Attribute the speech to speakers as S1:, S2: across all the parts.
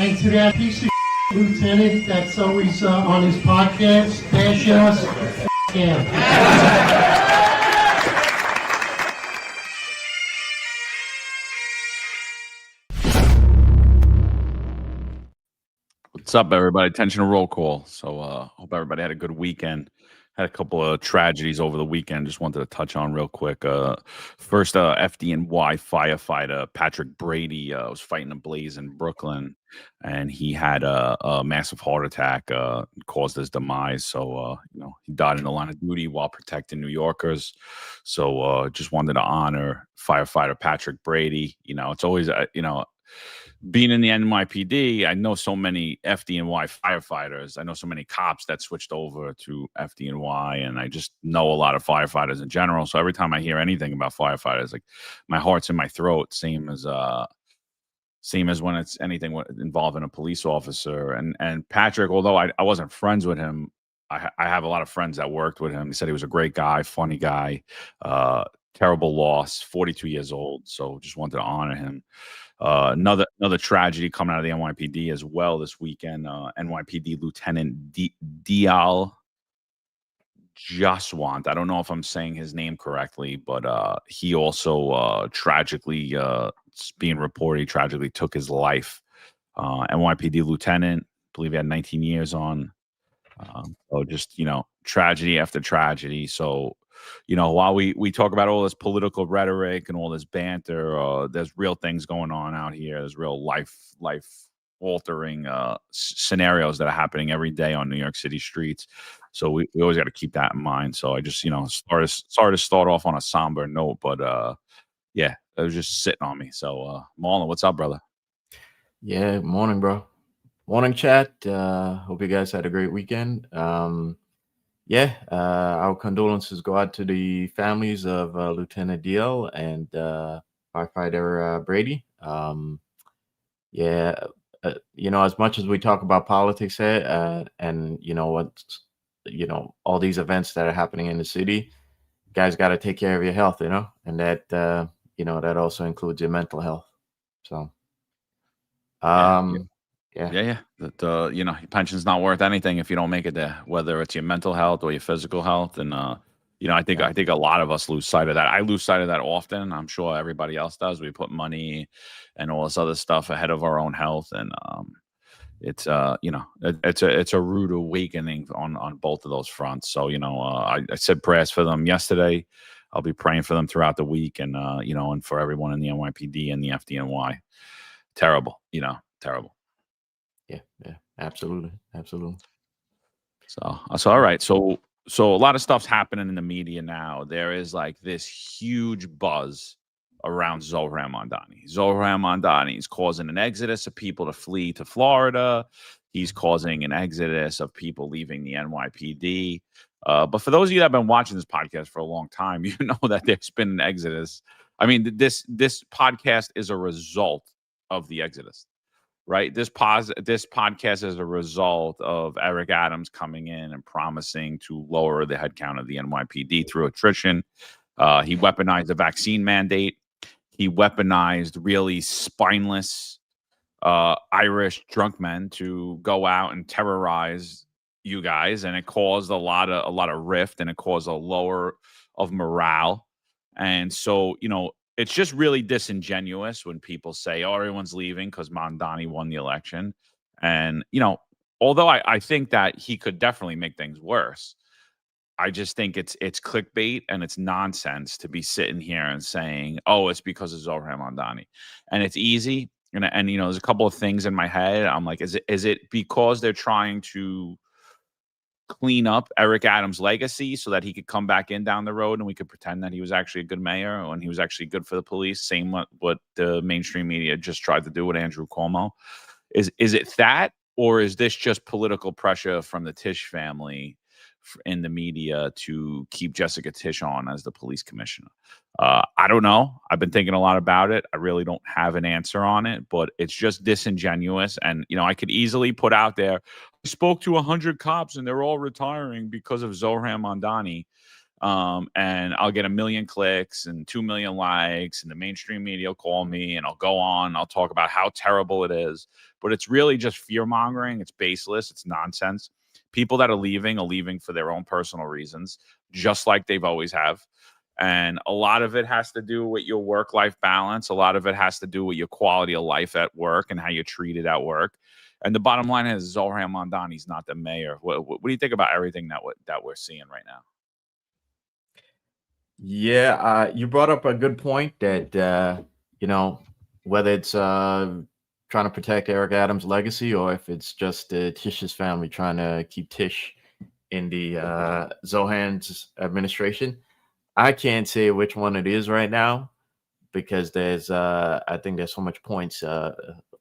S1: And to that piece of lieutenant that's always on his podcast, bash us, him.
S2: What's up, everybody? Attention to roll call. So hope everybody had a good weekend. Had a couple of tragedies over the weekend. Just wanted to touch on real quick. First, FDNY firefighter Patrick Brady was fighting a blaze in Brooklyn, and he had a massive heart attack, caused his demise. So, he died in the line of duty while protecting New Yorkers. So just wanted to honor firefighter Patrick Brady. It's always, being in the NYPD, I know so many FDNY firefighters. I know so many cops that switched over to FDNY, and I just know a lot of firefighters in general. So every time I hear anything about firefighters, like my heart's in my throat. Same as when it's anything involving a police officer. And Patrick, although I wasn't friends with him, I have a lot of friends that worked with him. He said he was a great guy, funny guy. Terrible loss, 42 years old. So just wanted to honor him. Another tragedy coming out of the NYPD as well this weekend. NYPD Lieutenant Dial Jaswant. I don't know if I'm saying his name correctly, but he also tragically, it's being reported, he tragically took his life. NYPD lieutenant, I believe he had 19 years on. So just, tragedy after tragedy. So, while we talk about all this political rhetoric and all this banter, there's real things going on out here. There's real life altering scenarios that are happening every day on New York City streets. So we always got to keep that in mind. So I just, sorry to start off on a somber note, but yeah, it was just sitting on me. So Marlon, what's up, brother?
S3: Yeah, morning, bro. Morning, chat. Hope you guys had a great weekend. Our condolences go out to the families of Lieutenant DL and firefighter Brady. As much as we talk about politics here, and all these events that are happening in the city, guys got to take care of your health, and that that also includes your mental health. So,
S2: Yeah. That your pension's not worth anything if you don't make it there, whether it's your mental health or your physical health. And I think a lot of us lose sight of that. I lose sight of that often. I'm sure everybody else does. We put money and all this other stuff ahead of our own health, and it's a rude awakening on both of those fronts. So I said prayers for them yesterday. I'll be praying for them throughout the week, and and for everyone in the NYPD and the FDNY. Terrible, terrible.
S3: Yeah, absolutely.
S2: So all right. So a lot of stuff's happening in the media now. There is like this huge buzz around Zohran Mamdani. Zohran Mamdani is causing an exodus of people to flee to Florida. He's causing an exodus of people leaving the NYPD. But for those of you that have been watching this podcast for a long time, you know that there's been an exodus. I mean, this podcast is a result of the exodus. Right. This podcast is a result of Eric Adams coming in and promising to lower the headcount of the NYPD through attrition. He weaponized the vaccine mandate. He weaponized really spineless Irish drunk men to go out and terrorize you guys, and it caused a lot of rift, and it caused a lower of morale. And so, it's just really disingenuous when people say, oh, everyone's leaving because Mamdani won the election. And, although I think that he could definitely make things worse, I just think it's clickbait and it's nonsense to be sitting here and saying, oh, it's because of Zohran Mamdani. And it's easy. And there's a couple of things in my head. I'm like, is it because they're trying to clean up Eric Adams' legacy so that he could come back in down the road and we could pretend that he was actually a good mayor and he was actually good for the police? Same what the mainstream media just tried to do with Andrew Cuomo. Is it that, or is this just political pressure from the Tisch family in the media to keep Jessica Tisch on as the police commissioner? I don't know. I've been thinking a lot about it. I really don't have an answer on it, but it's just disingenuous. And, I could easily put out there, I spoke to 100 cops and they're all retiring because of Zohran Mamdani. and I'll get 1 million clicks and 2 million likes, and the mainstream media will call me, and I'll go on, and I'll talk about how terrible it is. But it's really just fear mongering. It's baseless. It's nonsense. People that are leaving for their own personal reasons, just like they've always have. And a lot of it has to do with your work-life balance. A lot of it has to do with your quality of life at work and how you're treated at work. And the bottom line is Zohran Mamdani's not the mayor. What do you think about everything that we're seeing right now?
S3: Yeah, you brought up a good point that whether it's trying to protect Eric Adams' legacy or if it's just Tish's family trying to keep Tish in the Zohan's administration. I can't say which one it is right now because I think there's so much points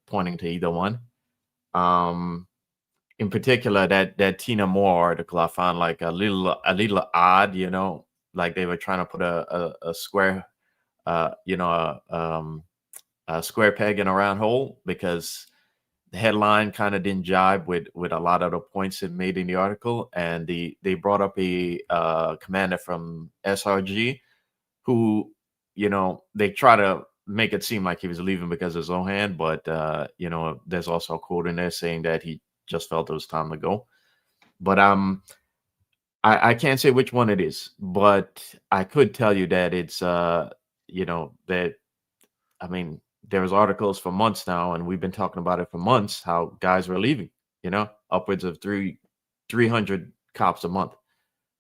S3: pointing to either one. In particular, that Tina Moore article I found like a little odd, like they were trying to put a square, a square peg in a round hole, because the headline kind of didn't jibe with a lot of the points it made in the article. And they brought up a commander from SRG who, they try to make it seem like he was leaving because of Zohan, but there's also a quote in there saying that he just felt it was time to go. But I can't say which one it is, but I could tell you that it's there was articles for months now, and we've been talking about it for months, how guys were leaving, upwards of 300 cops a month.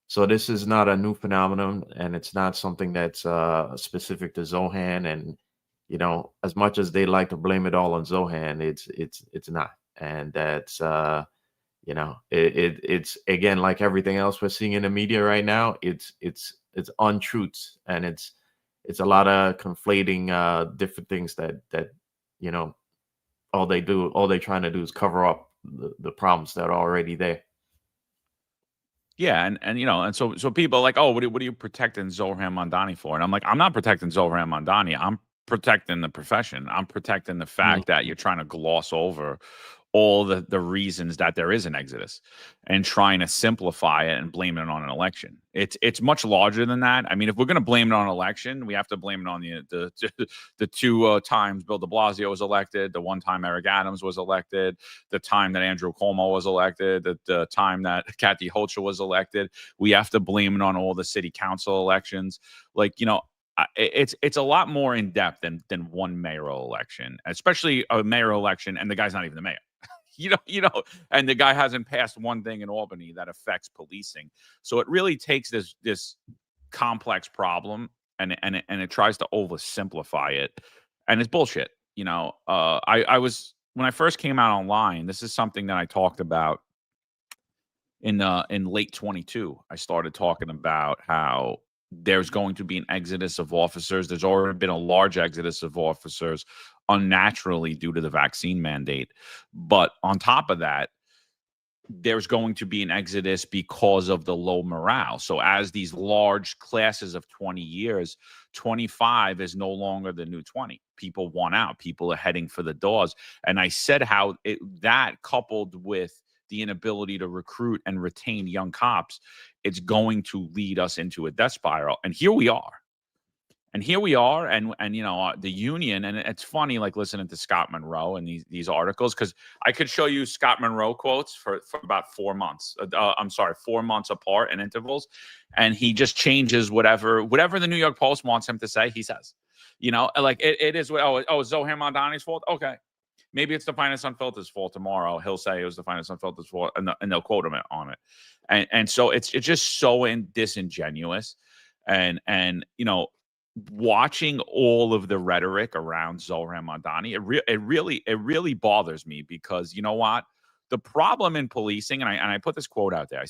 S3: So this is not a new phenomenon, and it's not something that's specific to Zohan. And as much as they like to blame it all on Zohan, it's not. And that's it's again, like everything else we're seeing in the media right now, it's untruths, and it's a lot of conflating different things that all they're trying to do is cover up the problems that are already there.
S2: Yeah, and so people are like, oh, what are you protecting Zohran Mamdani for? And I'm like, I'm not protecting Zohran Mamdani. I'm protecting the profession. I'm protecting the fact that you're trying to gloss over all the reasons that there is an exodus and trying to simplify it and blame it on an election. It's much larger than that. I mean, if we're going to blame it on an election, we have to blame it on the two times Bill de Blasio was elected, the one time Eric Adams was elected, the time that Andrew Cuomo was elected, the time that Kathy Hochul was elected. We have to blame it on all the city council elections. Like, it's a lot more in depth than one mayoral election, especially a mayoral election, and the guy's not even the mayor. And the guy hasn't passed one thing in Albany that affects policing. So it really takes this complex problem and it tries to oversimplify it, and it's bullshit. I was, when I first came out online, this is something that I talked about in late 22. I started talking about how there's going to be an exodus of officers. There's already been a large exodus of officers unnaturally due to the vaccine mandate. But on top of that, there's going to be an exodus because of the low morale. So as these large classes of 20 years, 25 is no longer the new 20. People want out. People are heading for the doors. And I said how that coupled with the inability to recruit and retain young cops, it's going to lead us into a death spiral. And here we are. And the union, and it's funny, like listening to Scott Monroe and these articles, because I could show you Scott Monroe quotes for about 4 months. 4 months apart in intervals, and he just changes whatever the New York Post wants him to say, he says. Like it is. It's Zohran Mamdani's fault. Okay, maybe it's the Finest Unfiltered's fault tomorrow. He'll say it was the Finest Unfiltered's fault, and they'll quote him on it. And so it's just so disingenuous, and watching all of the rhetoric around Zohran Mamdani, it really bothers me, because you know what? The problem in policing, and I put this quote out there.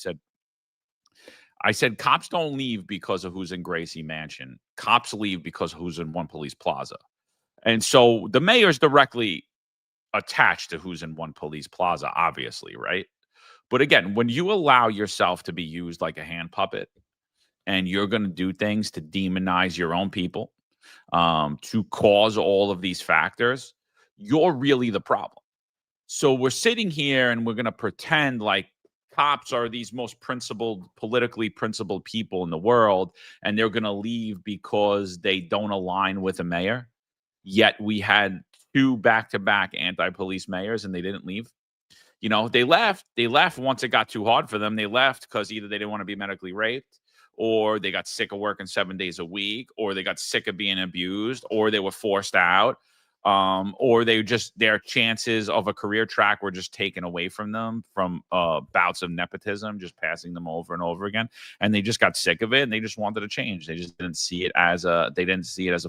S2: I said, cops don't leave because of who's in Gracie Mansion. Cops leave because of who's in One Police Plaza. And so the mayor's directly attached to who's in One Police Plaza, obviously, right? But again, when you allow yourself to be used like a hand puppet, and you're going to do things to demonize your own people, to cause all of these factors, you're really the problem. So we're sitting here and we're going to pretend like cops are these most politically principled people in the world, and they're going to leave because they don't align with a mayor. Yet we had 2 back-to-back anti-police mayors, and they didn't leave. They left. They left once it got too hard for them. They left because either they didn't want to be medically raped, or they got sick of working 7 days a week, or they got sick of being abused, or they were forced out, or their chances of a career track were just taken away from them from bouts of nepotism, just passing them over and over again, and they just got sick of it, and they just wanted to change. They just didn't see it as a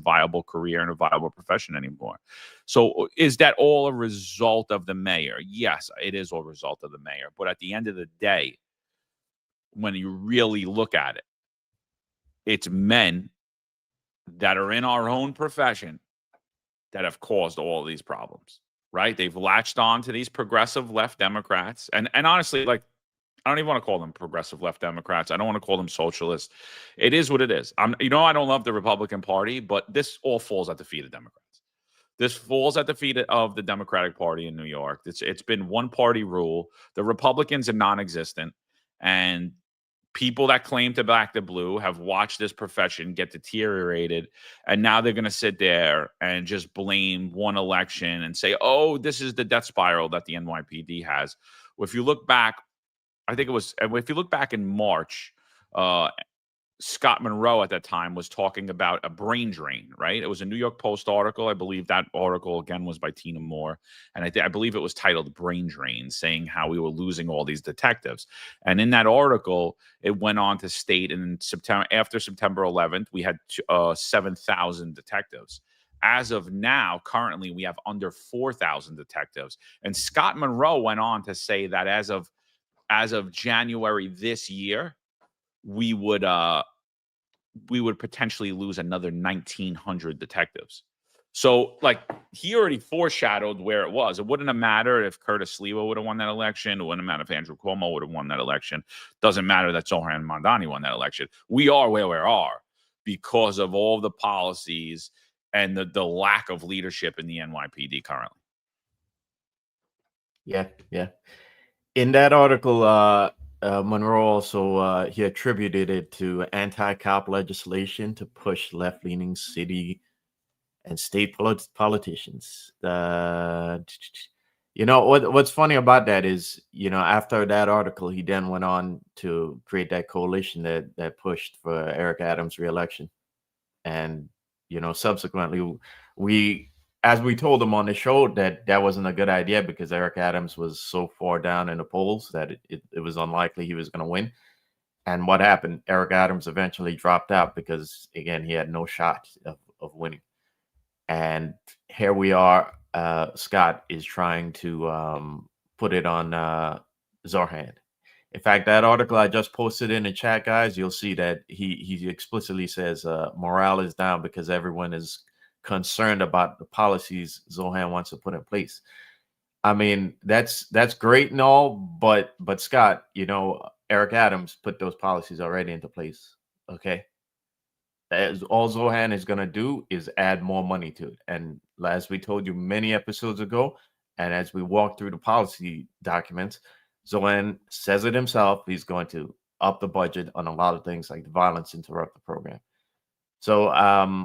S2: viable career and a viable profession anymore. So is that all a result of the mayor? Yes, it is all a result of the mayor. But at the end of the day, when you really look at it, it's men that are in our own profession that have caused all these problems, right? They've latched on to these progressive left Democrats. And honestly, like, I don't even want to call them progressive left Democrats. I don't want to call them socialists. It is what it is. I don't love the Republican Party, but this all falls at the feet of Democrats. This falls at the feet of the Democratic Party in New York. It's been one-party rule. The Republicans are non-existent, and people that claim to back the blue have watched this profession get deteriorated, and now they're going to sit there and just blame one election and say, oh, this is the death spiral that the NYPD has. Well, if you look back, if you look back in March, Scott Monroe at that time was talking about a brain drain, right? It was a New York Post article. I believe that article, again, was by Tina Moore. And I believe it was titled Brain Drain, saying how we were losing all these detectives. And in that article, it went on to state after September 11th, we had 7,000 detectives. As of now, currently, we have under 4,000 detectives. And Scott Monroe went on to say that as of January this year, we would potentially lose another 1,900 detectives. So, like, he already foreshadowed where it was. It wouldn't have mattered if Curtis Sliwa would have won that election. It wouldn't have mattered if Andrew Cuomo would have won that election. Doesn't matter that Zohran Mamdani won that election. We are where we are because of all the policies and the lack of leadership in the NYPD currently.
S3: Yeah. In that article, Monroe also he attributed it to anti-cop legislation to push left-leaning city and state politicians. What's funny about that is, after that article, he then went on to create that coalition that pushed for Eric Adams' reelection, and subsequently as we told him on the show, that wasn't a good idea because Eric Adams was so far down in the polls that it was unlikely he was going to win. And what happened? Eric Adams eventually dropped out because, again, he had no shot of winning. And here we are. Scott is trying to put it on Zohran. In fact, that article I just posted in the chat, guys, you'll see that he explicitly says morale is down because everyone is concerned about the policies Zohran wants to put in place. I mean, that's great and all, but Scott, Eric Adams put those policies already into place. Okay. All Zohran is going to do is add more money to it. And as we told you many episodes ago, and as we walk through the policy documents, Zohran says it himself. He's going to up the budget on a lot of things like the violence interrupter program. So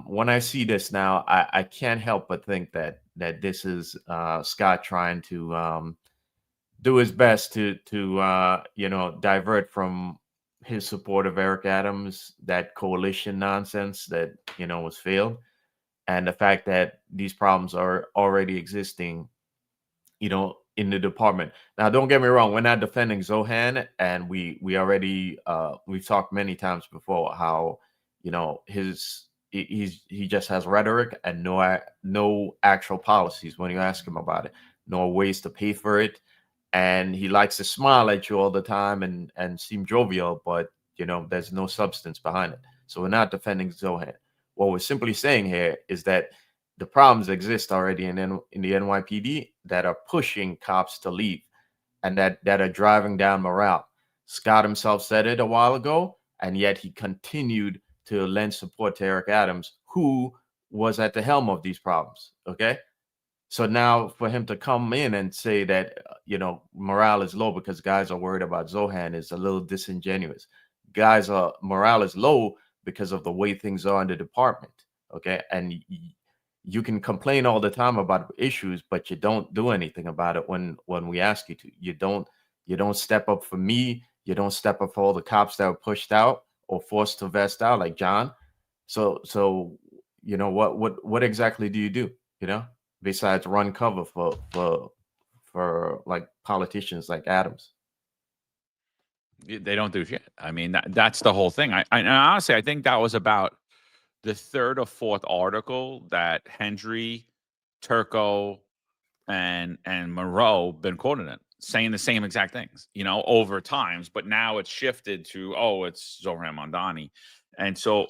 S3: when I see this now, I can't help but think that this is Scott trying to do his best to divert from his support of Eric Adams, that coalition nonsense that was failed, and the fact that these problems are already existing, in the department. Now, don't get me wrong, we're not defending Zohran, and we already we've talked many times before how he just has rhetoric and no actual policies when you ask him about it, nor ways to pay for it. And he likes to smile at you all the time and seem jovial, but there's no substance behind it. So we're not defending Zohran. What we're simply saying here is that the problems exist already in the NYPD that are pushing cops to leave and that are driving down morale. Scott himself said it a while ago, and yet he continued to lend support to Eric Adams, who was at the helm of these problems. Okay. So now for him to come in and say that, morale is low because guys are worried about Zohan is a little disingenuous. Guys are morale is low because of the way things are in the department. Okay. And you can complain all the time about issues, but you don't do anything about it when we ask you to. You don't step up for me. You don't step up for all the cops that were pushed out or forced to vest out, like John. So what exactly do you do? Besides run cover for like politicians like Adams.
S2: They don't do shit. I mean, that's the whole thing. And honestly, I think that was about the third or fourth article that Hendry, Turco, and Moreau been quoted in, saying the same exact things, over times. But now it's shifted to, it's Zohran Mamdani. And so,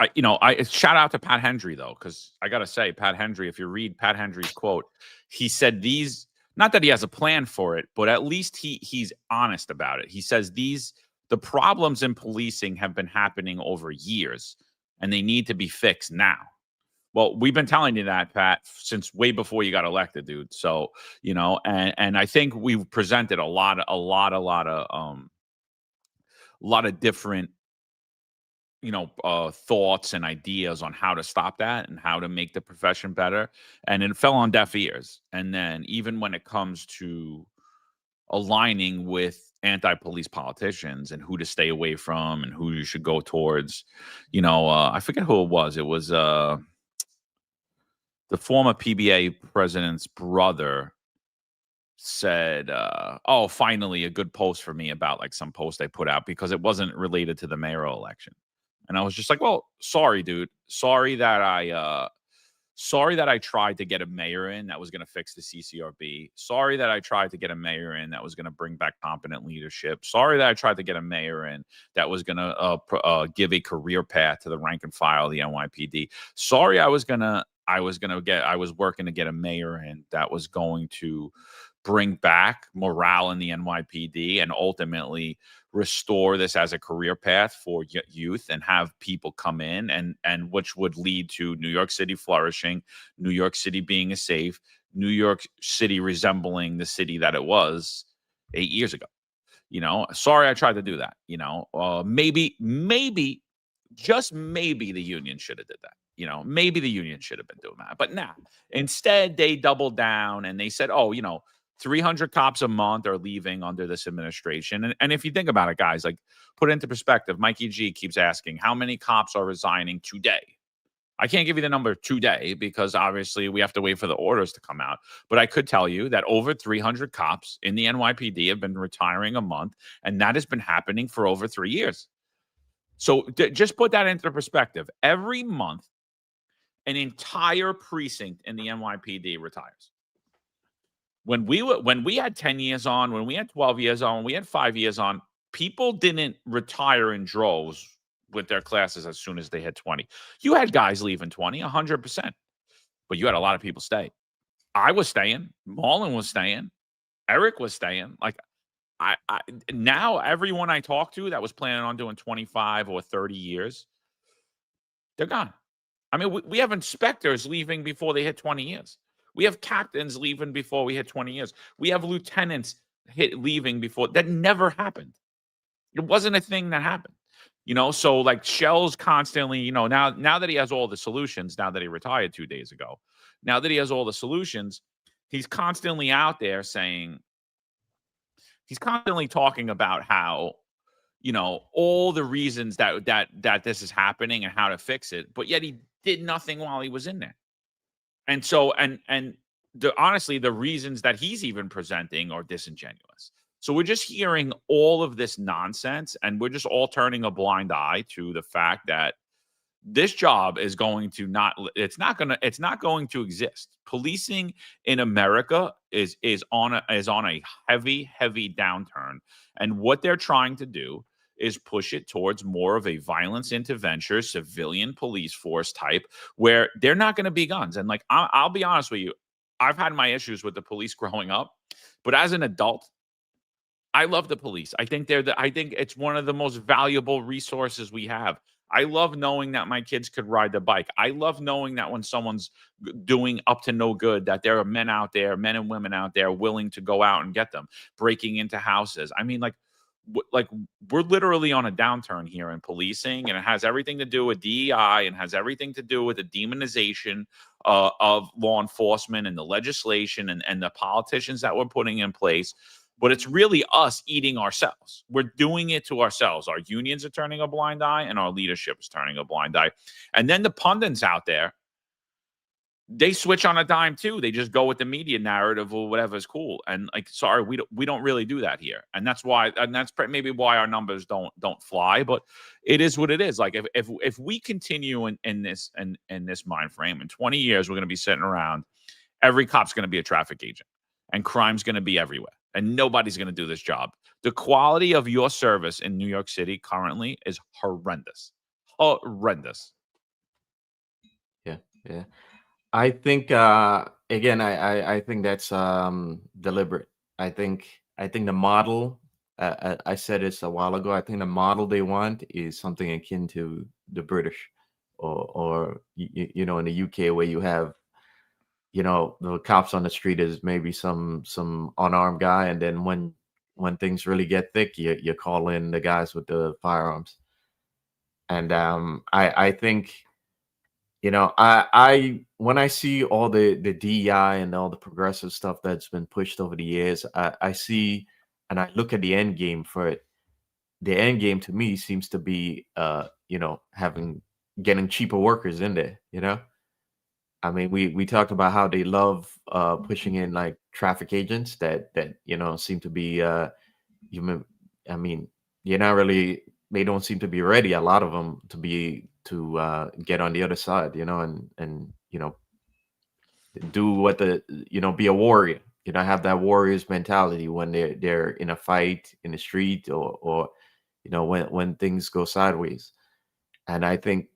S2: I shout out to Pat Hendry, though, because I got to say, Pat Hendry, if you read Pat Hendry's quote, he said not that he has a plan for it, but at least he's honest about it. He says the problems in policing have been happening over years, and they need to be fixed now. Well, we've been telling you that, Pat, since way before you got elected, dude. So, and I think we've presented a lot of different, thoughts and ideas on how to stop that and how to make the profession better. And it fell on deaf ears. And then even when it comes to aligning with anti-police politicians and who to stay away from and who you should go towards, I forget who it was. It was the former PBA president's brother said, finally a good post for me about like some post I put out because it wasn't related to the mayoral election. And I was just like, well, sorry, dude. Sorry that I tried to get a mayor in that was going to fix the CCRB. Sorry that I tried to get a mayor in that was going to bring back competent leadership. Sorry that I tried to get a mayor in that was going to give a career path to the rank and file of the NYPD. Sorry, I was working to get a mayor in that was going to bring back morale in the NYPD and ultimately restore this as a career path for youth and have people come in and which would lead to New York City flourishing, New York City being a safe, New York City resembling the city that it was 8 years ago. Sorry I tried to do that. Maybe, just maybe the union should have did that. Maybe the union should have been doing that. But nah, instead they doubled down and they said, 300 cops a month are leaving under this administration. And if you think about it, guys, like put it into perspective, Mikey G keeps asking how many cops are resigning today. I can't give you the number today because obviously we have to wait for the orders to come out. But I could tell you that over 300 cops in the NYPD have been retiring a month, and that has been happening for over 3 years. So just put that into perspective. Every month, an entire precinct in the NYPD retires. When we had 10 years on, when we had 12 years on, when we had 5 years on, people didn't retire in droves with their classes as soon as they hit 20. You had guys leaving 20, 100%. But you had a lot of people stay. I was staying. Marlon was staying. Eric was staying. Like, I now everyone I talk to that was planning on doing 25 or 30 years, they're gone. I mean, we have inspectors leaving before they hit 20 years. We have captains leaving before we hit 20 years. We have lieutenants leaving before. That never happened. It wasn't a thing that happened. So like Shell's constantly, now that he has all the solutions, now that he retired 2 days ago, now that he has all the solutions, he's constantly out there saying, he's constantly talking about how, all the reasons that this is happening and how to fix it, but yet he did nothing while he was in there. And so, honestly, the reasons that he's even presenting are disingenuous. So we're just hearing all of this nonsense, and we're just all turning a blind eye to the fact that this job is going to it's not going to exist. Policing in America is on a heavy downturn, and what they're trying to do is push it towards more of a violence intervention, civilian police force type, where they're not going to be guns. And like, I'll be honest with you, I've had my issues with the police growing up, but as an adult, I love the police. I think I think it's one of the most valuable resources we have. I love knowing that my kids could ride the bike. I love knowing that when someone's doing up to no good, that there are men out there, men and women out there willing to go out and get them, breaking into houses. I mean, like we're literally on a downturn here in policing, and it has everything to do with DEI and has everything to do with the demonization of law enforcement and the legislation and the politicians that we're putting in place. But it's really us eating ourselves. We're doing it to ourselves. Our unions are turning a blind eye, and our leadership is turning a blind eye. And then the pundits out there, they switch on a dime too. They just go with the media narrative or whatever is cool. And like, sorry, we don't really do that here. And that's why, and that's maybe why our numbers don't fly. But it is what it is. Like if we continue in this mind frame, in 20 years, we're going to be sitting around. Every cop's going to be a traffic agent, and crime's going to be everywhere, and nobody's going to do this job. The quality of your service in New York City currently is horrendous. Horrendous.
S3: Yeah. I think again, I think that's deliberate. I think the model. I said this a while ago. I think the model they want is something akin to the British, or you know, in the UK, where you have, you know, the cops on the street is maybe some unarmed guy, and then when things really get thick, you call in the guys with the firearms. And I think, you know, I when I see all the DEI and all the progressive stuff that's been pushed over the years, I see, and I look at the end game for it. The end game to me seems to be, you know, getting cheaper workers in there. You know, I mean, we talked about how they love pushing in like traffic agents that you know seem to be human. I mean, you're not really. They don't seem to be ready. A lot of them to get on the other side, you know, and you know, do what be a warrior. You know, have that warrior's mentality when they're in a fight in the street, or you know, when things go sideways. And I think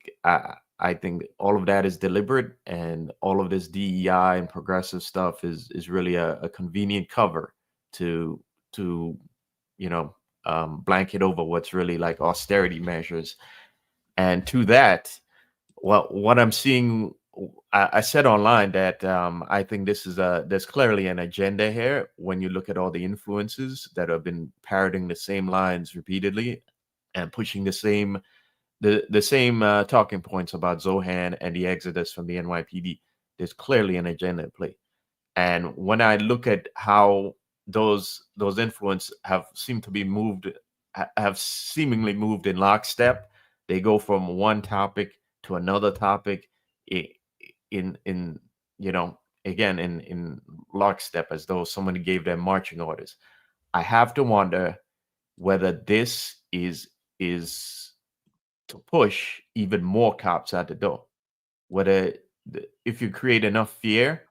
S3: all of that is deliberate, and all of this DEI and progressive stuff is really a convenient cover to you know, blanket over what's really like austerity measures. And to that, well, what I'm seeing, I said online that I think there's clearly an agenda here when you look at all the influences that have been parroting the same lines repeatedly and pushing the same talking points about Zohan and the exodus from the NYPD. There's clearly an agenda at play. And when I look at how those influence have seemingly moved in lockstep, they go from one topic to another topic in you know, again in lockstep, as though somebody gave them marching orders. I have to wonder whether this is to push even more cops out the door. Whether if you create enough fear,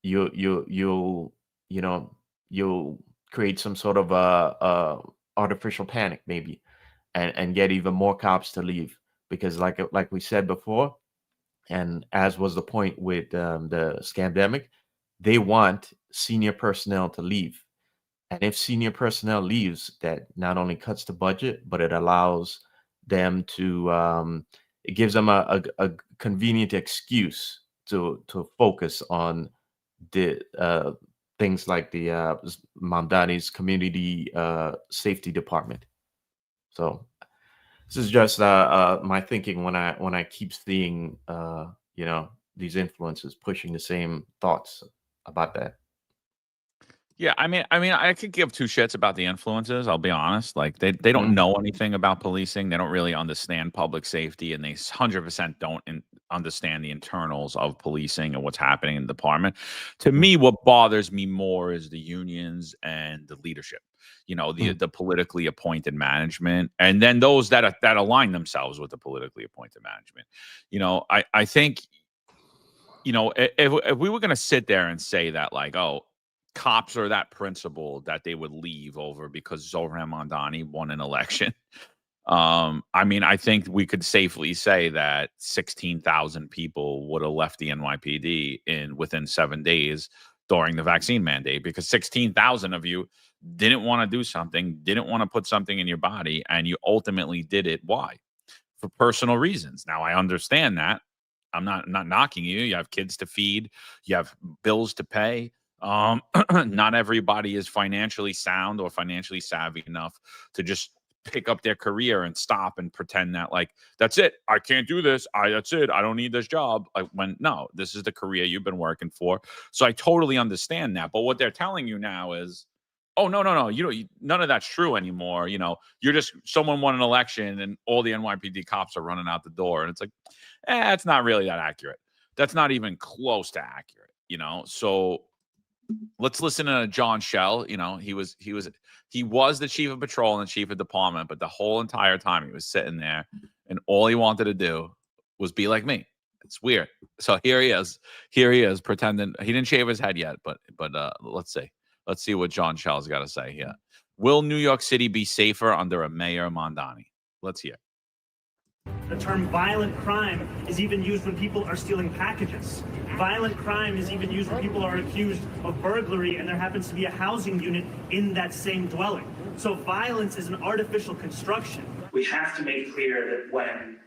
S3: you'll create some sort of artificial panic maybe, and get even more cops to leave, because like we said before, and as was the point with the scamdemic, they want senior personnel to leave. And if senior personnel leaves, that not only cuts the budget, but it allows them to it gives them a convenient excuse to focus on the things like the Mamdani's community safety department. So this is just my thinking when I keep seeing you know, these influences pushing the same thoughts about that.
S2: Yeah, I mean, I could give two shits about the influences. I'll be honest. Like they don't know anything about policing. They don't really understand public safety, and they 100% don't understand the internals of policing and what's happening in the department. To me, what bothers me more is the unions and the leadership. You know, the politically appointed management, and then those that align themselves with the politically appointed management. You know, I think, you know, if we were going to sit there and say that, like, oh, cops are that principled that they would leave over because Zohran Mamdani won an election. I mean, I think we could safely say that 16,000 people would have left the NYPD within 7 days during the vaccine mandate, because 16,000 of you didn't want to do something, didn't want to put something in your body, and you ultimately did it. Why? for personal reasons. Now, I understand that. I'm not knocking you. You have kids to feed. You have bills to pay. Not everybody is financially sound or financially savvy enough to just pick up their career and stop and pretend that, like, that's it. I can't do this. That's it. I don't need this job. No, this is the career you've been working for. So I totally understand that. But what they're telling you now is, oh, no. None of that's true anymore. You're just, someone won an election and all the NYPD cops are running out the door. And it's like, it's not really that accurate. That's not even close to accurate, So let's listen to John Shell. He was the chief of patrol and the chief of department, but the whole entire time he was sitting there and all he wanted to do was be like me. It's weird. So here he is pretending he didn't shave his head yet, but let's see what John Shell's got to say here. Will New York City be safer under a Mayor Mamdani? Let's hear.
S4: The term violent crime is even used when people are stealing packages. Violent crime is even used when people are accused of burglary and there happens to be a housing unit in that same dwelling. So violence is an artificial construction.
S5: We have to make clear that when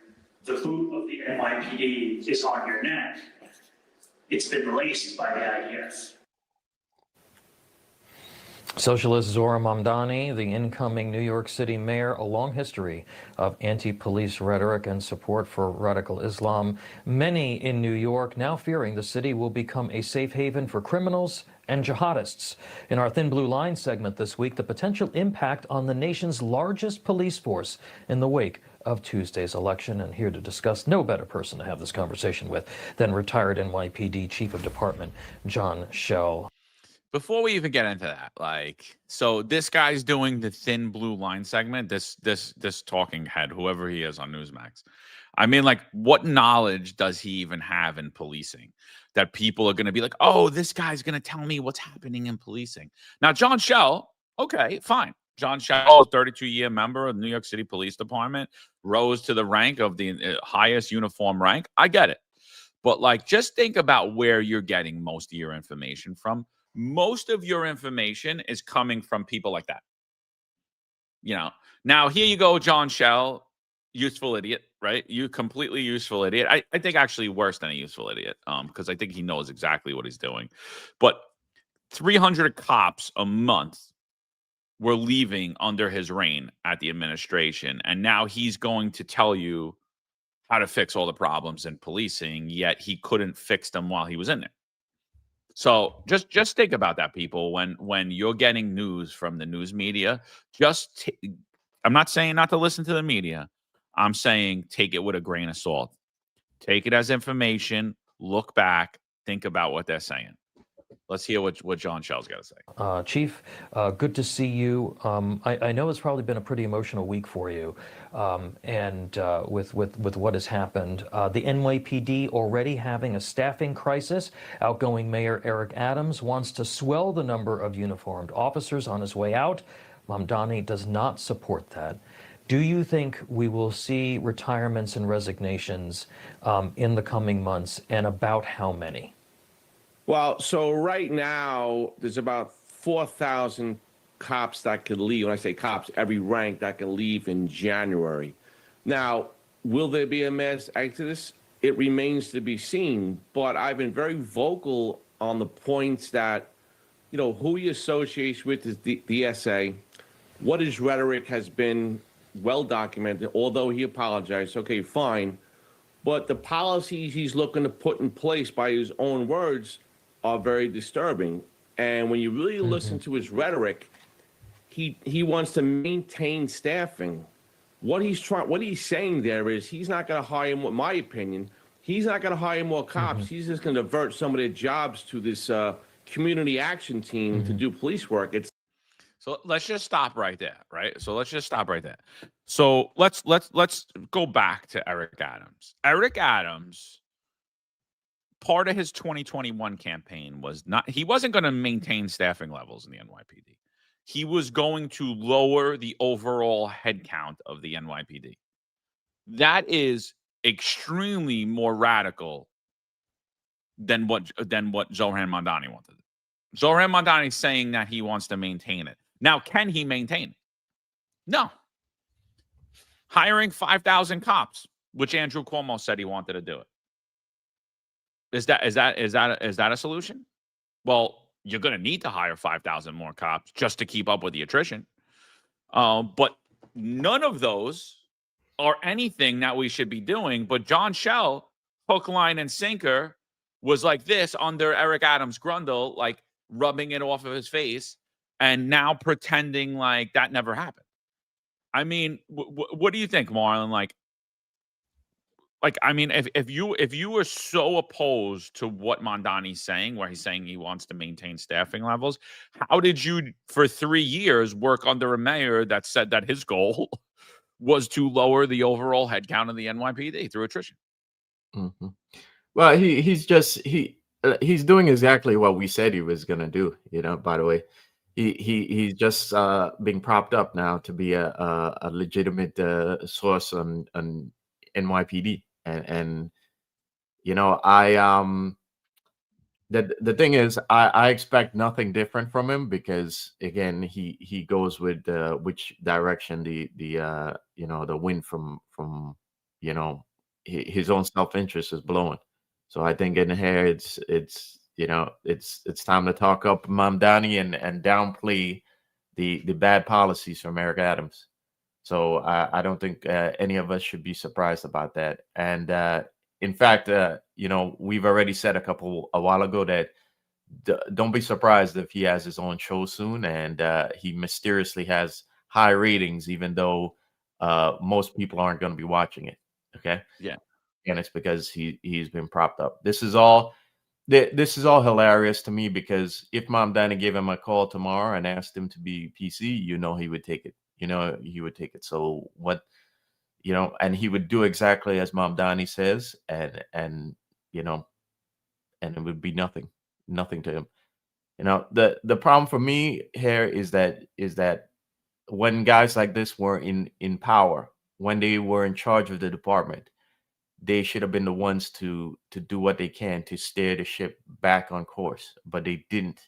S5: the boot of the NYPD is on your neck, it's been laced by the IDF.
S6: Socialist Zohran Mamdani, the incoming New York City mayor, a long history of anti-police rhetoric and support for radical Islam. Many in New York now fearing the city will become a safe haven for criminals and jihadists. In our Thin Blue Line segment this week, the potential impact on the nation's largest police force in the wake of Tuesday's election. And here to discuss, no better person to have this conversation with than retired NYPD Chief of Department John Shell.
S2: Before we even get into that, so this guy's doing the Thin Blue Line segment, this talking head, whoever he is on Newsmax. I mean, what knowledge does he even have in policing that people are going to be like, oh, this guy's going to tell me what's happening in policing? Now, John Shell, okay, fine. John Shell, a 32-year member of the New York City Police Department, rose to the rank of the highest uniform rank. I get it. But, just think about where you're getting most of your information from. Most of your information is coming from people like that. Now here you go, John Shell, useful idiot, right? You completely useful idiot. I think actually worse than a useful idiot, because I think he knows exactly what he's doing. But 300 cops a month were leaving under his reign at the administration, and now he's going to tell you how to fix all the problems in policing, yet he couldn't fix them while he was in there. So just think about that, people. When you're getting news from the news media, I'm not saying not to listen to the media. I'm saying take it with a grain of salt. Take it as information. Look back. Think about what they're saying. Let's hear what John Shell's got to say.
S6: Chief, good to see you. I know it's probably been a pretty emotional week for you, and with what has happened. The NYPD already having a staffing crisis. Outgoing Mayor Eric Adams wants to swell the number of uniformed officers on his way out. Mamdani does not support that. Do you think we will see retirements and resignations in the coming months, and about how many?
S7: Well, so right now, there's about 4,000 cops that could leave. When I say cops, every rank that can leave in January. Now, will there be a mass exodus? It remains to be seen. But I've been very vocal on the points that, who he associates with is the SA. What his rhetoric has been well documented, although he apologized. Okay, fine. But the policies he's looking to put in place, by his own words, are very disturbing. And when you really listen to his rhetoric, he wants to maintain staffing. What he's saying there is he's not going to hire more, in my opinion, he's not going to hire more cops. He's just going to divert some of their jobs to this community action team to do police work.
S2: So let's just stop right there, right? So let's just stop right there. So let's go back to Eric Adams. Eric Adams, part of his 2021 campaign he wasn't going to maintain staffing levels in the NYPD. He was going to lower the overall headcount of the NYPD. That is extremely more radical than what Zohran Mamdani wanted. Zohran Mamdani is saying that he wants to maintain it. Now, can he maintain it? No. Hiring 5,000 cops, which Andrew Cuomo said he wanted to do it. Is that a solution? Well, you're going to need to hire 5,000 more cops just to keep up with the attrition. But none of those are anything that we should be doing. But John Shell, hook, line, and sinker, was like this under Eric Adams' Grundle, like rubbing it off of his face, and now pretending like that never happened. I mean, what do you think, Marlon? Like, I mean, if you were so opposed to what Mamdani's saying, where he's saying he wants to maintain staffing levels, how did you, for 3 years, work under a mayor that said that his goal was to lower the overall headcount of the NYPD through attrition?
S3: Mm-hmm. Well, he's doing exactly what we said he was going to do. You know, by the way, he's just being propped up now to be a legitimate source on NYPD. And you know, the thing is, I expect nothing different from him, because again, he goes with which direction the you know, the wind from you know, his own self-interest is blowing. So I think in here it's you know, it's time to talk up Mamdani and downplay the bad policies from Eric Adams. So I don't think any of us should be surprised about that. And in fact, you know, we've already said a while ago that don't be surprised if he has his own show soon, and he mysteriously has high ratings, even though most people aren't going to be watching it. Okay.
S2: Yeah.
S3: And it's because he's been propped up. This is all hilarious to me, because if Mamdani gave him a call tomorrow and asked him to be PC, you know, he would take it. You know, he would take it. So what, you know, and he would do exactly as Mamdani says, and you know, and it would be nothing to him. You know, the problem for me here is that when guys like this were in power, when they were in charge of the department, they should have been the ones to do what they can to steer the ship back on course, but they didn't.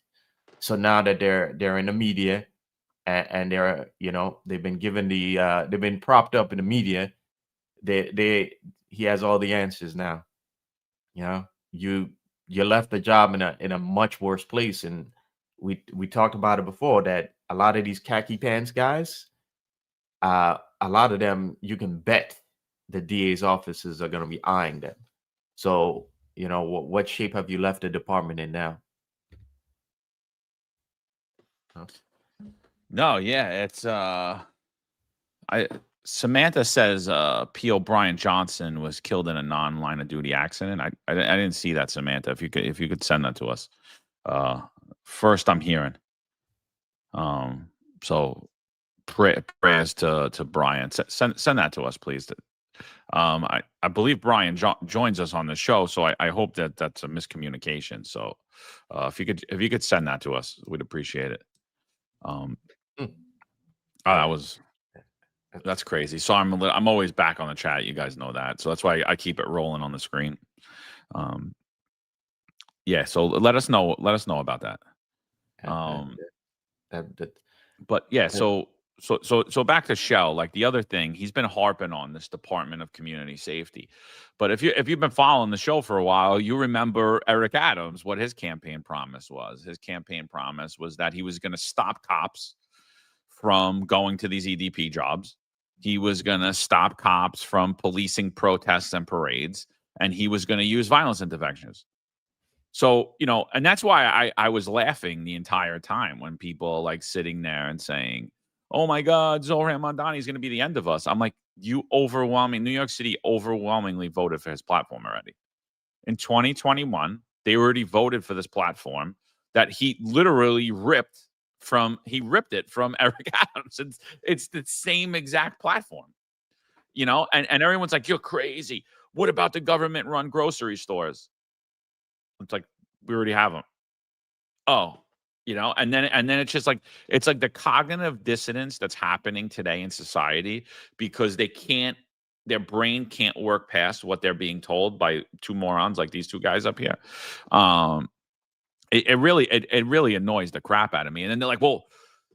S3: So now that they're in the media, and they're, you know, they've been given they've been propped up in the media, he has all the answers now. You know, you left the job in a much worse place, and we talked about it before, that a lot of these khaki pants guys, a lot of them, you can bet the DA's offices are going to be eyeing them. So, you know, what shape have you left the department in now? Huh?
S2: No, yeah, it's Samantha says P.O. Brian Johnson was killed in a non-line of duty accident. I didn't see that, Samantha. If you could send that to us. First I'm hearing. So prayers to Brian. Send that to us, please. I believe Brian joins us on the show, so I hope that that's a miscommunication. So if you could send that to us, we'd appreciate it. That's crazy. So I'm always back on the chat. You guys know that. So that's why I keep it rolling on the screen. Yeah. So let us know about that. But yeah. So back to Shell. Like, the other thing, he's been harping on this Department of Community Safety. But if you've been following the show for a while, you remember Eric Adams, what his campaign promise was. His campaign promise was that he was going to stop cops from going to these EDP jobs. He was going to stop cops from policing protests and parades, and he was going to use violence interventions. So, you know, and that's why I was laughing the entire time when people like sitting there and saying, oh my God, Zohran Mamdani is going to be the end of us. I'm like, New York City overwhelmingly voted for his platform already. In 2021, they already voted for this platform that he literally ripped it from Eric Adams. It's the same exact platform, you know, and everyone's like, you're crazy. What about the government-run grocery stores? It's like, we already have them. Oh, you know, and then it's just like, it's like the cognitive dissonance that's happening today in society, because their brain can't work past what they're being told by two morons like these two guys up here. It really annoys the crap out of me. And then they're like, well,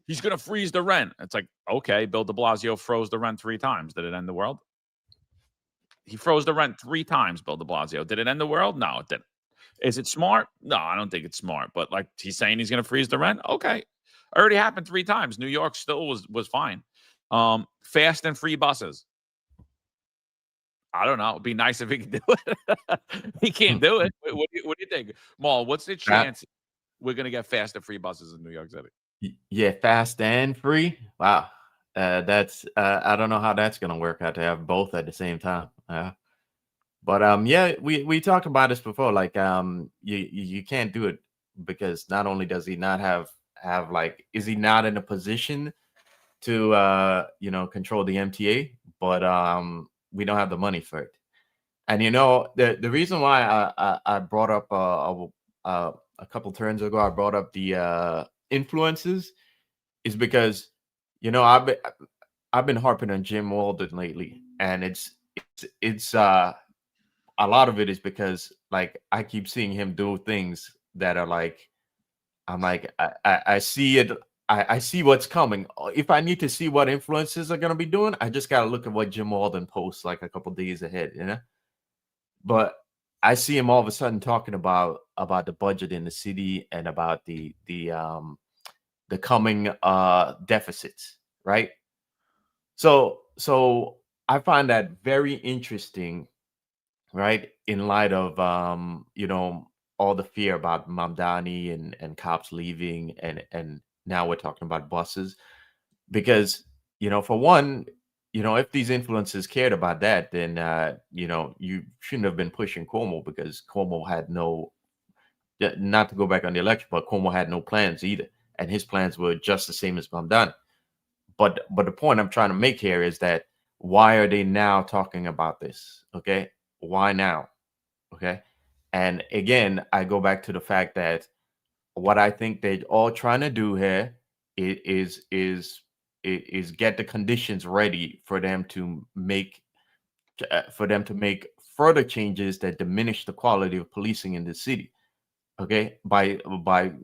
S2: He's going to freeze the rent. It's like, okay, Bill de Blasio froze the rent 3 times. Did it end the world? He froze the rent 3 times, Bill de Blasio. Did it end the world? No, it didn't. Is it smart? No, I don't think it's smart. But like he's saying he's going to freeze the rent. Okay. Already happened 3 times. New York still was fine. Fast and free buses. I don't know. It'd be nice if he could do it. He can't do it. What do you think? Maul, what's the chance we're going to get fast and free buses in New York City?
S3: Yeah, fast and free. Wow. That's I don't know how that's gonna work out to have both at the same time. But yeah, we talked about this before. Like you can't do it because not only does he not have like, is he not in a position to control the MTA, but we don't have the money for it. And the reason why I brought up a couple turns ago, I brought up the influences is because I've been harping on Jim Walden lately, and it's a lot of it is because like I keep seeing him do things that are like, I'm like I see it, I see what's coming. If I need to see what influences are gonna be doing, I just gotta look at what Jim Walden posts like a couple days ahead, But I see him all of a sudden talking about the budget in the city and about the coming deficits, right? So I find that very interesting, right? In light of all the fear about Mamdani and cops leaving, and now we're talking about buses, because for one, if these influencers cared about that, then you shouldn't have been pushing Cuomo, because Cuomo had not to go back on the election, but Cuomo had no plans either, and his plans were just the same as Mamdani. But the point I'm trying to make here is that why are they now talking about this? Okay, why now? Okay, and again, I go back to the fact that what I think they're all trying to do here is get the conditions ready for them to make further changes that diminish the quality of policing in the city. Okay, by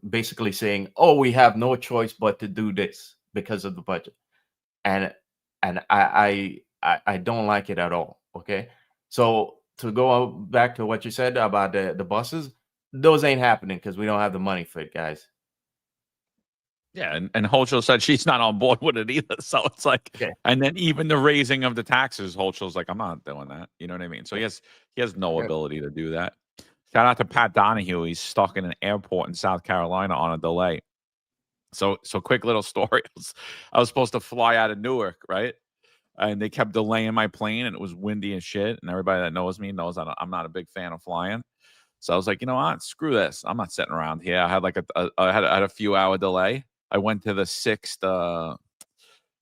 S3: basically saying, oh, we have no choice but to do this because of the budget, and I don't like it at all. Okay, so to go back to what you said about the buses, those ain't happening because we don't have the money for it, guys.
S2: Yeah, and Hochul said she's not on board with it either. So it's like,
S3: Okay.
S2: And then even the raising of the taxes, Hochul's like, I'm not doing that. You know what I mean? So he has no ability to do that. Shout out to Pat Donahue. He's stuck in an airport in South Carolina on a delay. So quick little story. I was supposed to fly out of Newark, right? And they kept delaying my plane, and it was windy and shit. And everybody that knows me knows I'm not a big fan of flying. So I was like, you know what? Screw this. I'm not sitting around here. I had like I had a few hour delay. I went to the 6th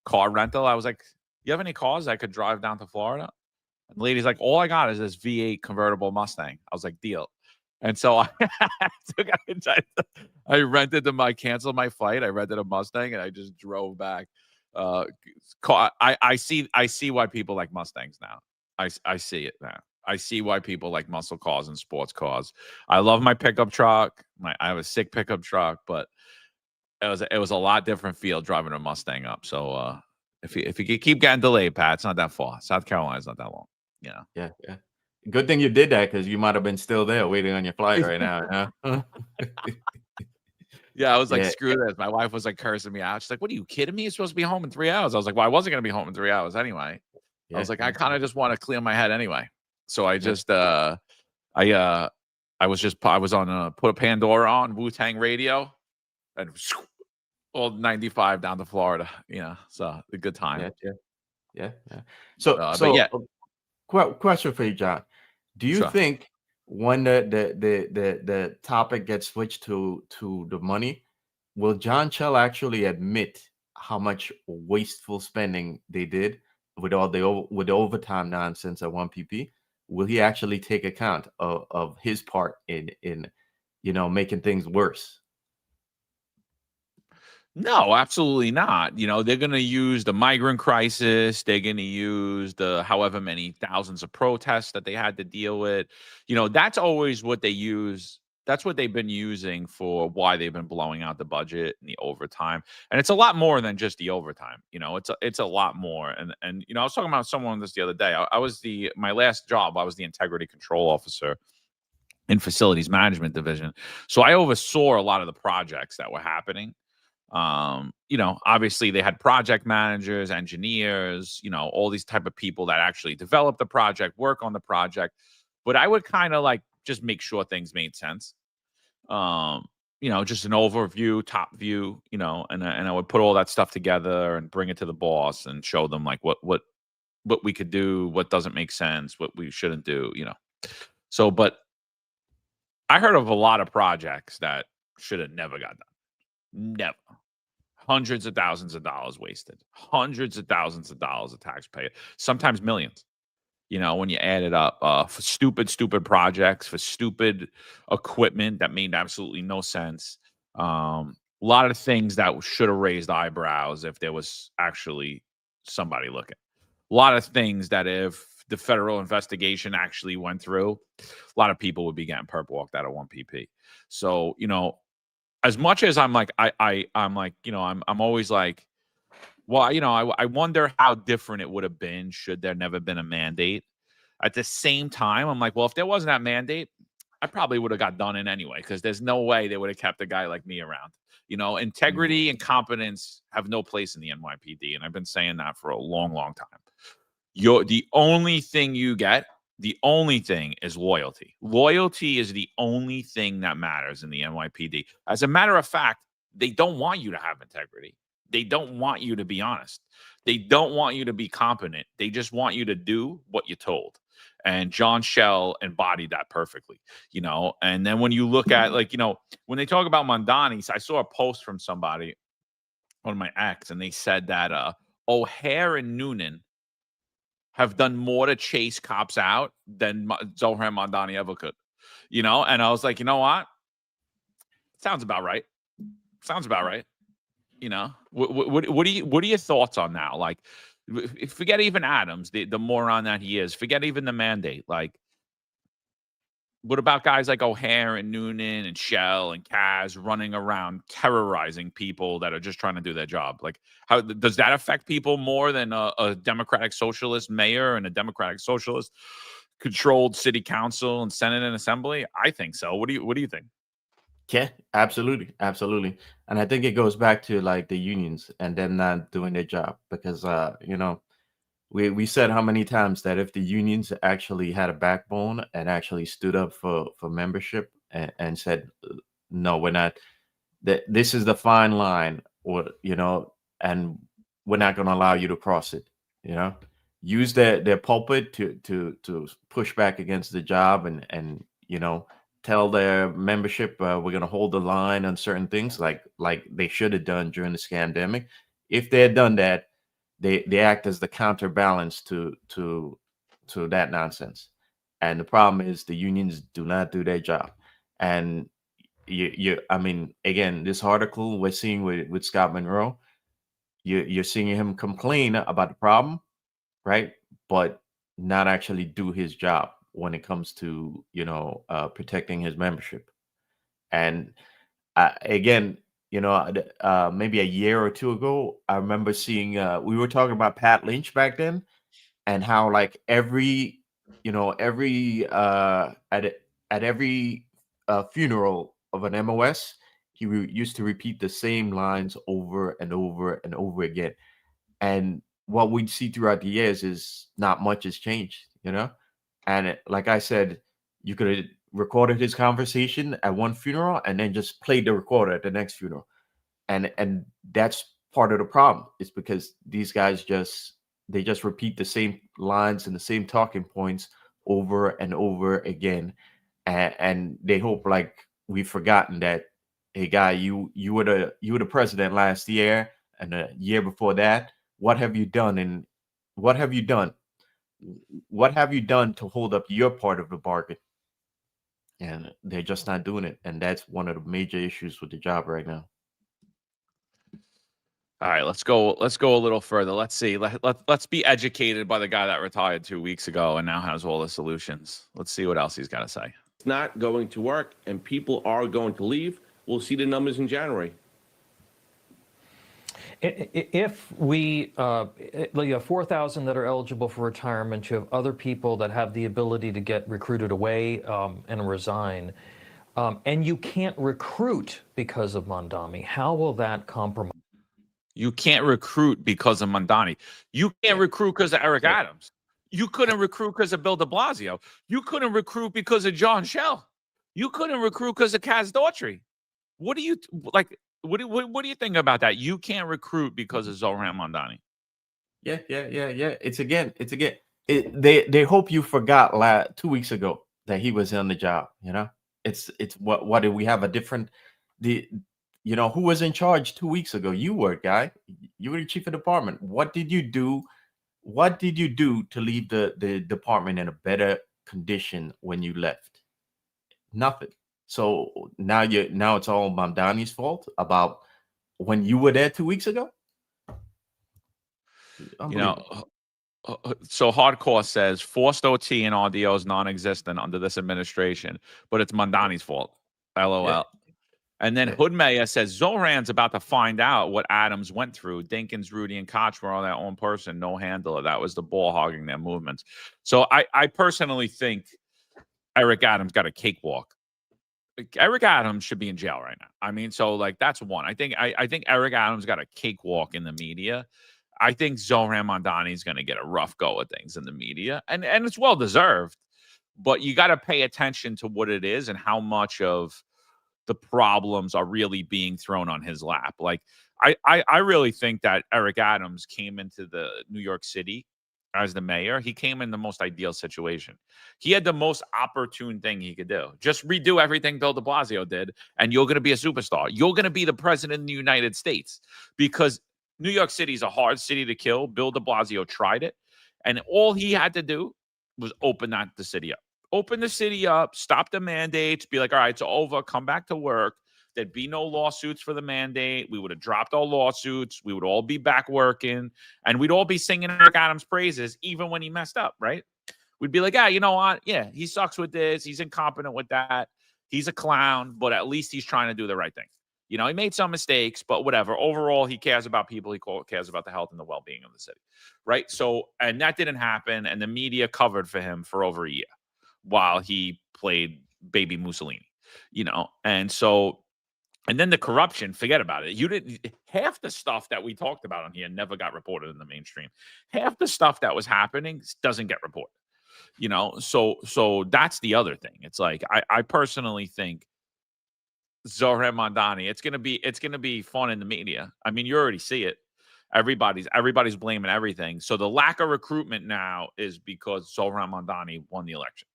S2: car rental. I was like, you have any cars I could drive down to Florida? And the lady's like, all I got is this V8 convertible Mustang. I was like, deal. And so I rented I canceled my flight. I rented a Mustang, and I just drove back. I see why people like Mustangs now. I see it now. I see why people like muscle cars and sports cars. I love my pickup truck. I have a sick pickup truck, but it was a lot different feel driving a Mustang up. So if you keep getting delayed, Pat, it's not that far. South Carolina's not that long.
S3: Yeah. Good thing you did that, because you might have been still there waiting on your flight right now.
S2: Yeah, I was like, screw this. My wife was like cursing me out. She's like, what are you kidding me? You're supposed to be home in 3 hours. I was like, well, I wasn't going to be home in 3 hours anyway. I was like, I kind of just want to clear my head anyway. So I just, I was on put a Pandora on Wu-Tang radio, and all 95 down to Florida. So a good time.
S3: Yeah. So question for you, John. Do you think when the topic gets switched to the money, will John Chell actually admit how much wasteful spending they did with the overtime nonsense at 1PP? Will he actually take account of his part in making things worse?
S2: No, absolutely not. They're going to use the migrant crisis. They're going to use the however many thousands of protests that they had to deal with. That's always what they use That's what they've been using for why they've been blowing out the budget and the overtime. And it's a lot more than just the overtime. It's a lot more. And I was talking about someone this the other day. I was my last job, I was the integrity control officer in facilities management division. So I oversaw a lot of the projects that were happening. Obviously they had project managers, engineers, all these type of people that actually develop the project, work on the project. But I would kind of like just make sure things made sense. Just an overview, top view, and I would put all that stuff together and bring it to the boss and show them like what we could do, what doesn't make sense, what we shouldn't do, So, but I heard of a lot of projects that should have never got done. Never. Hundreds of thousands of dollars wasted. Hundreds of thousands of dollars of taxpayer. Sometimes millions. When you add it up, for stupid projects, for stupid equipment that made absolutely no sense. A lot of things that should have raised eyebrows if there was actually somebody looking. A lot of things that if the federal investigation actually went through, a lot of people would be getting perp walked out of 1PP. So, as much as I'm like, I'm like, I'm always like, well, I wonder how different it would have been should there never been a mandate. At the same time, I'm like, well, if there wasn't that mandate, I probably would have got done in anyway, because there's no way they would have kept a guy like me around. Integrity and competence have no place in the NYPD, and I've been saying that for a long, long time. The only thing you get, the only thing is loyalty. Loyalty is the only thing that matters in the NYPD. As a matter of fact, they don't want you to have integrity. They don't want you to be honest. They don't want you to be competent. They just want you to do what you're told. And John Shell embodied that perfectly, And then when you look at, when they talk about Mamdani, I saw a post from somebody, one of my ex, and they said that O'Hare and Noonan have done more to chase cops out than Zohran Mamdani ever could, And I was like, you know what? Sounds about right. What are your thoughts on that? Like, forget even Adams, the moron that he is. Forget even the mandate. Like, what about guys like O'Hare and Noonan and Shell and Kaz running around terrorizing people that are just trying to do their job? Like, how does that affect people more than a Democratic Socialist mayor and a Democratic Socialist controlled city council and Senate and Assembly? I think so. What do you think?
S3: Yeah, absolutely. And I think it goes back to like the unions and them not doing their job, because we said how many times that if the unions actually had a backbone and actually stood up for membership and said, no, we're not, that this is the fine line, or and we're not going to allow you to cross it, use their pulpit to push back against the job and tell their membership we're going to hold the line on certain things like they should have done during the scandemic. If they had done that, they act as the counterbalance to that nonsense. And the problem is the unions do not do their job. And again, this article we're seeing with Scott Monroe, you're seeing him complain about the problem, right? But not actually do his job when it comes to protecting his membership. And again, maybe a year or two ago, I remember seeing we were talking about Pat Lynch back then, and how like at every funeral of an MOS, he used to repeat the same lines over and over and over again. And what we'd see throughout the years is not much has changed, And like I said, you could have recorded his conversation at one funeral and then just played the recorder at the next funeral. And that's part of the problem. It's because these guys just repeat the same lines and the same talking points over and over again. And they hope like we've forgotten that, hey guy, you were the president last year and the year before that. What have you done? And what have you done? What have you done to hold up your part of the bargain? And they're just not doing it. And that's one of the major issues with the job right now.
S2: All right, let's go a little further. Let's see. Let's be educated by the guy that retired 2 weeks ago and now has all the solutions. Let's see what else he's got to say.
S7: not going to work and people are going to leave. We'll see the numbers in January.
S6: If we, you have 4,000 that are eligible for retirement, you have other people that have the ability to get recruited away and resign, and you can't recruit because of Mamdani, how will that compromise?
S2: You can't recruit because of Mamdani. You can't recruit because of Eric Adams. You couldn't recruit because of Bill de Blasio. You couldn't recruit because of John Shell. You couldn't recruit because of Kaz Daughtry. What do you like? What do you think about that? You can't recruit because of Zohran Mamdani.
S3: Yeah. They hope you forgot 2 weeks ago that he was on the job. You know, it's what did we have a different who was in charge 2 weeks ago? You were, guy. You were the chief of department. What did you do? What did you do to leave the department in a better condition when you left? Nothing. So now it's all Mamdani's fault about when you were there 2 weeks ago.
S2: So Hardcore says forced OT and RDO is non-existent under this administration, but it's Mamdani's fault. LOL. Yeah. And then Hoodmeyer says Zohran's about to find out what Adams went through. Dinkins, Rudy, and Koch were on their own person, no handler. That was the ball hogging their movements. So I personally think Eric Adams got a cakewalk. Eric Adams should be in jail right now. I mean, so like that's one. I think Eric Adams got a cakewalk in the media. I think Zohran Mamdani is going to get a rough go at things in the media, and it's well deserved. But you got to pay attention to what it is and how much of the problems are really being thrown on his lap. Like I really think that Eric Adams came into the New York City as the mayor. He came in the most ideal situation. He had the most opportune thing he could do. Just redo everything Bill de Blasio did, and you're going to be a superstar. You're going to be the president of the United States, because New York City is a hard city to kill. Bill de Blasio tried it, and all he had to do was open the city up. Open the city up, stop the mandates, be like, all right, it's over, come back to work. There'd be no lawsuits for the mandate. We would have dropped all lawsuits. We would all be back working, and we'd all be singing Eric Adams' praises, even when he messed up, right? We'd be like, you know what? Yeah, he sucks with this. He's incompetent with that. He's a clown, but at least he's trying to do the right thing. You know, he made some mistakes, but whatever. Overall, he cares about people. He cares about the health and the well-being of the city, right? So, and that didn't happen, and the media covered for him for over a year while he played baby Mussolini, and so, and then the corruption, forget about it. Half the stuff that we talked about on here never got reported in the mainstream. Half the stuff that was happening doesn't get reported, so that's the other thing. It's like, I personally think Zohran Mamdani, it's gonna be fun in the media. I mean, you already see it. Everybody's blaming everything. So the lack of recruitment now is because Zohran Mamdani won the election.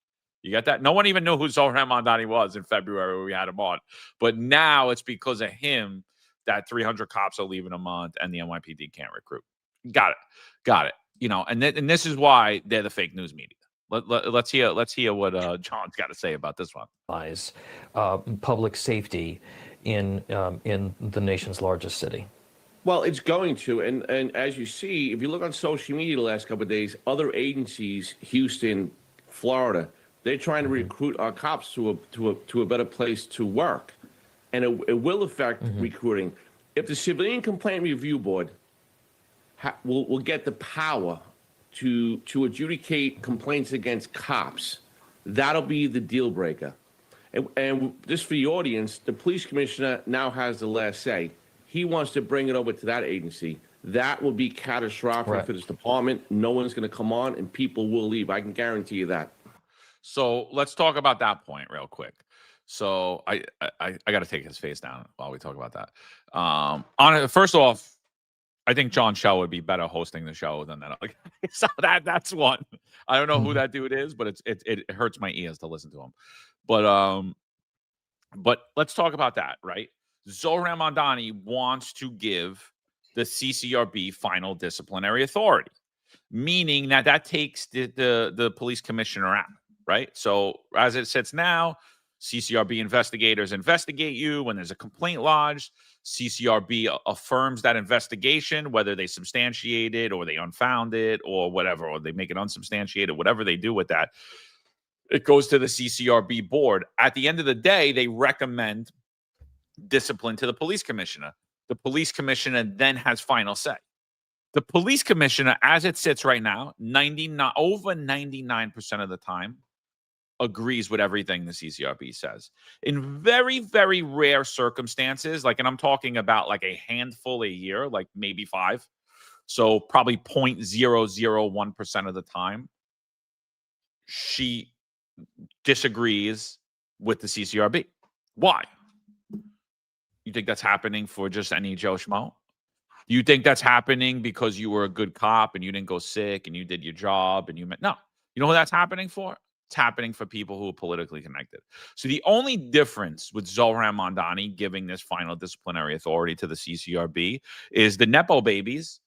S2: You get that? No one even knew who Zohran Mamdani was in February when we had him on. But now it's because of him that 300 cops are leaving a month and the NYPD can't recruit. Got it. And this is why they're the fake news media. Let's hear what John's got to say about this one.
S6: Public safety in the nation's largest city.
S7: Well, it's going to, and as you see, if you look on social media the last couple of days, other agencies, Houston, Florida, they're trying to recruit our cops to a better place to work, and it will affect recruiting. If the Civilian Complaint Review Board will get the power to adjudicate complaints against cops, that'll be the deal breaker. And just for the audience, the police commissioner now has the last say. He wants to bring it over to that agency. That will be catastrophic for this department. No one's going to come on, and people will leave. I can guarantee you that.
S2: So let's talk about that point real quick. So I got to take his face down while we talk about that. First off, I think John Shell would be better hosting the show than that. So that's one. I don't know who that dude is, but it hurts my ears to listen to him. But let's talk about that, right? Zohran Mamdani wants to give the CCRB final disciplinary authority, meaning that takes the police commissioner out. Right. So as it sits now, CCRB investigators investigate you when there's a complaint lodged. CCRB affirms that investigation, whether they substantiate it or they unfound it or whatever, or they make it unsubstantiated, whatever they do with that. It goes to the CCRB board. At the end of the day, they recommend discipline to the police commissioner. The police commissioner then has final say. The police commissioner, as it sits right now, over 99% of the time, agrees with everything the CCRB says. In very, very rare circumstances, and I'm talking about like a handful a year, like maybe 5. So probably 0.001% of the time, she disagrees with the CCRB. Why? You think that's happening for just any Joe Schmo? You think that's happening because you were a good cop and you didn't go sick and you did your job and no. You know who that's happening for? It's happening for people who are politically connected. So the only difference with Zohran Mamdani giving this final disciplinary authority to the CCRB is the Nepo babies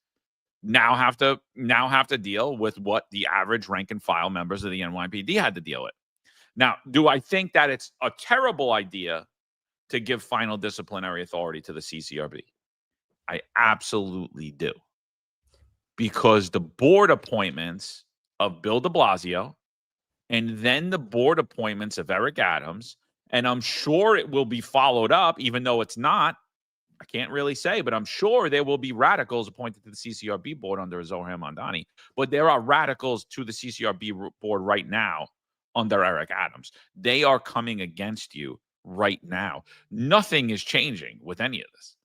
S2: now have to deal with what the average rank and file members of the NYPD had to deal with. Now, do I think that it's a terrible idea to give final disciplinary authority to the CCRB? I absolutely do. Because the board appointments of Bill de Blasio and then the board appointments of Eric Adams, and I'm sure it will be followed up, even though it's not, I can't really say, but I'm sure there will be radicals appointed to the CCRB board under Zohran Mamdani. But there are radicals to the CCRB board right now under Eric Adams. They are coming against you right now. Nothing is changing with any of this.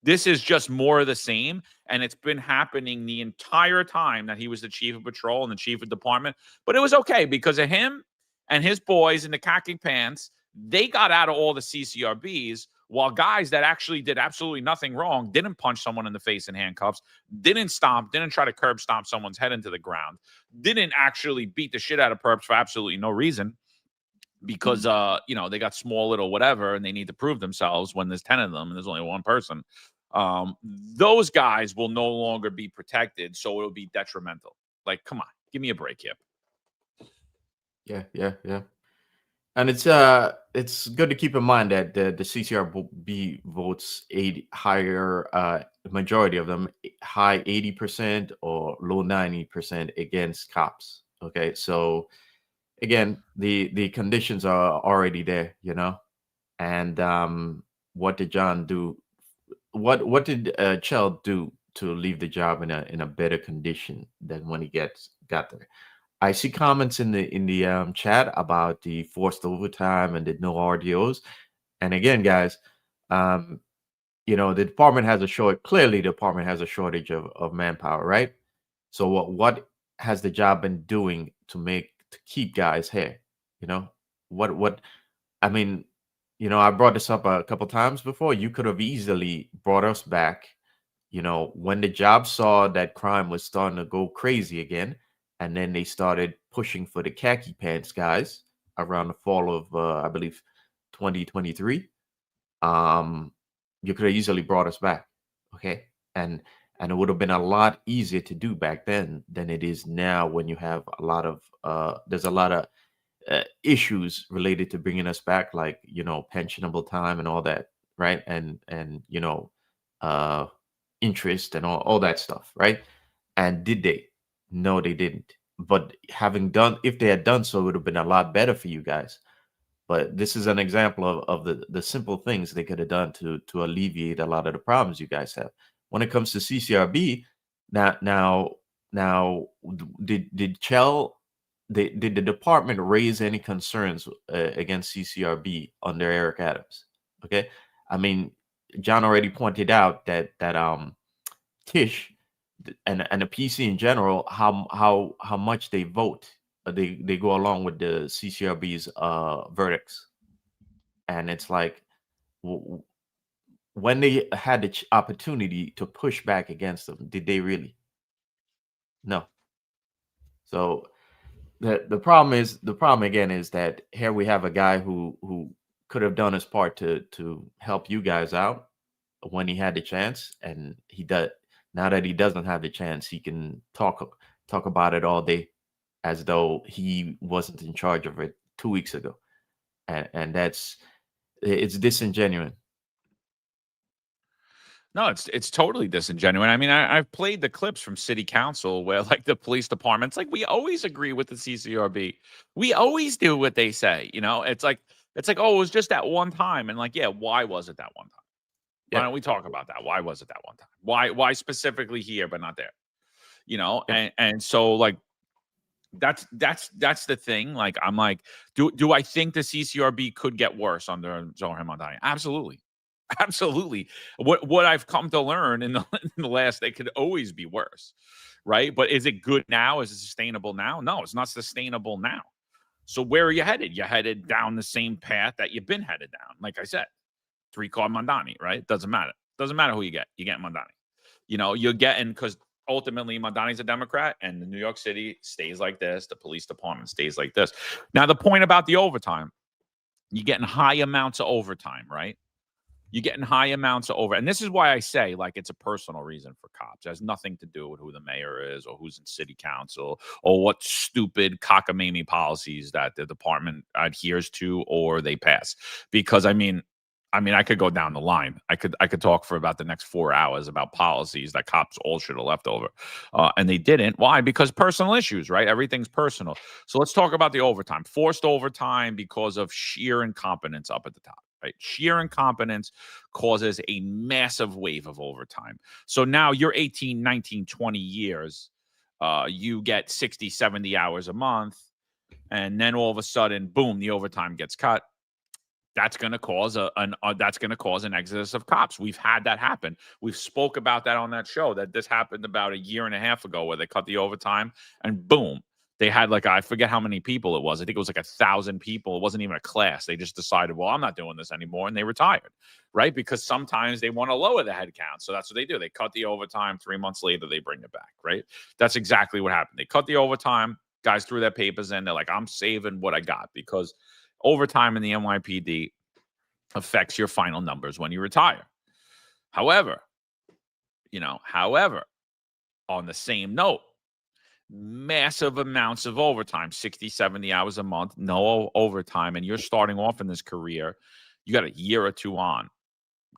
S2: This is just more of the same, and it's been happening the entire time that he was the chief of patrol and the chief of department. But it was okay because of him and his boys in the khaki pants. They got out of all the CCRBs, while guys that actually did absolutely nothing wrong, didn't punch someone in the face in handcuffs, didn't try to curb stomp someone's head into the ground, didn't actually beat the shit out of perps for absolutely no reason because, they got small little whatever and they need to prove themselves when there's 10 of them and there's only one person. Those guys will no longer be protected, so it'll be detrimental. Like, come on, give me a break here.
S3: Yeah. And it's good to keep in mind that the CCRB votes higher, majority of them high 80% or low 90% against cops. Okay, so again, the conditions are already there, and what did John do? What did Chell do to leave the job in a better condition than when he got there? I see comments in the chat about the forced overtime and the no RDOs. And again, guys, the department has clearly the department has a shortage of manpower, right? So what has the job been doing to keep guys here? I brought this up a couple times before. You could have easily brought us back, when the job saw that crime was starting to go crazy again. And then they started pushing for the khaki pants guys around the fall of, I believe, 2023. You could have easily brought us back, okay? And it would have been a lot easier to do back then than it is now when you have there's a lot of issues related to bringing us back, like, pensionable time and all that, right? And interest and all that stuff, right? And did they? No, they didn't. But if they had done so, it would have been a lot better for you guys. But this is an example of the simple things they could have done to alleviate a lot of the problems you guys have. When it comes to CCRB, now did the department raise any concerns against CCRB under Eric Adams? Okay, I mean, John already pointed out that Tish and the PC in general, how much they vote, they go along with the CCRB's verdicts, and it's like when they had the opportunity to push back against them, did they really? No. So the problem again is that here we have a guy who could have done his part to help you guys out when he had the chance, and he does. Now that he doesn't have the chance, he can talk about it all day as though he wasn't in charge of it 2 weeks ago, and it's disingenuous.
S2: No, it's totally disingenuous. I mean, I've played the clips from city council where like the police department's like, we always agree with the CCRB. We always do what they say. It's like, oh, it was just that one time. And like, yeah, why was it that one time? Why
S3: Yeah.
S2: don't we talk about that? Why was it that one time? Why specifically here but not there?
S3: Yeah.
S2: And so like that's the thing. Like I'm like, do I think the CCRB could get worse under Zohran Mamdani? Absolutely. Absolutely. What I've come to learn in the last, they could always be worse, right? But is it good now? Is it sustainable now? No, it's not sustainable now. So where are you headed? You're headed down the same path that you've been headed down. Like I said, 3-card Mamdani, right? Doesn't matter. Doesn't matter who you get. You get Mamdani. You're getting, because ultimately Mamdani's a Democrat and the New York City stays like this. The police department stays like this. Now, the point about the overtime, you're getting high amounts of overtime, right? You're getting high amounts of and this is why I say like it's a personal reason for cops. It has nothing to do with who the mayor is or who's in city council or what stupid cockamamie policies that the department adheres to or they pass. Because I mean, I could go down the line. I could talk for about the next 4 hours about policies that cops all should have left over, and they didn't. Why? Because personal issues, right? Everything's personal. So let's talk about the overtime. Forced overtime because of sheer incompetence up at the top. Right? Sheer incompetence causes a massive wave of overtime. So now you're 18, 19, 20 years. You get 60, 70 hours a month. And then all of a sudden, boom, the overtime gets cut. That's going to cause an exodus of cops. We've had that happen. We've spoke about that on that show, that this happened about a year and a half ago where they cut the overtime and boom. They had like, I forget how many people it was. I think it was like 1,000 people. It wasn't even a class. They just decided, well, I'm not doing this anymore. And they retired, right? Because sometimes they want to lower the head count. So that's what they do. They cut the overtime. 3 months later, they bring it back, right? That's exactly what happened. They cut the overtime. Guys threw their papers in. They're like, I'm saving what I got because overtime in the NYPD affects your final numbers when you retire. However, on the same note, massive amounts of overtime, 60, 70 hours a month, no overtime, and you're starting off in this career, you got a year or two on.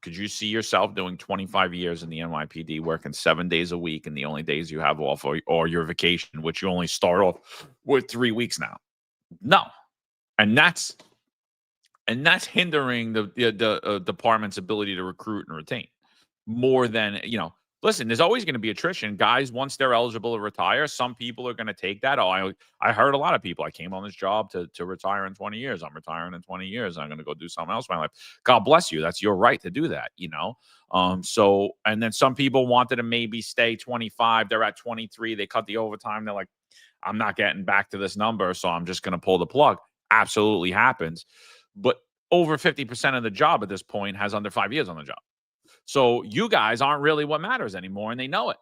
S2: Could you see yourself doing 25 years in the NYPD, working 7 days a week, and the only days you have off or your vacation, which you only start off with 3 weeks now? No. And that's hindering the department's ability to recruit and retain more than, listen, there's always going to be attrition. Guys, once they're eligible to retire, some people are going to take that. Oh, I heard a lot of people. I came on this job to retire in 20 years. I'm retiring in 20 years. I'm going to go do something else in my life. God bless you. That's your right to do that, So, and then some people wanted to maybe stay 25. They're at 23. They cut the overtime. They're like, I'm not getting back to this number, so I'm just going to pull the plug. Absolutely happens. But over 50% of the job at this point has under 5 years on the job. So you guys aren't really what matters anymore, and they know it.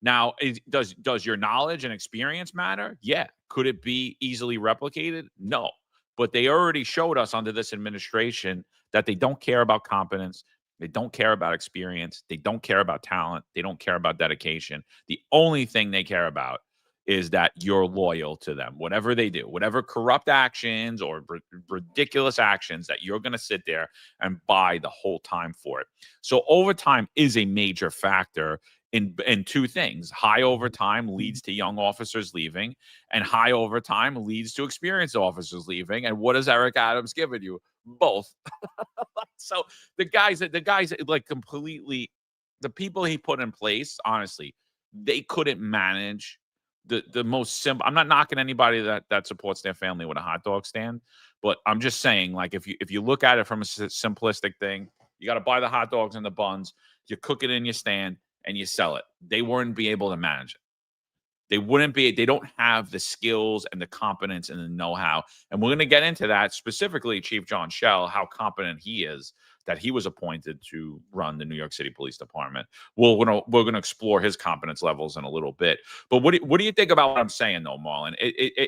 S2: Now, does your knowledge and experience matter? Yeah. Could it be easily replicated? No. But they already showed us under this administration that they don't care about competence. They don't care about experience. They don't care about talent. They don't care about dedication. The only thing they care about is that you're loyal to them, whatever they do, whatever corrupt actions or ridiculous actions, that you're going to sit there and buy the whole time for it. So overtime is a major factor in two things. High overtime leads to young officers leaving, and high overtime leads to experienced officers leaving. And what has Eric Adams given you? Both. So the guys like completely, the people he put in place, honestly, they couldn't manage the most simple. I'm not knocking anybody that supports their family with a hot dog stand, but I'm just saying, like, if you look at it from a simplistic thing, you got to buy the hot dogs and the buns, you cook it in your stand, and you sell it. They wouldn't be able to manage it. They don't have the skills and the competence and the know-how. And we're going to get into that, specifically Chief John Schell, how competent he is, that he was appointed to run the New York City Police Department. We're going to explore his competence levels in a little bit. But what do you think about what I'm saying, though, Marlon?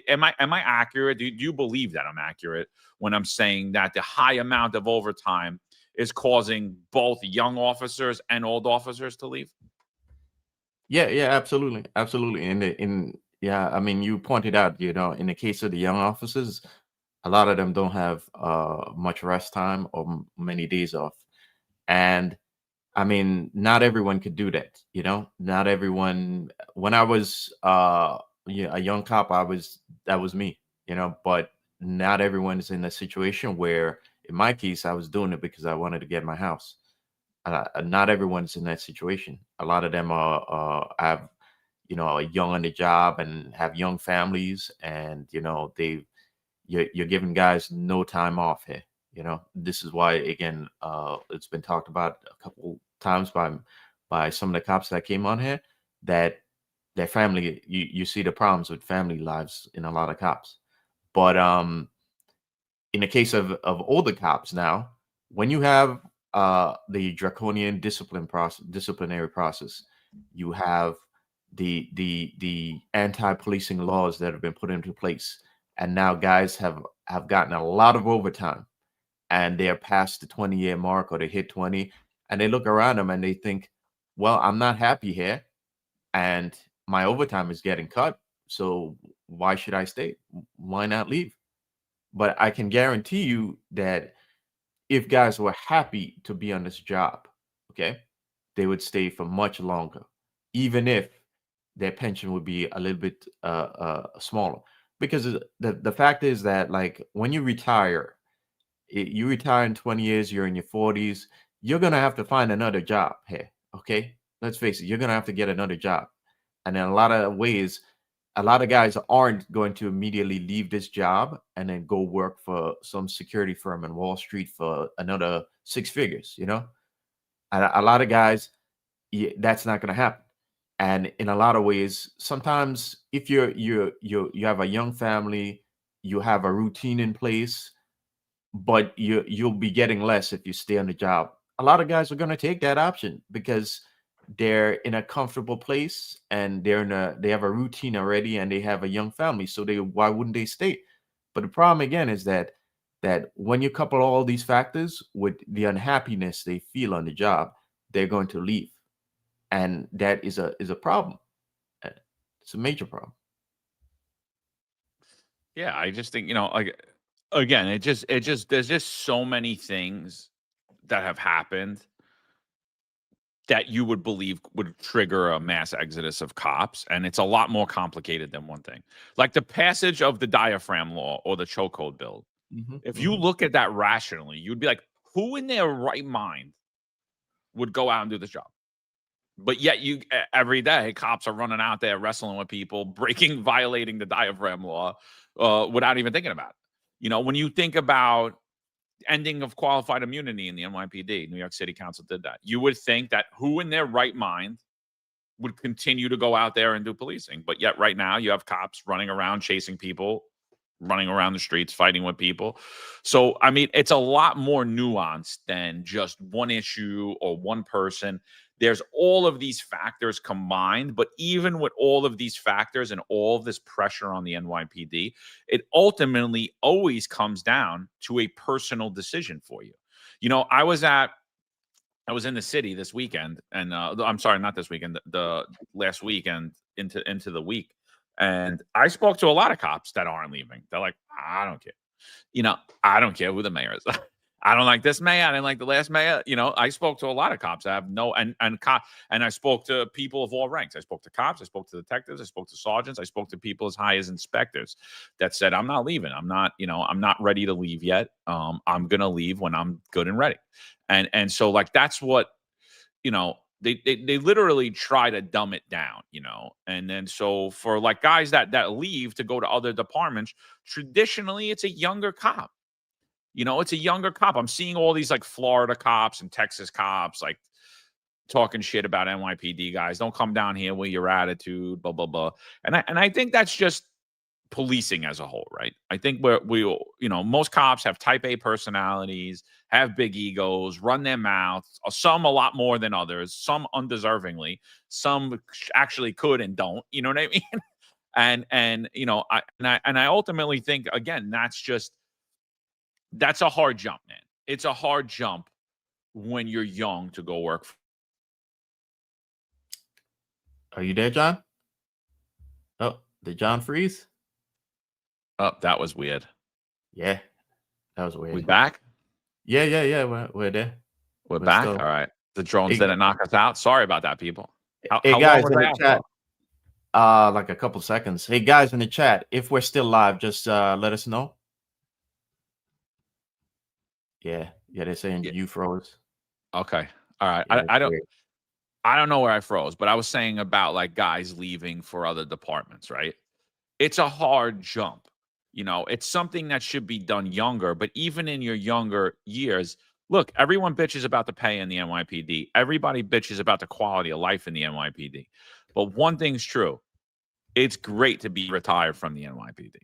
S2: Am I accurate? Do you believe that I'm accurate when I'm saying that the high amount of overtime is causing both young officers and old officers to leave?
S3: Yeah, absolutely. And I mean, you pointed out, in the case of the young officers, a lot of them don't have much rest time or many days off. And I mean, not everyone could do that, you know. Not everyone. When I was a young cop, that was me, you know. But not everyone is in a situation where, in my case, I was doing it because I wanted to get my house. Not everyone's in that situation. A lot of them have, you know, are young on the job and have young families, and you know, you're giving guys no time off here. You know, this is why, again, it's been talked about a couple times by some of the cops that came on here, that their family, you see the problems with family lives in a lot of cops. But in the case of older cops now, when you have the draconian disciplinary process, you have the anti-policing laws that have been put into place, and now guys have gotten a lot of overtime, and they're past the 20-year mark, or they hit 20, and they look around them and they think, well, I'm not happy here, and my overtime is getting cut, so why should I stay? Why not leave? But I can guarantee you that if guys were happy to be on this job, okay, they would stay for much longer, even if their pension would be a little bit smaller. Because the fact is that, like, when you retire, you retire in 20 years, you're in your 40s, you're going to have to find another job here, okay? Let's face it, you're going to have to get another job. And in a lot of ways, a lot of guys aren't going to immediately leave this job and then go work for some security firm in Wall Street for another 6 figures, you know? And a lot of guys, that's not going to happen. And in a lot of ways, sometimes if you have a young family, you have a routine in place, but you'll be getting less if you stay on the job. A lot of guys are going to take that option because they're in a comfortable place, and they have a routine already, and they have a young family. So why wouldn't they stay? But the problem again is that when you couple all these factors with the unhappiness they feel on the job, they're going to leave. And that is a problem. It's a major problem.
S2: Yeah, I just think, you know, like, again, it just there's just so many things that have happened that you would believe would trigger a mass exodus of cops, and it's a lot more complicated than one thing. Like the passage of the diaphragm law or the chokehold bill. If you look at that rationally, you'd be like, who in their right mind would go out and do this job? But yet every day, cops are running out there wrestling with people, violating the diaphragm law without even thinking about it. You know, when you think about ending of qualified immunity in the NYPD, New York City Council did that. You would think that who in their right mind would continue to go out there and do policing? But yet right now you have cops running around chasing people, running around the streets, fighting with people. So, I mean, it's a lot more nuanced than just one issue or one person. There's all of these factors combined, but even with all of these factors and all of this pressure on the NYPD, it ultimately always comes down to a personal decision for you. You know, I was in the city this weekend, and I'm sorry, not this weekend, the last weekend into the week, and I spoke to a lot of cops that aren't leaving. They're like, I don't care. You know, I don't care who the mayor is. I don't like this mayor. I didn't like the last mayor. You know, I spoke to a lot of cops. I have and I spoke to people of all ranks. I spoke to cops. I spoke to detectives. I spoke to sergeants. I spoke to people as high as inspectors that said, I'm not leaving. I'm not ready to leave yet. I'm going to leave when I'm good and ready. And so, like, that's what, you know, they literally try to dumb it down, you know. And then so for like guys that leave to go to other departments, traditionally it's a younger cop. You know, it's a younger cop. I'm seeing all these like Florida cops and Texas cops like talking shit about NYPD guys. Don't come down here with your attitude, blah, blah, blah. And I think that's just policing as a whole, right? I think most cops have type A personalities, have big egos, run their mouths, some a lot more than others, some undeservingly, some actually could and don't, you know what I mean? and you know, I ultimately think, again, that's a hard jump, man. It's a hard jump when you're young to go work.
S3: Are you there, John? Oh, did John freeze?
S2: Oh, that was weird.
S3: Yeah, that was weird.
S2: We back?
S3: Yeah. We're there.
S2: We're back? All right. The drones
S3: Hey,
S2: didn't knock us out. Sorry about that, people. How
S3: hey
S2: long
S3: guys
S2: was
S3: in
S2: I
S3: the
S2: out
S3: chat,
S2: for?
S3: like a couple seconds. Hey guys in the chat, if we're still live, just let us know. Yeah, they're saying
S2: Yeah.
S3: you froze.
S2: Okay. All right.
S3: Yeah,
S2: I don't know where I froze, but I was saying about like guys leaving for other departments, right? It's a hard jump. It's something that should be done younger, but even in your younger years, look, everyone bitches about the pay in the NYPD. Everybody bitches about the quality of life in the NYPD. But one thing's true. It's great to be retired from the NYPD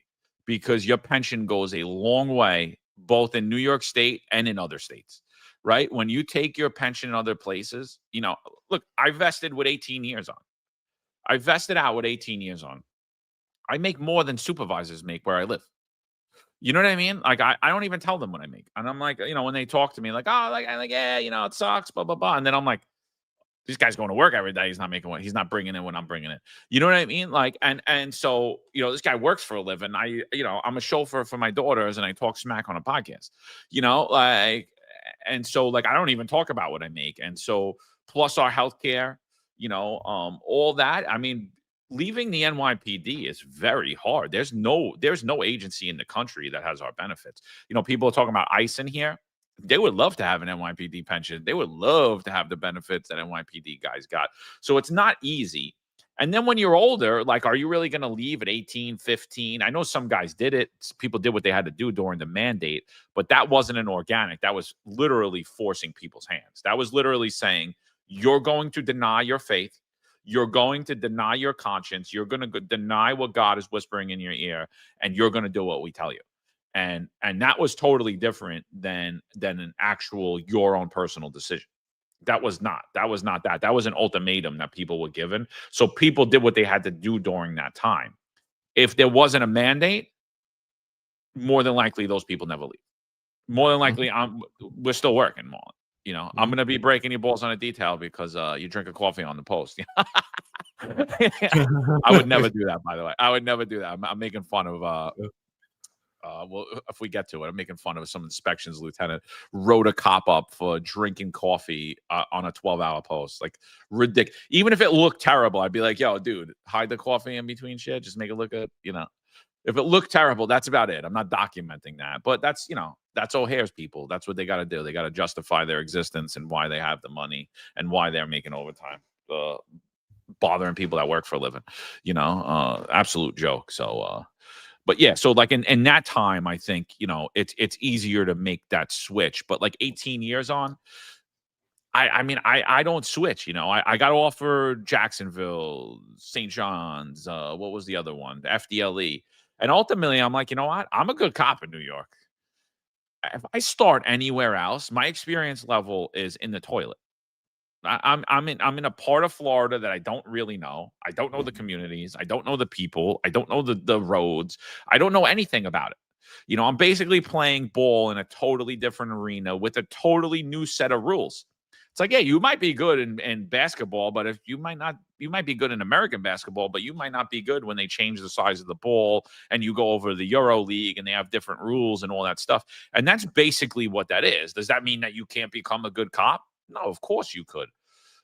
S2: because your pension goes a long way, both in New York State and in other states, right? When you take your pension in other places, look, I vested with 18 years on. I vested out with 18 years on. I make more than supervisors make where I live. You know what I mean? Like, I don't even tell them what I make. And I'm like, when they talk to me, like, oh, like, yeah, it sucks, blah, blah, blah. And then I'm like, this guy's going to work every day. He's not making what he's not bringing in when I'm bringing it. You know what I mean? Like, and so, this guy works for a living. I'm a chauffeur for my daughters and I talk smack on a podcast, and so like, I don't even talk about what I make. And so plus our healthcare, all that. I mean, leaving the NYPD is very hard. There's no agency in the country that has our benefits. People are talking about ICE in here. They would love to have an NYPD pension. They would love to have the benefits that NYPD guys got. So it's not easy. And then when you're older, like, are you really going to leave at 18, 15? I know some guys did it. People did what they had to do during the mandate, but that wasn't an organic. That was literally forcing people's hands. That was literally saying, you're going to deny your faith. You're going to deny your conscience. You're going to deny what God is whispering in your ear, and you're going to do what we tell you. And that was totally different than an actual your own personal decision. That was not that. That was an ultimatum that people were given. So people did what they had to do during that time. If there wasn't a mandate, more than likely those people never leave. More than likely, we're still working, Marlon. I'm going to be breaking your balls on a detail because you drink a coffee on the post. I would never do that, by the way. I would never do that. I'm making fun of well, if we get to it, I'm making fun of some inspections lieutenant wrote a cop up for drinking coffee on a 12-hour post. Like, ridiculous. Even if it looked terrible, I'd be like, yo, dude, hide the coffee in between shit. Just make it look good. If it looked terrible, that's about it. I'm not documenting that. But that's O'Hare's people. That's what they got to do. They got to justify their existence and why they have the money and why they're making overtime. Bothering people that work for a living. Absolute joke. So, but yeah, so like in that time, I think, it's easier to make that switch. But like 18 years on, I mean, I don't switch. I got offered Jacksonville, St. John's. What was the other one? The FDLE. And ultimately, I'm like, you know what? I'm a good cop in New York. If I start anywhere else, my experience level is in the toilet. I'm in a part of Florida that I don't really know. I don't know the communities. I don't know the people. I don't know the roads. I don't know anything about it. I'm basically playing ball in a totally different arena with a totally new set of rules. It's like, yeah, you might be good in basketball, but you might be good in American basketball, but you might not be good when they change the size of the ball and you go over the Euro League and they have different rules and all that stuff. And that's basically what that is. Does that mean that you can't become a good cop? No, of course you could.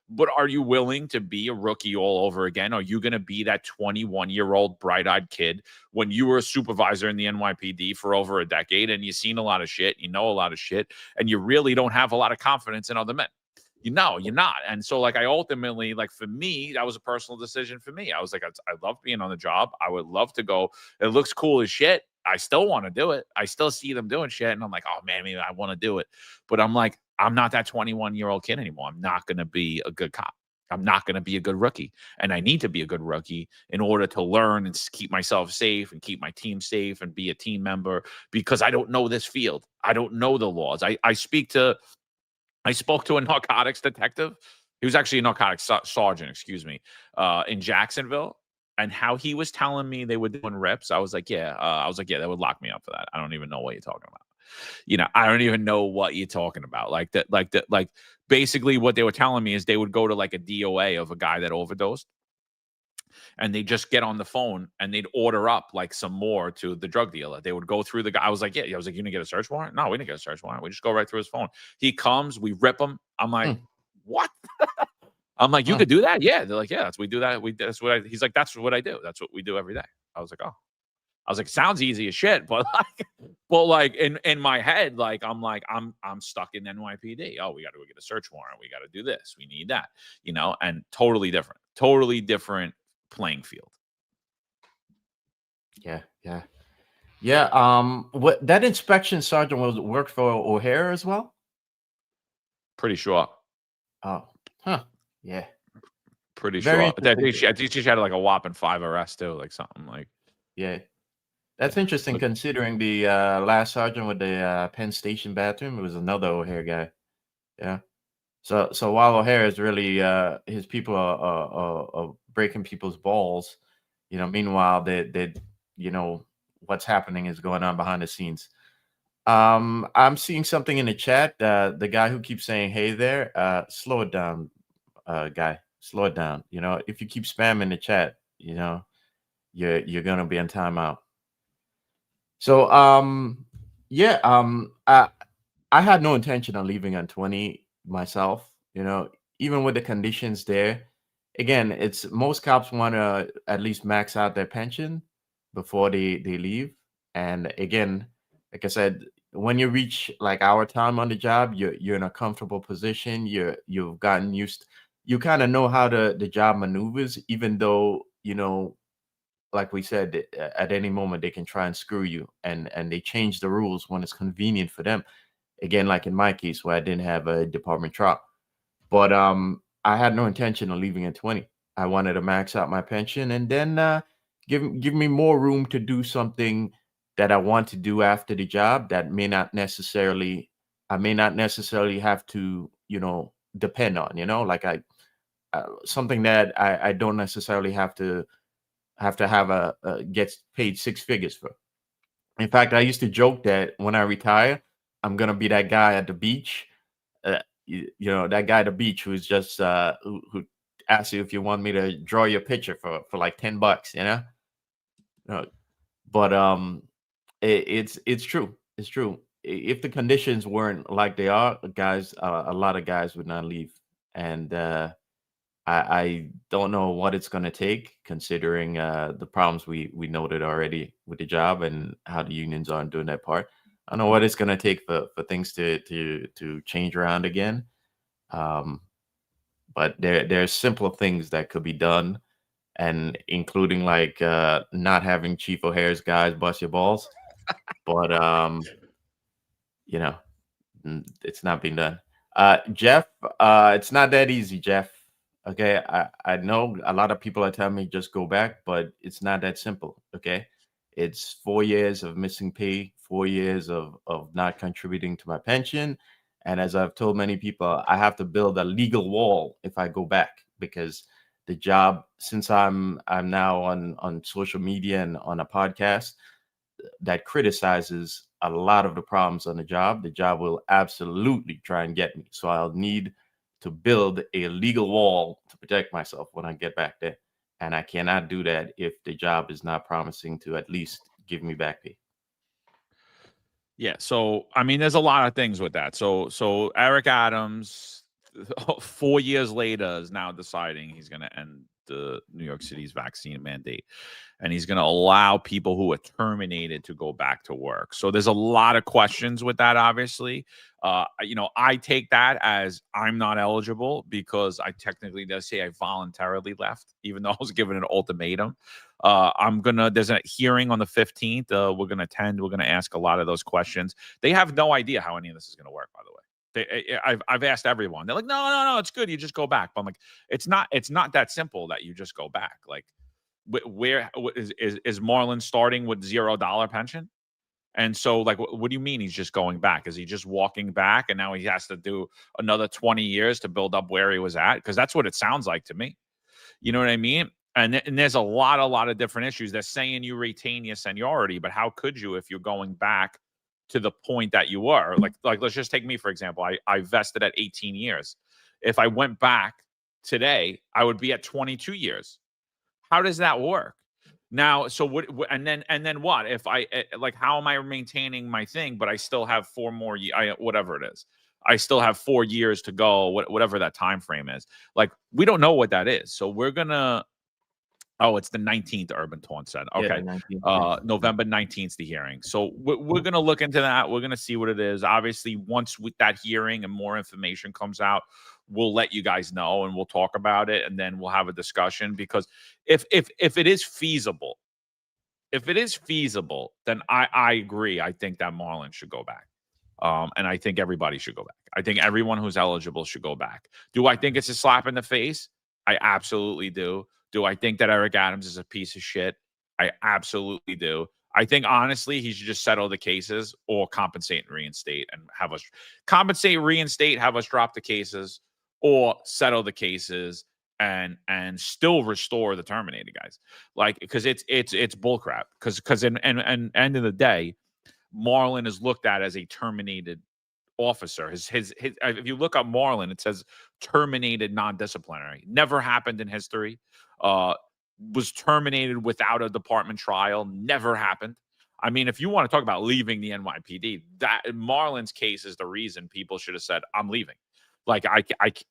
S2: But are you willing to be a rookie all over again? Are you going to be that 21-year-old bright-eyed kid when you were a supervisor in the NYPD for over a decade and you've seen a lot of shit, you know a lot of shit, and you really don't have a lot of confidence in other men? You're not. And so, like, I ultimately, like, for me, that was a personal decision for me. I was like, I love being on the job. I would love to go. It looks cool as shit. I still want to do it. I still see them doing shit. And I'm like, oh, man, maybe I want to do it. But I'm like, I'm not that 21-year-old kid anymore. I'm not going to be a good cop. I'm not going to be a good rookie. And I need to be a good rookie in order to learn and keep myself safe and keep my team safe and be a team member, because I don't know this field. I don't know the laws. I spoke to a narcotics detective. He was actually a narcotics sergeant, in Jacksonville. And how he was telling me they were doing reps, I was like, yeah, they would lock me up for that. I don't even know what you're talking about. I don't even know what you're talking about. Like basically what they were telling me is they would go to like a DOA of a guy that overdosed, and they just get on the phone and they'd order up like some more to the drug dealer. They would go through the guy. I was like, you didn't get a search warrant? No, we didn't get a search warrant. We just go right through his phone. He comes, we rip him. I'm like, what? I'm like, you could do that? Yeah. They're like, yeah, we do that. He's like, that's what I do. That's what we do every day. I was like, oh. I was like, sounds easy as shit, but like in my head, like I'm stuck in NYPD. Oh, we got to go get a search warrant. We got to do this. We need that, and totally different playing field.
S3: Yeah. What that inspection sergeant worked for O'Hare as well?
S2: Pretty sure.
S3: Oh, yeah.
S2: Pretty
S3: Very
S2: sure. I think she had like a whopping 5 arrests too, like something like.
S3: Yeah. That's interesting considering the last sergeant with the Penn Station bathroom, it was another O'Hare guy. Yeah. So while O'Hare is really his people are breaking people's balls, meanwhile they what's happening is going on behind the scenes. I'm seeing something in the chat. The guy who keeps saying hey there, slow it down, guy. Slow it down. If you keep spamming the chat, you're gonna be on timeout. So I had no intention of leaving on 20 myself, even with the conditions there. Again, it's most cops want to at least max out their pension before they leave. And again, like I said, when you reach like our time on the job, you're in a comfortable position. You've gotten used, you kind of know how the job maneuvers, even though, like we said, at any moment they can try and screw you, and they change the rules when it's convenient for them. Again, like in my case where I didn't have a department truck, but I had no intention of leaving at 20. I wanted to max out my pension and then give me more room to do something that I want to do after the job that I may not necessarily have to depend on, like something that I don't necessarily have to have gets paid 6 figures for. In fact, I used to joke that when I retire, I'm gonna be that guy at the beach, that guy at the beach who's just who asks you if you want me to draw your picture for like $10, But it's true. It's true. If the conditions weren't like they are, guys, a lot of guys would not leave, and I don't know what it's going to take, considering the problems we noted already with the job and how the unions aren't doing their part. I don't know what it's going to take for things to change around again. But there's simple things that could be done, and including like not having Chief O'Hare's guys bust your balls. But it's not being done. Jeff, it's not that easy, Jeff. Okay, I know a lot of people are telling me just go back, but it's not that simple. Okay, it's 4 years of missing pay, 4 years of not contributing to my pension, and as I've told many people, I have to build a legal wall if I go back, because the job, since I'm now on social media and on a podcast that criticizes a lot of the problems on the job will absolutely try and get me. So I'll need to build a legal wall to protect myself when I get back there. And I cannot do that if the job is not promising to at least give me back pay.
S2: Yeah. So, I mean, there's a lot of things with that. So Eric Adams, 4 years later, is now deciding he's going to end the New York City's vaccine mandate, and he's going to allow people who are terminated to go back to work. So there's a lot of questions with that, obviously. I take that as I'm not eligible because I technically does say I voluntarily left, even though I was given an ultimatum. There's a hearing on the 15th. We're going to attend. We're going to ask a lot of those questions. They have no idea how any of this is going to work, by the way. I've asked everyone. They're like, no, it's good. You just go back. But I'm like, it's not that simple that you just go back. Like, where is Marlon starting with $0 pension? And so, like, what do you mean he's just going back? Is he just walking back and now he has to do another 20 years to build up where he was at? Because that's what it sounds like to me. You know what I mean? And there's a lot of different issues. They're saying you retain your seniority, but how could you if you're going back to the point that you were? Like let's just take me, for example. I vested at 18 years. If I went back today, I would be at 22 years. How does that work? Now, so what? And then what? If how am I maintaining my thing, but I still have 4 more years, whatever it is. I still have 4 years to go, whatever that time frame is. Like, we don't know what that is. So we're gonna. Oh, it's the 19th, Urban Torn said.
S3: Yeah,
S2: Okay.
S3: the 19th, yes.
S2: November 19th is the hearing. So we're going to look into that. We're going to see what it is. Obviously, once with that hearing and more information comes out, we'll let you guys know and we'll talk about it, and then we'll have a discussion, because if it is feasible, then I agree. I think that Marlon should go back. And I think everybody should go back. I think everyone who's eligible should go back. Do I think it's a slap in the face? I absolutely do. Do I think that Eric Adams is a piece of shit? I absolutely do. I think, honestly, he should just settle the cases or compensate and reinstate, and have us compensate, reinstate, have us drop the cases, or settle the cases and still restore the terminated guys. Like, because it's bullcrap. Because in end of the day, Marlon is looked at as a terminated officer. His if you look up Marlon, it says terminated non-disciplinary. Never happened in history. Was terminated without a department trial. Never happened. I mean, if you want to talk about leaving the NYPD, that Marlon's case is the reason people should have said, I'm leaving. Like,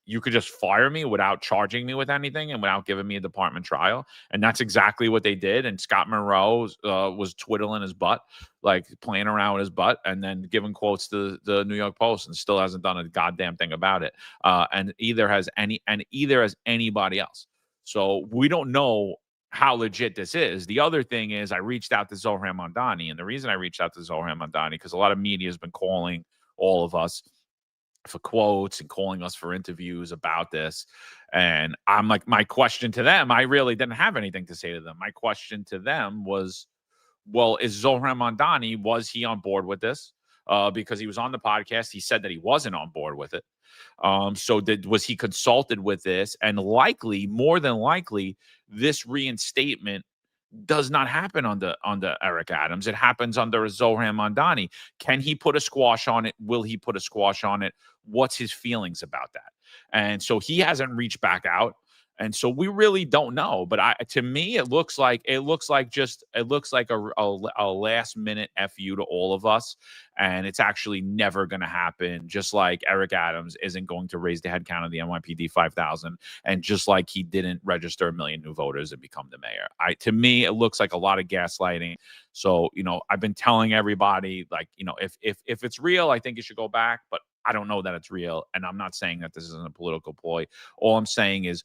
S2: you could just fire me without charging me with anything and without giving me a department trial. And that's exactly what they did. And Scott Monroe was twiddling his butt, like playing around with his butt, and then giving quotes to the New York Post, and still hasn't done a goddamn thing about it. And either has anybody else. So we don't know how legit this is. The other thing is, I reached out to Zohran Mamdani. And the reason I reached out to Zohran Mamdani, because a lot of media has been calling all of us for quotes and calling us for interviews about this. And I'm like, my question to them, I really didn't have anything to say to them. My question to them was, well, is Zohran Mamdani, was he on board with this? Because he was on the podcast. He said that he wasn't on board with it. So was he consulted with this? And likely, more than likely, this reinstatement does not happen under Eric Adams. It happens under Zohran Mamdani. Can he put a squash on it? Will he put a squash on it? What's his feelings about that? And so he hasn't reached back out. And so we really don't know. But to me, it looks like a last minute FU to all of us. And it's actually never going to happen. Just like Eric Adams isn't going to raise the headcount of the NYPD 5,000. And just like he didn't register 1 million new voters and become the mayor. To me, it looks like a lot of gaslighting. So, I've been telling everybody, like, if it's real, I think you should go back. But I don't know that it's real. And I'm not saying that this isn't a political ploy. All I'm saying is,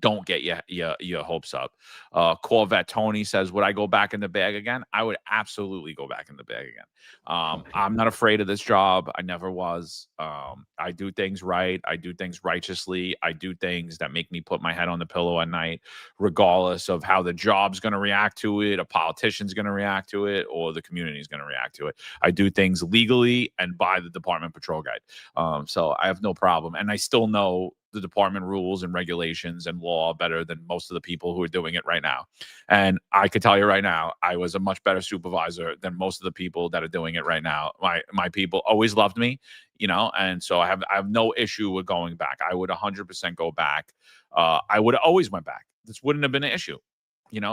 S2: don't get your hopes up. Corvette Tony says, would I go back in the bag again? I would absolutely go back in the bag again. I'm not afraid of this job. I never was. I do things right. I do things righteously. I do things that make me put my head on the pillow at night, regardless of how the job's going to react to it, a politician's going to react to it, or the community is going to react to it. I do things legally and by the Department Patrol Guide. So I have no problem. And I still know the department rules and regulations and law better than most of the people who are doing it right now. And I could tell you right now, I was a much better supervisor than most of the people that are doing it right now. My people always loved me, and so I have no issue with going back. I would 100% go back. I would have always went back. This wouldn't have been an issue.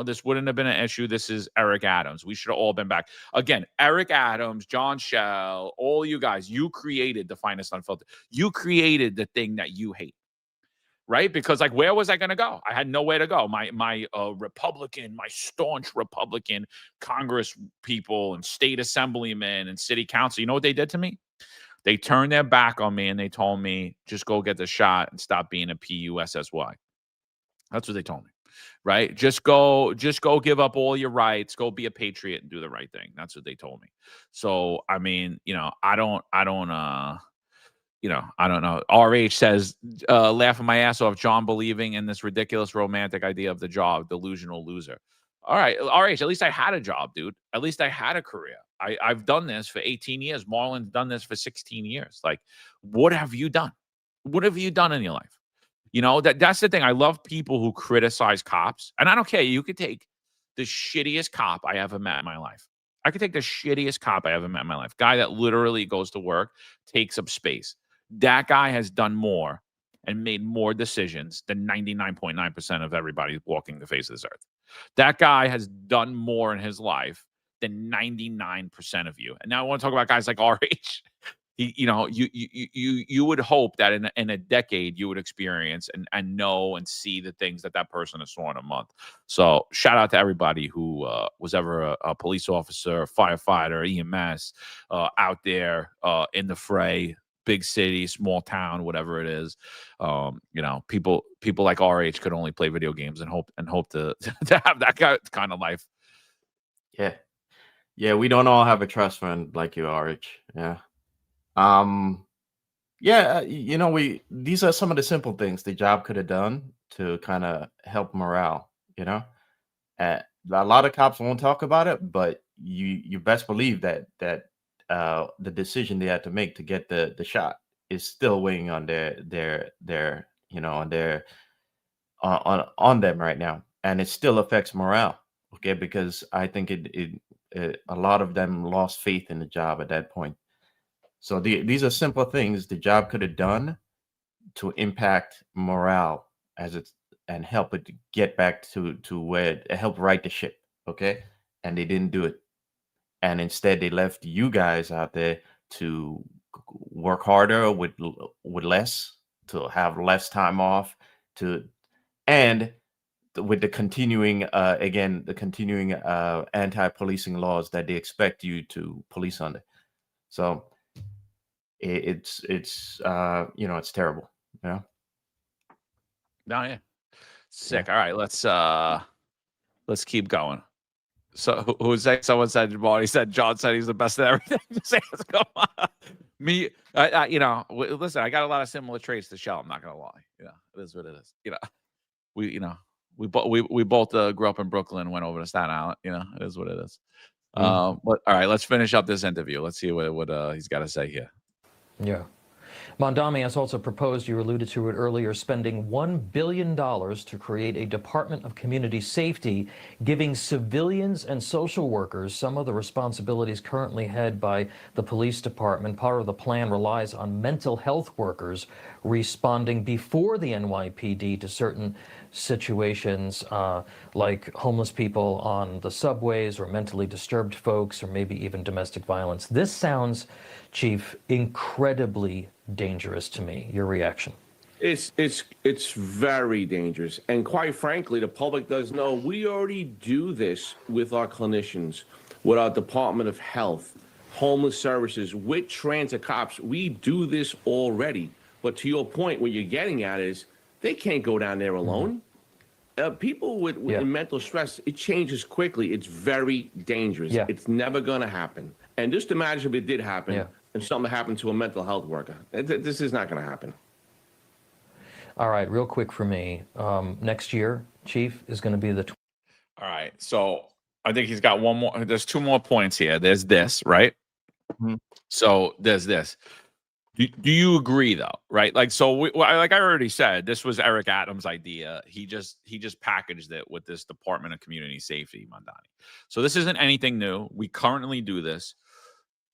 S2: This wouldn't have been an issue. This is Eric Adams. We should have all been back. Again, Eric Adams, John Shell, all you guys, you created the Finest Unfiltered. You created the thing that you hate. Right? Because, like, where was I going to go? I had nowhere to go. My staunch Republican Congress people and state assemblymen and city council, you know what they did to me? They turned their back on me and they told me, just go get the shot and stop being a PUSSY. That's what they told me. Right? Just go give up all your rights, go be a patriot and do the right thing. That's what they told me. So, I mean, I don't know. RH says, laughing my ass off, John believing in this ridiculous romantic idea of the job, delusional loser. All right, RH, at least I had a job, dude. At least I had a career. I've done this for 18 years. Marlon's done this for 16 years. Like, what have you done? What have you done in your life? That's the thing. I love people who criticize cops. And I don't care. You could take the shittiest cop I ever met in my life. I could take the shittiest cop I ever met in my life. Guy that literally goes to work, takes up space. That guy has done more and made more decisions than 99.9% of everybody walking the face of this earth. That guy has done more in his life than 99% of you. And now I want to talk about guys like RH. you would hope that in a decade you would experience and know and see the things that person has saw in a month. So shout out to everybody who was ever a police officer, firefighter, EMS, out there in the fray, big city, small town, whatever it is. People like our age could only play video games and hope to to have that kind of life.
S3: Yeah, we don't all have a trust fund like you, RH. Yeah. These are some of the simple things the job could have done to kind of help morale. A lot of cops won't talk about it, but you best believe that the decision they had to make to get the shot is still weighing on on them right now, and it still affects morale. Okay, because I think a lot of them lost faith in the job at that point. So these are simple things the job could have done to impact morale and help it get back to where it help right the ship. Okay, and they didn't do it, and instead they left you guys out there to work harder with less, to have less time off, and with the continuing anti-policing laws that they expect you to police under. So it's terrible.
S2: No, yeah, sick. Yeah. All right, let's keep going. So who's that? Someone said, he said John said he's the best at everything. Let's go on. Me, listen, I got a lot of similar traits to Shell. I'm not gonna lie. It is what it is. We both grew up in Brooklyn, went over to Staten Island. It is what it is. But all right, let's finish up this interview. Let's see what he's got to say here.
S6: Yeah. Mamdani has also proposed, you alluded to it earlier, spending $1 billion to create a Department of Community Safety, giving civilians and social workers some of the responsibilities currently held by the police department. Part of the plan relies on mental health workers responding before the NYPD to certain situations like homeless people on the subways or mentally disturbed folks or maybe even domestic violence. This sounds, Chief, incredibly dangerous to me. Your reaction?
S7: It's very dangerous. And quite frankly, the public does know we already do this with our clinicians, with our Department of Health, Homeless Services, with transit cops. We do this already. But to your point, what you're getting at is they can't go down there alone. People with mental stress, it changes quickly. It's very dangerous. Yeah. It's never going to happen. And just imagine if it did happen and something happened to a mental health worker. This is not going to happen.
S6: All right, real quick for me. Next year, Chief, is going to be the...
S2: All right, so I think he's got one more. There's two more points here. There's this, right? Mm-hmm. So there's this. Do you agree though? Right? Like, so like I already said, this was Eric Adams' idea. He just packaged it with this Department of Community Safety, Mamdani. So this isn't anything new. We currently do this.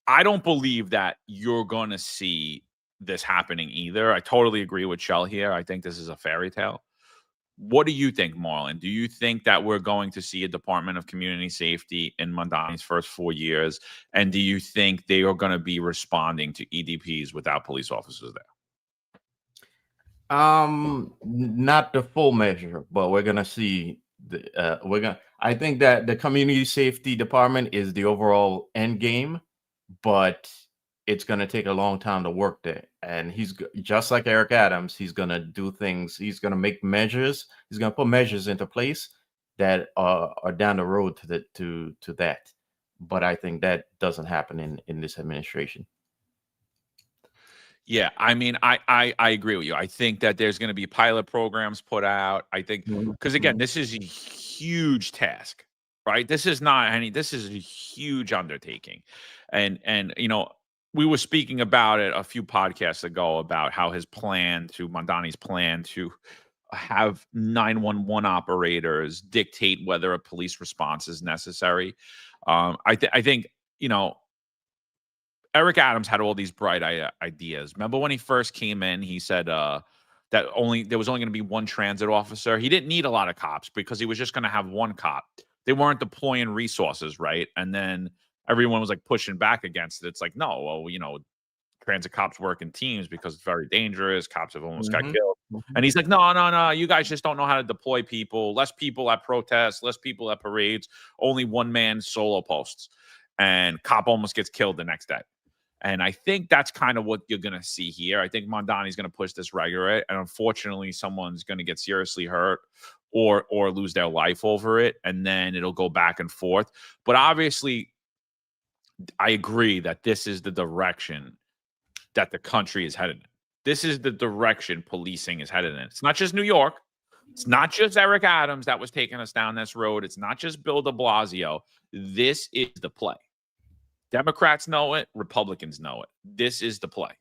S2: I don't believe that you're going to see this happening either. I totally agree with Shell here. I think this is a fairy tale. What do you think, Marlon? Do you think that we're going to see a Department of Community Safety in Mamdani's first 4 years? And do you think they are going to be responding to EDPs without police officers there?
S3: Not the full measure, but we're going to see. I think that the Community Safety Department is the overall end game, but it's going to take a long time to work there. And he's just like Eric Adams. He's going to do things. He's going to make measures. He's going to put measures into place that are down the road to that. But I think that doesn't happen in this administration.
S2: Yeah, I mean, I agree with you. I think that there's going to be pilot programs put out. I think because again, this is a huge task, right? This is a huge undertaking, and we were speaking about it a few podcasts ago about how Mamdani's plan to have 911 operators dictate whether a police response is necessary. I think Eric Adams had all these bright ideas. Remember when he first came in, he said that there was only going to be one transit officer. He didn't need a lot of cops because he was just going to have one cop. They weren't deploying resources, right? And then everyone was like pushing back against it. It's like, no, well, transit cops work in teams because it's very dangerous. Cops have almost got
S3: Mhm.
S2: killed. And he's like, no, you guys just don't know how to deploy people. Less people at protests, less people at parades, only one man solo posts. And cop almost gets killed the next day. And I think that's kind of what you're going to see here. I think Mamdani's going to push this regular, and unfortunately, someone's going to get seriously hurt or lose their life over it, and then it'll go back and forth. But obviously, I agree that this is the direction that the country is headed in. This is the direction policing is headed in. It's not just New York. It's not just Eric Adams that was taking us down this road. It's not just Bill de Blasio. This is the play. Democrats know it. Republicans know it. This is the play.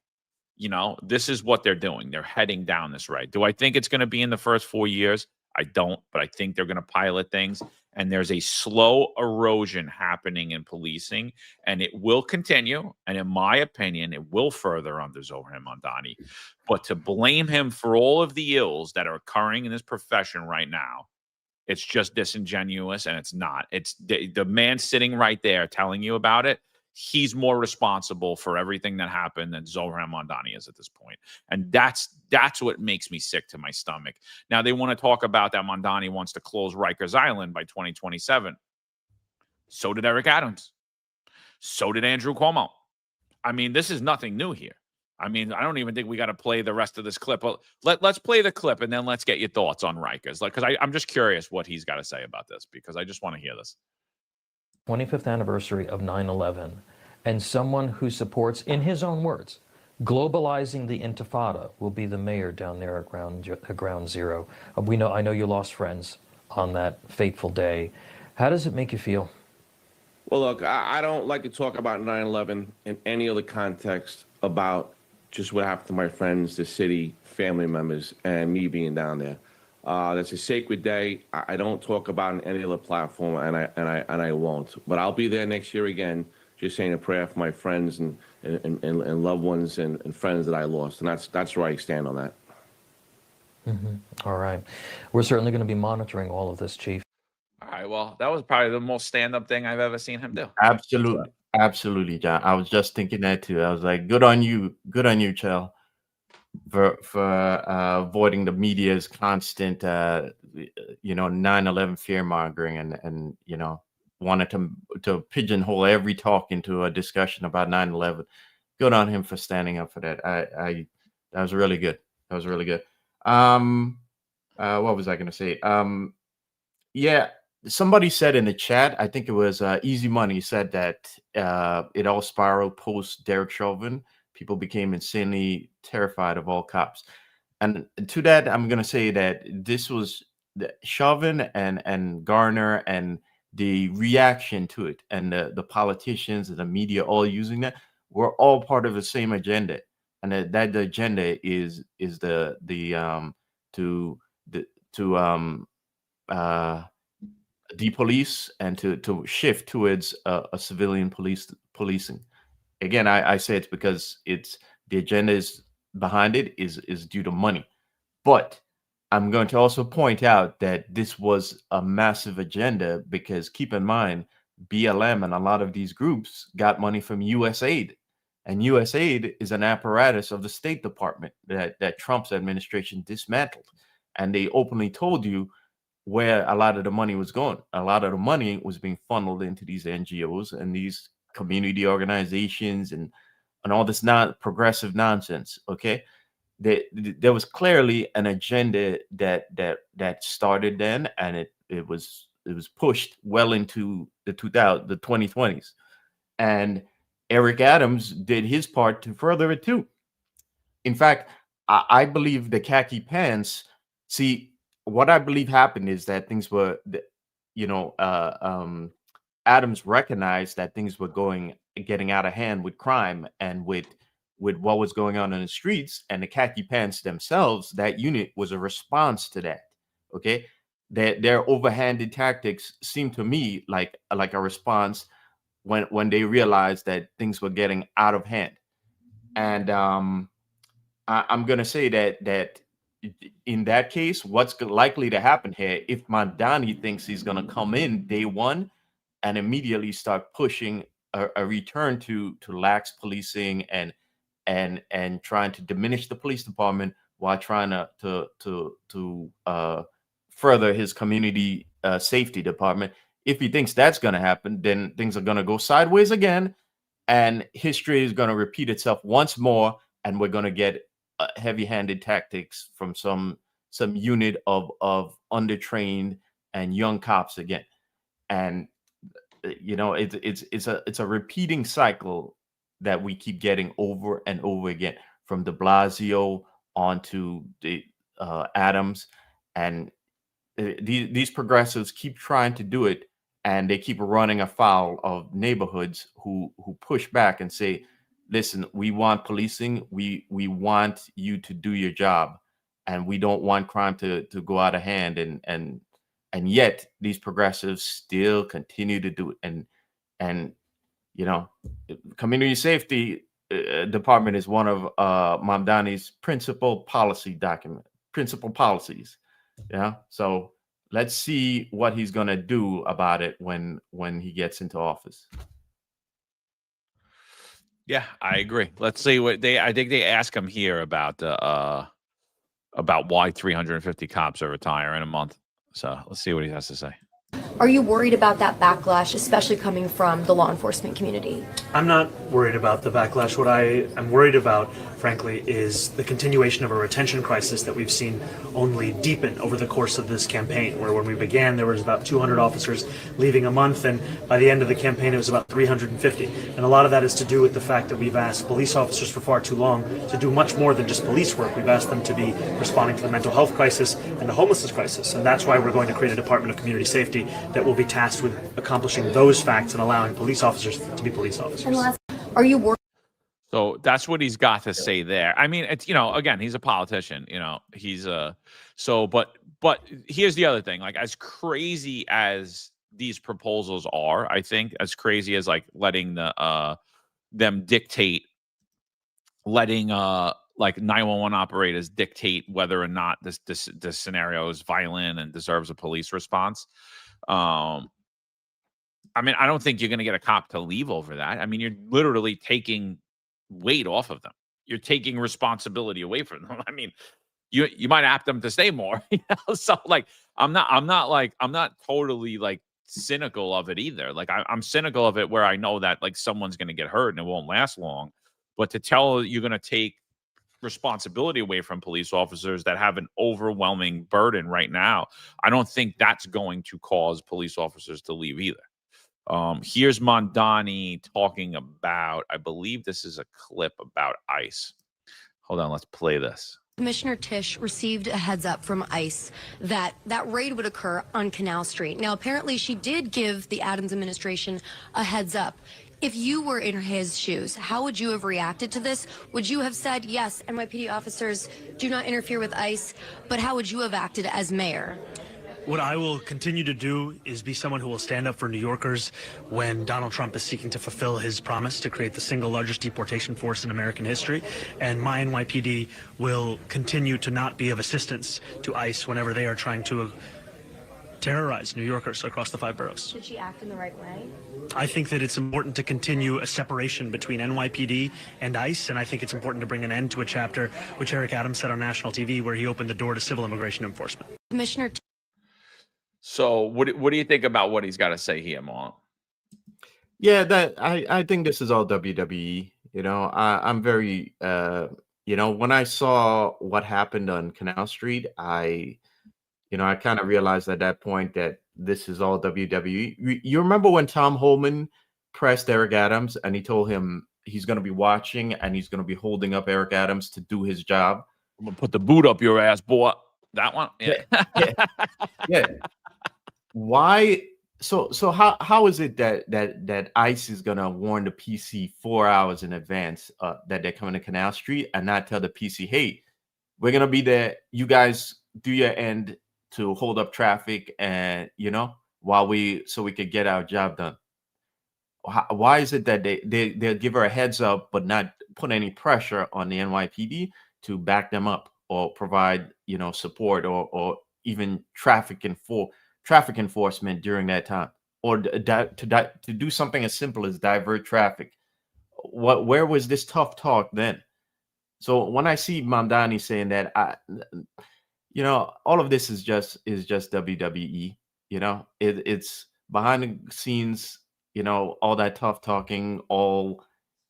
S2: This is what they're doing. They're heading down this road. Do I think it's going to be in the first 4 years? I don't, but I think they're going to pilot things. And there's a slow erosion happening in policing, and it will continue. And in my opinion, it will further under Zohran Mamdani. But to blame him for all of the ills that are occurring in this profession right now, it's just disingenuous, and it's not. It's the man sitting right there telling you about it. He's more responsible for everything that happened than Zohran Mamdani is at this point. And that's what makes me sick to my stomach. Now, they want to talk about that Mamdani wants to close Rikers Island by 2027. So did Eric Adams. So did Andrew Cuomo. I mean, this is nothing new here. I mean, I don't even think we got to play the rest of this clip. Let's play the clip, and then let's get your thoughts on Rikers. Because I'm just curious what he's got to say about this, because I just want to hear this.
S6: 25th anniversary of 9/11, and someone who supports, in his own words, globalizing the Intifada will be the mayor down there at Ground Zero. I know you lost friends on that fateful day. How does it make you feel?
S7: Well, look, I don't like to talk about 9/11 in any other context about just what happened to my friends, the city, family members, and me being down there. That's a sacred day. I don't talk about it on any other platform, and I won't. But I'll be there next year again, just saying a prayer for my friends and loved ones and friends that I lost, and that's where I stand on that.
S6: Mm-hmm. All right, we're certainly going to be monitoring all of this, Chief.
S2: All right, well, that was probably the most stand-up thing I've ever seen him do.
S3: Absolutely, John. I was just thinking that too. I was like, good on you, Chell, for avoiding the media's constant 9/11 fear mongering and wanted to pigeonhole every talk into a discussion about 9/11. Good on him for standing up for that. That was really good. What was I going to say? Yeah, somebody said in the chat, I think it was Easy Money, said that it all spiraled post Derek Chauvin. People became insanely terrified of all cops. And to that, I'm going to say that this was Chauvin and Garner and the reaction to it, and the politicians and the media all using that, were all part of the same agenda. And that the agenda is to depolice and to shift towards a civilian policing. Again, I say it's because the agenda is behind it is due to money. But I'm going to also point out that this was a massive agenda, because keep in mind, BLM and a lot of these groups got money from USAID. And USAID is an apparatus of the State Department that Trump's administration dismantled. And they openly told you where a lot of the money was going. A lot of the money was being funneled into these NGOs and these community organizations and all this progressive nonsense. Okay, there was clearly an agenda that started then, and it was pushed well into the 2020s, and Eric Adams did his part to further it too. In fact, I believe the khaki pants. See, what I believe happened is that things were, Adams recognized that things were getting out of hand with crime and with what was going on in the streets, and the khaki pants themselves, that unit was a response to that. Okay, their overhanded tactics seemed to me like a response when they realized that things were getting out of hand. And I'm gonna say that in that case, what's likely to happen here, if Mamdani thinks he's gonna come in day one and immediately start pushing a return to lax policing and and trying to diminish the police department while trying to further his community safety department. If he thinks that's going to happen, then things are going to go sideways again, and history is going to repeat itself once more, and we're going to get heavy-handed tactics from some unit of undertrained and young cops again. And it's a repeating cycle that we keep getting over and over again, from de Blasio onto the Adams, and these progressives keep trying to do it, and they keep running afoul of neighborhoods who push back and say, listen, we want policing, we want you to do your job, and we don't want crime to go out of hand, and yet these progressives still continue to do it. And community safety department is one of Mamdani's principal policies. Yeah. So let's see what he's going to do about it when he gets into office.
S2: Yeah, I agree. Let's see what I think they ask him here about why 350 cops are retiring in a month. So let's see what he has to say.
S8: Are you worried about that backlash, especially coming from the law enforcement community?
S4: I'm not worried about the backlash. What I am worried about, frankly, is the continuation of a retention crisis that we've seen only deepen over the course of this campaign, where when we began, there was about 200 officers leaving a month, and by the end of the campaign, it was about 350. And a lot of that is to do with the fact that we've asked police officers for far too long to do much more than just police work. We've asked them to be responding to the mental health crisis and the homelessness crisis, and that's why we're going to create a Department of Community Safety that will be tasked with accomplishing those facts and allowing police officers to be police officers.
S8: Are you worried?
S2: So that's what he's got to say there. I mean, it's, again, he's a politician, he's but here's the other thing, like, as crazy as these proposals are, I think as crazy as like letting them dictate, letting like 911 operators dictate whether or not this scenario is violent and deserves a police response. I mean, I don't think you're going to get a cop to leave over that. I mean, you're literally taking weight off of them. You're taking responsibility away from them. I mean, you might ask them to stay more. So like, I'm not totally like cynical of it either. Like I'm cynical of it where I know that like someone's going to get hurt and it won't last long. But to tell you're going to take responsibility away from police officers that have an overwhelming burden right now, I don't think that's going to cause police officers to leave either. Here's Mamdani talking about, I believe this is a clip about ICE. Hold on, let's play this.
S8: Commissioner Tisch received a heads up from ICE that raid would occur on Canal Street. Now, apparently she did give the Adams administration a heads up. If you were in his shoes, how would you have reacted to this? Would you have said, yes, NYPD officers do not interfere with ICE, but how would you have acted as mayor?
S4: What I will continue to do is be someone who will stand up for New Yorkers when Donald Trump is seeking to fulfill his promise to create the single largest deportation force in American history. And my NYPD will continue to not be of assistance to ICE whenever they are trying to terrorize New Yorkers across the 5 boroughs.
S8: Should she act in the right way?
S4: I think that it's important to continue a separation between NYPD and ICE, and I think it's important to bring an end to a chapter which Eric Adams said on national TV where he opened the door to civil immigration enforcement.
S8: Commissioner.
S2: So what do you think about what he's got to say here, Marlon?
S3: Yeah, that I think this is all WWE. I'm very when I saw what happened on Canal Street, I kind of realized at that point that this is all WWE. You remember when Tom Holman pressed Eric Adams and he told him he's going to be watching and he's going to be holding up Eric Adams to do his job?
S2: I'm going to put the boot up your ass, boy. That one? Yeah.
S3: Yeah. Why? So how is it that ICE is going to warn the PC 4 hours in advance that they're coming to Canal Street and not tell the PC, hey, we're going to be there. You guys do your end to hold up traffic and, so we could get our job done. Why is it that they'll give her a heads up, but not put any pressure on the NYPD to back them up or provide, support or even traffic enforcement during that time, or to do something as simple as divert traffic? Where was this tough talk then? So when I see Mamdani saying that, all of this is just WWE. It's behind the scenes. All that tough talking.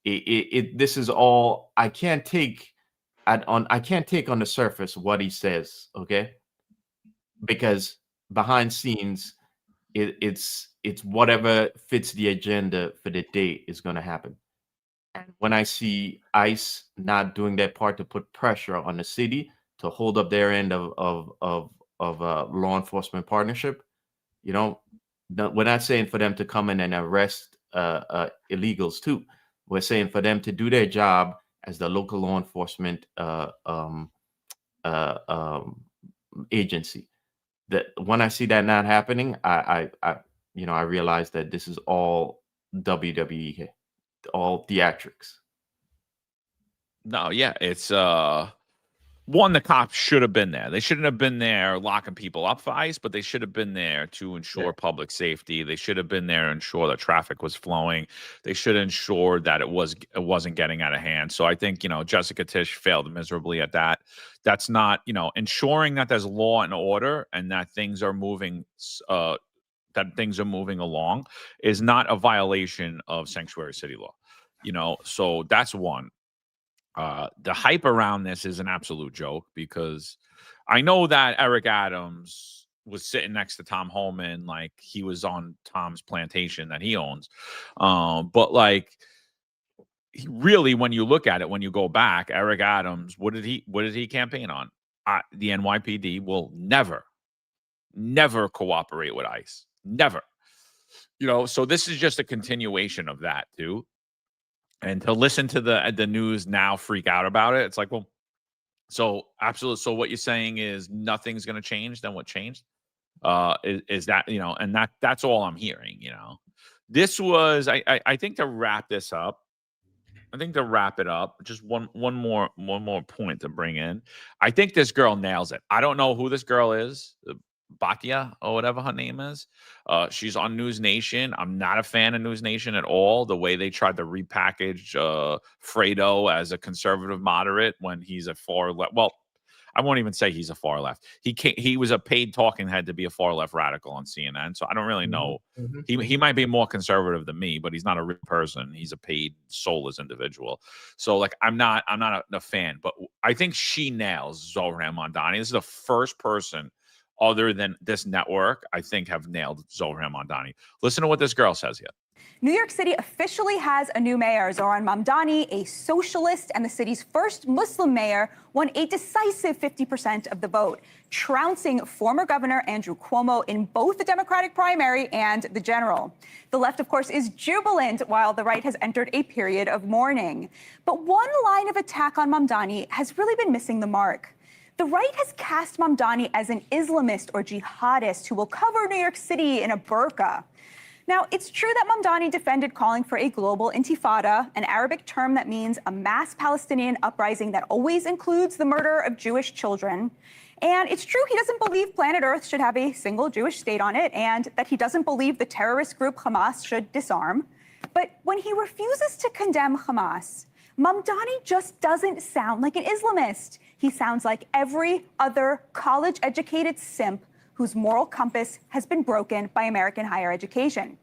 S3: This is all I can't take. I can't take on the surface what he says. Okay, because behind scenes, it's whatever fits the agenda for the day is going to happen. And when I see ICE not doing their part to put pressure on the city to hold up their end of law enforcement partnership, we're not saying for them to come in and arrest illegals too. We're saying for them to do their job as the local law enforcement agency. That when I see that not happening, I realize that this is all WWE here, all theatrics.
S2: No, yeah, it's one, the cops should have been there. They shouldn't have been there locking people up for ICE, but they should have been there to ensure public safety. They should have been there to ensure that traffic was flowing. They should ensure that it wasn't getting out of hand. So I think, Jessica Tisch failed miserably at that. That's not, ensuring that there's law and order and that things are moving along is not a violation of sanctuary city law. So that's one. The hype around this is an absolute joke because I know that Eric Adams was sitting next to Tom Holman like he was on Tom's plantation that he owns. But like really, when you look at it, when you go back, Eric Adams, what did he campaign on? The NYPD will never cooperate with ICE. Never. So this is just a continuation of that too. And to listen to the news now freak out about it, it's like, well, so absolutely. So what you're saying is nothing's going to change. Then what changed? Is that, and that's all I'm hearing. This was, I think to wrap this up. I think to wrap it up, just one more point to bring in. I think this girl nails it. I don't know who this girl is. Batia or whatever her name is. She's on News Nation. I'm not a fan of News Nation at all. The way they tried to repackage Fredo as a conservative moderate when he's a far left. Well, I won't even say he's a far left. He was a paid talking head to be a far left radical on CNN. So I don't really know. Mm-hmm. He might be more conservative than me, but he's not a real person. He's a paid soulless individual. So like I'm not a fan, but I think she nails Zohran Mamdani. This is the first person other than this network, I think, have nailed Zohran Mamdani. Listen to what this girl says here.
S9: New York City officially has a new mayor. Zohran Mamdani, a socialist and the city's first Muslim mayor, won a decisive 50% of the vote, trouncing former Governor Andrew Cuomo in both the Democratic primary and the general. The left, of course, is jubilant, while the right has entered a period of mourning. But one line of attack on Mamdani has really been missing the mark. The right has cast Mamdani as an Islamist or jihadist who will cover New York City in a burqa. Now, it's true that Mamdani defended calling for a global intifada, an Arabic term that means a mass Palestinian uprising that always includes the murder of Jewish children. And it's true he doesn't believe planet Earth should have a single Jewish state on it, and that he doesn't believe the terrorist group Hamas should disarm. But when he refuses to condemn Hamas, Mamdani just doesn't sound like an Islamist. He sounds like every other college-educated simp whose moral compass has been broken by American higher education.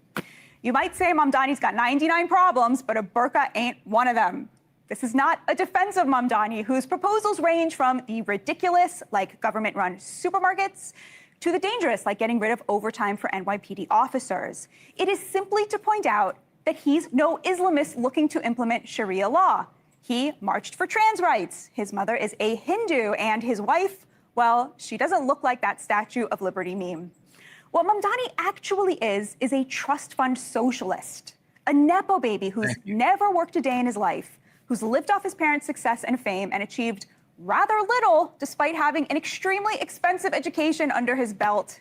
S9: You might say Mamdani's got 99 problems, but a burqa ain't one of them. This is not a defense of Mamdani, whose proposals range from the ridiculous, like government-run supermarkets, to the dangerous, like getting rid of overtime for NYPD officers. It is simply to point out that he's no Islamist looking to implement Sharia law. He marched for trans rights. His mother is a Hindu, and his wife, well, she doesn't look like that Statue of Liberty meme. What Mamdani actually is a trust fund socialist, a Nepo baby who's never worked a day in his life, who's lived off his parents' success and fame and achieved rather little despite having an extremely expensive education under his belt.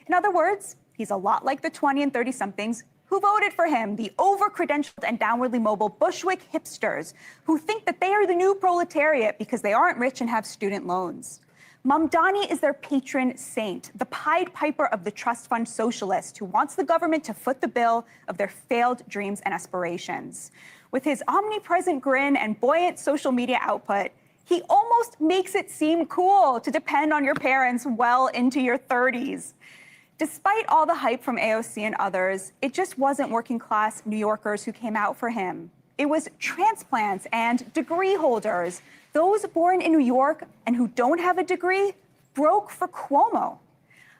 S9: In other words, he's a lot like the 20 and 30-somethings who voted for him, the over-credentialed and downwardly mobile Bushwick hipsters who think that they are the new proletariat because they aren't rich and have student loans. Mamdani is their patron saint, the Pied Piper of the trust fund socialist who wants the government to foot the bill of their failed dreams and aspirations. With his omnipresent grin and buoyant social media output, He almost makes it seem cool to depend on your parents well into your 30s. Despite all the hype from AOC and others, it just wasn't working class New Yorkers who came out for him. It was transplants and degree holders. Those born in New York and who don't have a degree broke for Cuomo.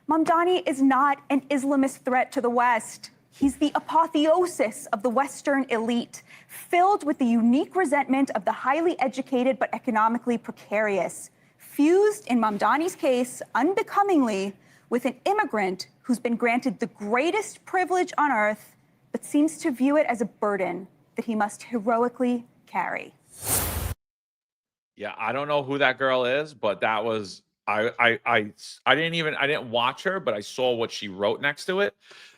S9: Mamdani is not an Islamist threat to the West. He's the apotheosis of the Western elite, filled with the unique resentment of the highly educated but economically precarious, fused in Mamdani's case, unbecomingly, with an immigrant who's been granted the greatest privilege on earth, but seems to view it as a burden that he must heroically carry.
S2: Yeah, I don't know who that girl is, but that was I didn't watch her, but I saw what she wrote next to it,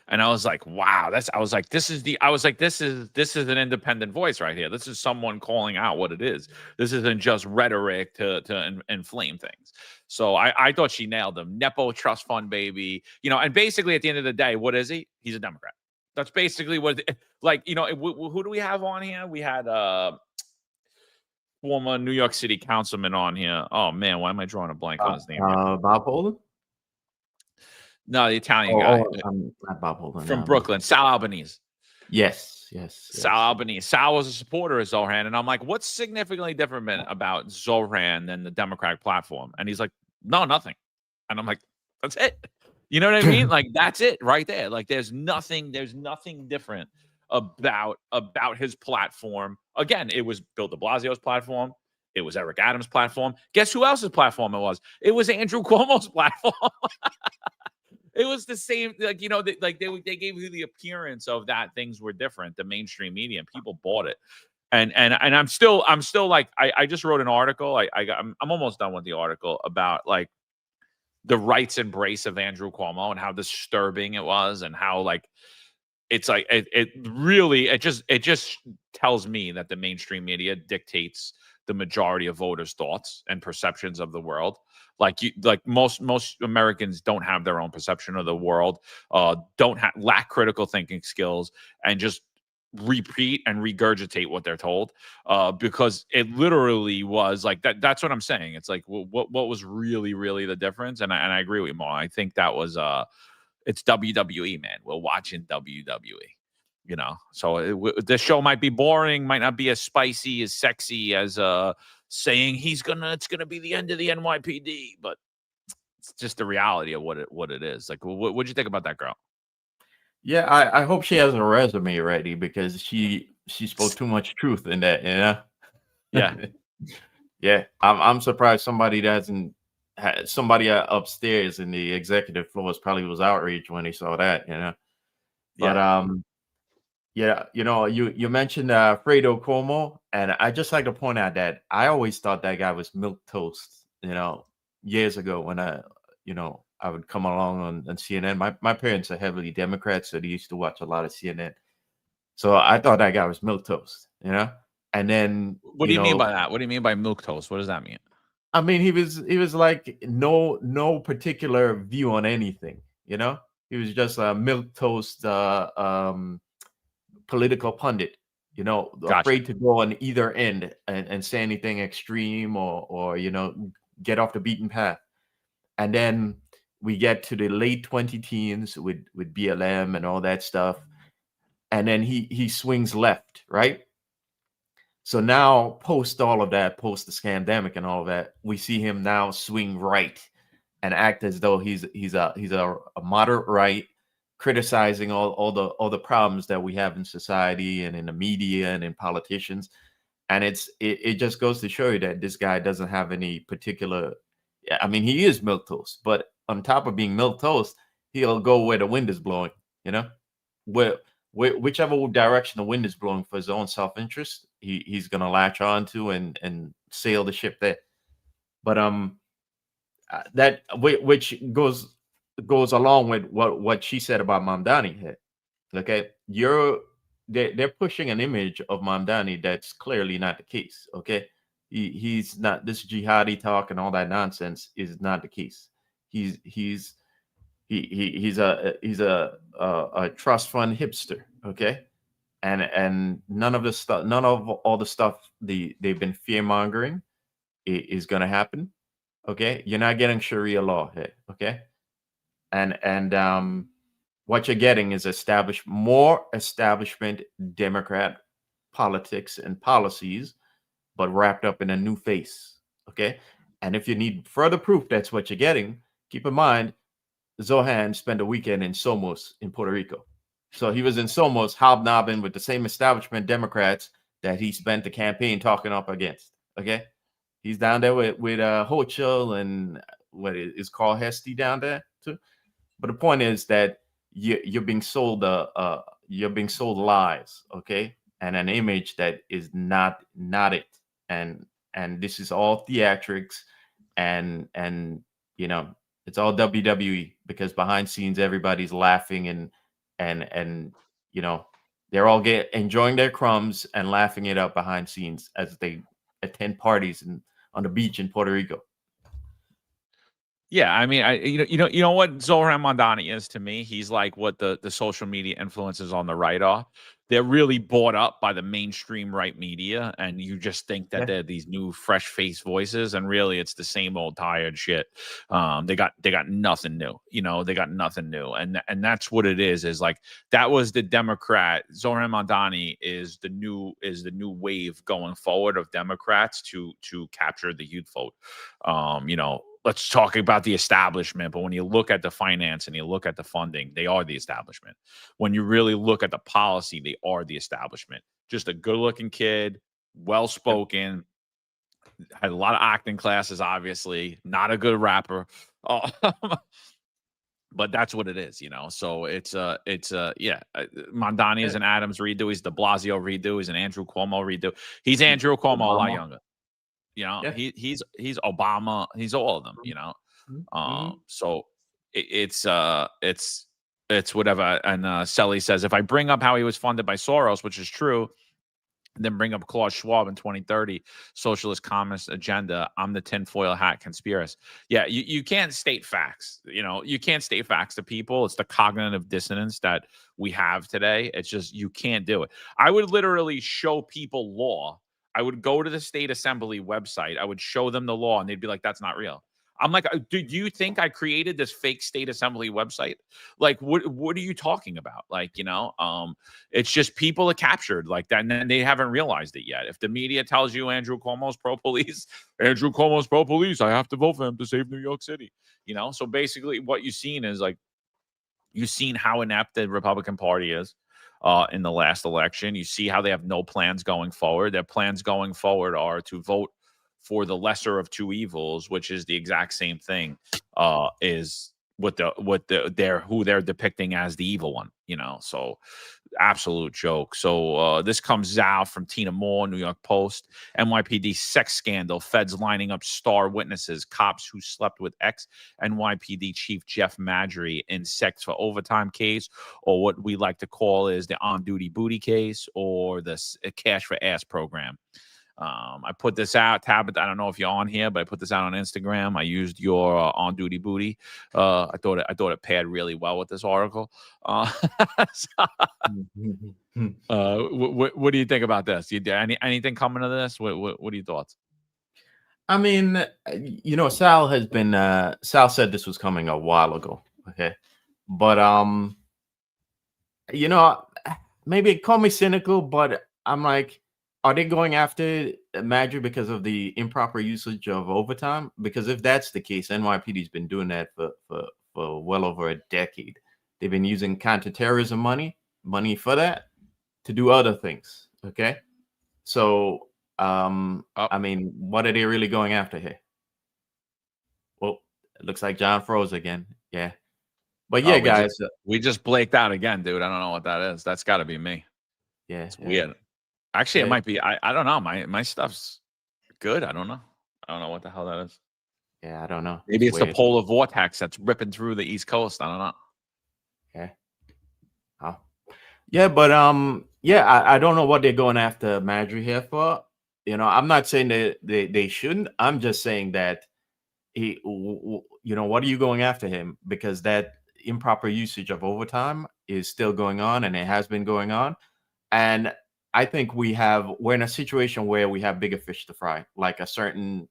S2: and I was like, wow, this is an independent voice right here. This is someone calling out what it is. This isn't just rhetoric to inflame things. So I thought she nailed them. Nepo trust fund baby, and basically at the end of the day, what is he? He's a Democrat. That's basically what, who do we have on here? We had former New York City councilman on here. Oh man, why am I drawing a blank on his name?
S3: Bob Holden?
S2: No, the Italian guy.
S3: Not Bob Holden.
S2: From Brooklyn, Sal Albanese.
S3: Yes.
S2: Sal Albanese. Sal was a supporter of Zohran, and I'm like, what's significantly different about Zohran than the Democratic platform? And he's like, no, nothing. And I'm like, that's it. You know what I mean? Like, that's it right there. Like, there's nothing different about his platform. Again, it was Bill de Blasio's platform. It was Eric Adams' platform. Guess who else's platform it was? It was Andrew Cuomo's platform. It was the same, they gave you the appearance of that things were different, the mainstream media, and people bought it. And I'm still like, I just wrote an article. I'm almost done with the article about like the right's embrace of Andrew Cuomo and how disturbing it was, and how like it's like it just tells me that the mainstream media dictates the majority of voters' thoughts and perceptions of the world. Like most Americans don't have their own perception of the world, lack critical thinking skills, and just repeat and regurgitate what they're told, because it literally was like that. That's what I'm saying. It's like what was really the difference, and I agree with you, Mo. I think that was it's WWE, man. We're watching WWE, so this show might be boring, might not be as spicy, as sexy as saying it's gonna be the end of the NYPD, but it's just the reality of what it is. Like, what'd you think about that girl?
S3: Yeah, I hope she has a resume ready, because she spoke too much truth in that,
S2: Yeah.
S3: Yeah, I'm surprised somebody doesn't. Somebody upstairs in the executive floors probably was outraged when they saw that, But yeah, you mentioned Fredo Cuomo, and I just like to point out that I always thought that guy was milquetoast. Years ago when I would come along on CNN. My parents are heavily Democrats, so they used to watch a lot of CNN. So I thought that guy was milquetoast, And then
S2: what do you mean by that? What do you mean by milquetoast? What does that mean?
S3: I mean, he was like no particular view on anything, He was just a milquetoast political pundit,
S2: Gotcha.
S3: Afraid to go on either end and say anything extreme or get off the beaten path. And then we get to the late 2010s with BLM and all that stuff, and then he swings left, right? So now, post all of that, post the scandemic and all of that, we see him now swing right and act as though he's a moderate right, criticizing all the problems that we have in society and in the media and in politicians. And it just goes to show you that this guy doesn't have any particular. I mean, he is milquetoast, but on top of being milquetoast, he'll go where the wind is blowing. Whichever direction the wind is blowing for his own self-interest, he's gonna latch on to and sail the ship there. But that which goes along with what she said about Mamdani here. Okay, they're pushing an image of Mamdani that's clearly not the case. Okay, he's not, this jihadi talk and all that nonsense is not the case. He's a trust fund hipster. Okay, and none of all the stuff they've been fear mongering is going to happen. Okay, you're not getting Sharia law here. Okay, and what you're getting is more establishment Democrat politics and policies, but wrapped up in a new face. Okay, and if you need further proof that's what you're getting, keep in mind Zohan spent a weekend in Somos in Puerto Rico. So he was in Somos hobnobbing with the same establishment Democrats that he spent the campaign talking up against. Okay, he's down there with Hochul and what is Carl Hesty down there too. But the point is that you're being sold lies, okay, and an image that is not it, and this is all theatrics, and you know, it's all WWE, because behind scenes everybody's laughing and you know, they're all enjoying their crumbs and laughing it up behind scenes as they attend parties on the beach in Puerto Rico.
S2: Yeah, I mean, you know what Zohran Mamdani is to me. He's like what the social media influencers on the right are. They're really bought up by the mainstream right media, and you just think that they're these new, fresh face voices, and really, it's the same old tired shit. They got nothing new. You know, they got nothing new, and that's what it is. Is like that was the Democrat. Zohran Mamdani is the new wave going forward of Democrats to capture the youth vote. You know. Let's talk about the establishment. But when you look at the finance and you look at the funding, they are the establishment. When you really look at the policy, they are the establishment. Just a good-looking kid, well-spoken, had a lot of acting classes, obviously. Not a good rapper. But that's what it is, you know. So it's Mamdani is an Adams redo. He's de Blasio redo. He's an Andrew Cuomo redo. He's Andrew Cuomo a lot younger. You know, he's Obama. He's all of them. You know, so it's whatever. And Selly says, if I bring up how he was funded by Soros, which is true, then bring up Klaus Schwab in 2030, socialist communist agenda, I'm the tinfoil hat conspiracy. Yeah, you can't state facts. You know, you can't state facts to people. It's the cognitive dissonance that we have today. It's just you can't do it. I would literally show people law. I would go to the state assembly website. I would show them the law, and they'd be like, that's not real. I'm like, do you think I created this fake state assembly website? Like, what are you talking about? Like, you know, it's just people are captured like that, and then they haven't realized it yet. If the media tells you Andrew Cuomo's pro-police, Andrew Cuomo's pro-police, I have to vote for him to save New York City. You know, so basically what you've seen is like, you've seen how inept the Republican Party is. In the last election, you see how they have no plans going forward. Their plans going forward are to vote for the lesser of two evils, which is the exact same thing. Is who they're depicting as the evil one, you know. So absolute joke. So this comes out from Tina Moore, New York Post. NYPD sex scandal, feds lining up star witnesses, cops who slept with ex-NYPD chief Jeff Madry in sex for overtime case, or what we like to call is the on-duty booty case, or the cash for ass program. I put this out, Tabitha. I don't know if you're on here, but I put this out on Instagram. I used your on-duty booty. I thought it paired really well with this article. What do you think about this? Anything coming to this? What are your thoughts?
S3: I mean, you know, Sal said this was coming a while ago. Okay, but you know, maybe call me cynical, but I'm like, are they going after Madry because of the improper usage of overtime? Because if that's the case, NYPD's been doing that for well over a decade. They've been using counterterrorism money for that to do other things. Okay, so I mean, what are they really going after here? Well, it looks like John froze again. Yeah, but yeah, guys,
S2: we just blaked out again, dude. I don't know what that is. That's got to be me.
S3: Yeah,
S2: it's weird. Actually, it might be. I don't know. My stuff's good. I don't know. I don't know what the hell that is.
S3: Yeah, I don't know.
S2: Maybe it's the polar vortex that's ripping through the East Coast. I don't know.
S3: Yeah. Oh. Yeah, but I don't know what they're going after Madry here for. You know, I'm not saying that they shouldn't. I'm just saying that he, you know, what are you going after him? Because that improper usage of overtime is still going on, and it has been going on. And I think we're in a situation where we have bigger fish to fry, like a certain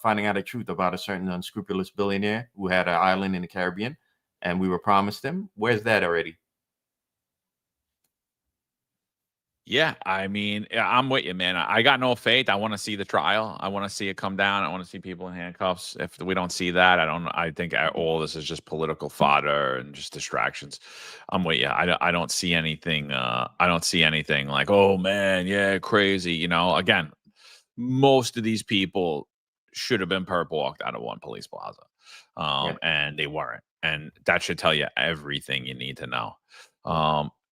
S3: finding out the truth about a certain unscrupulous billionaire who had an island in the Caribbean, and we were promised him. Where's that already?
S2: Yeah, I mean, I'm with you, man. I got no faith. I want to see the trial. I want to see it come down. I want to see people in handcuffs. If we don't see that, I think all this is just political fodder and just distractions. I'm with you. I don't see anything. I don't see anything like, oh man, yeah, crazy. You know, again, most of these people should have been perp walked out of one police plaza, and they weren't. And that should tell you everything you need to know.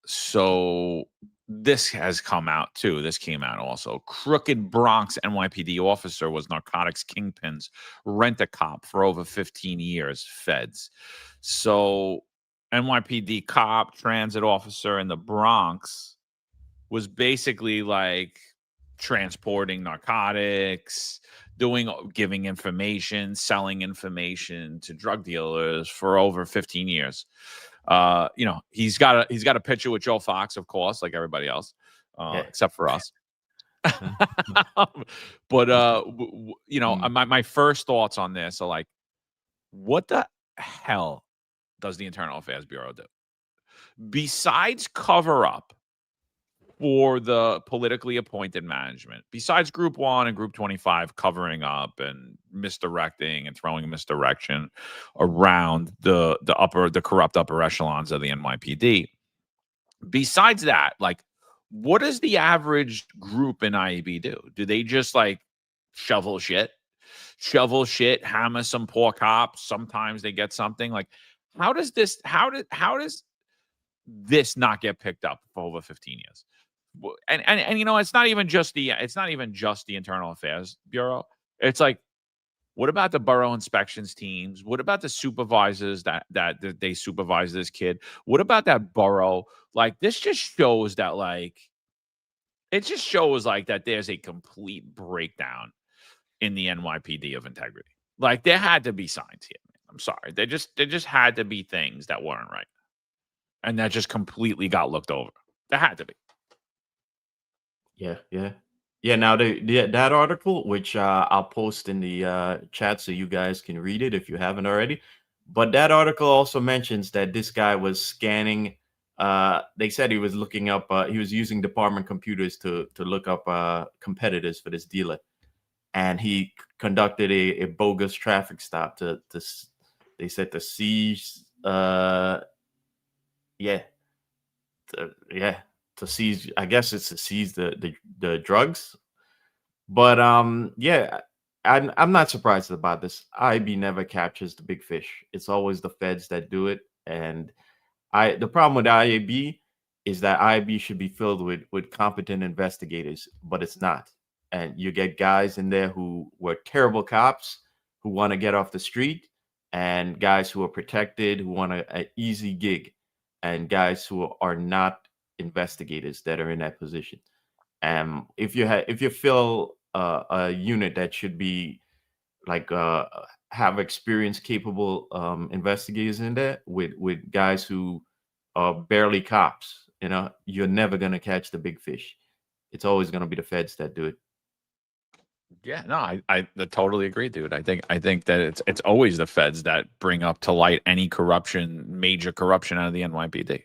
S2: So this has come out too. This came out also. Crooked Bronx NYPD officer was narcotics kingpins rent-a-cop for over 15 years, feds. So NYPD cop, transit officer in the Bronx was basically like transporting narcotics, giving information, selling information to drug dealers for over 15 years. You know, he's got a picture with Joe Fox, of course, like everybody else, except for us. But you know, my first thoughts on this are like, what the hell does the Internal Affairs Bureau do besides cover up for the politically appointed management, besides Group 1 and Group 25 covering up and misdirecting and throwing misdirection around the corrupt upper echelons of the NYPD? Besides that, like, what does the average group in IAB do? Do they just like shovel shit, hammer some poor cops? Sometimes they get something. Like, how does this not get picked up for over 15 years? And you know, it's not even just the Internal Affairs Bureau. It's like, what about the borough inspections teams? What about the supervisors that they supervise this kid? What about that borough? Like, this just shows that, like, it just shows like that there's a complete breakdown in the NYPD of integrity. Like, there had to be signs here. I'm sorry. There just had to be things that weren't right. And that just completely got looked over. There had to be.
S3: Yeah. Now that article, which I'll post in the chat so you guys can read it if you haven't already. But that article also mentions that this guy was scanning. They said he was looking up. He was using department computers to look up competitors for this dealer, and he conducted a bogus traffic stop to they said to seize. To seize, I guess it's to seize the drugs. But I'm not surprised about this. IB never captures the big fish. It's always the feds that do it. And the problem with IAB is that IAB should be filled with competent investigators, but it's not. And you get guys in there who were terrible cops who want to get off the street, and guys who are protected who want an easy gig, and guys who are not investigators that are in that position. If you fill a unit that should be like have experienced, capable investigators in there with guys who are barely cops, you know, you're never gonna catch the big fish. It's always gonna be the feds that do it.
S2: Yeah, no, I totally agree, dude. I think that it's always the feds that bring up to light any corruption, major corruption out of the NYPD.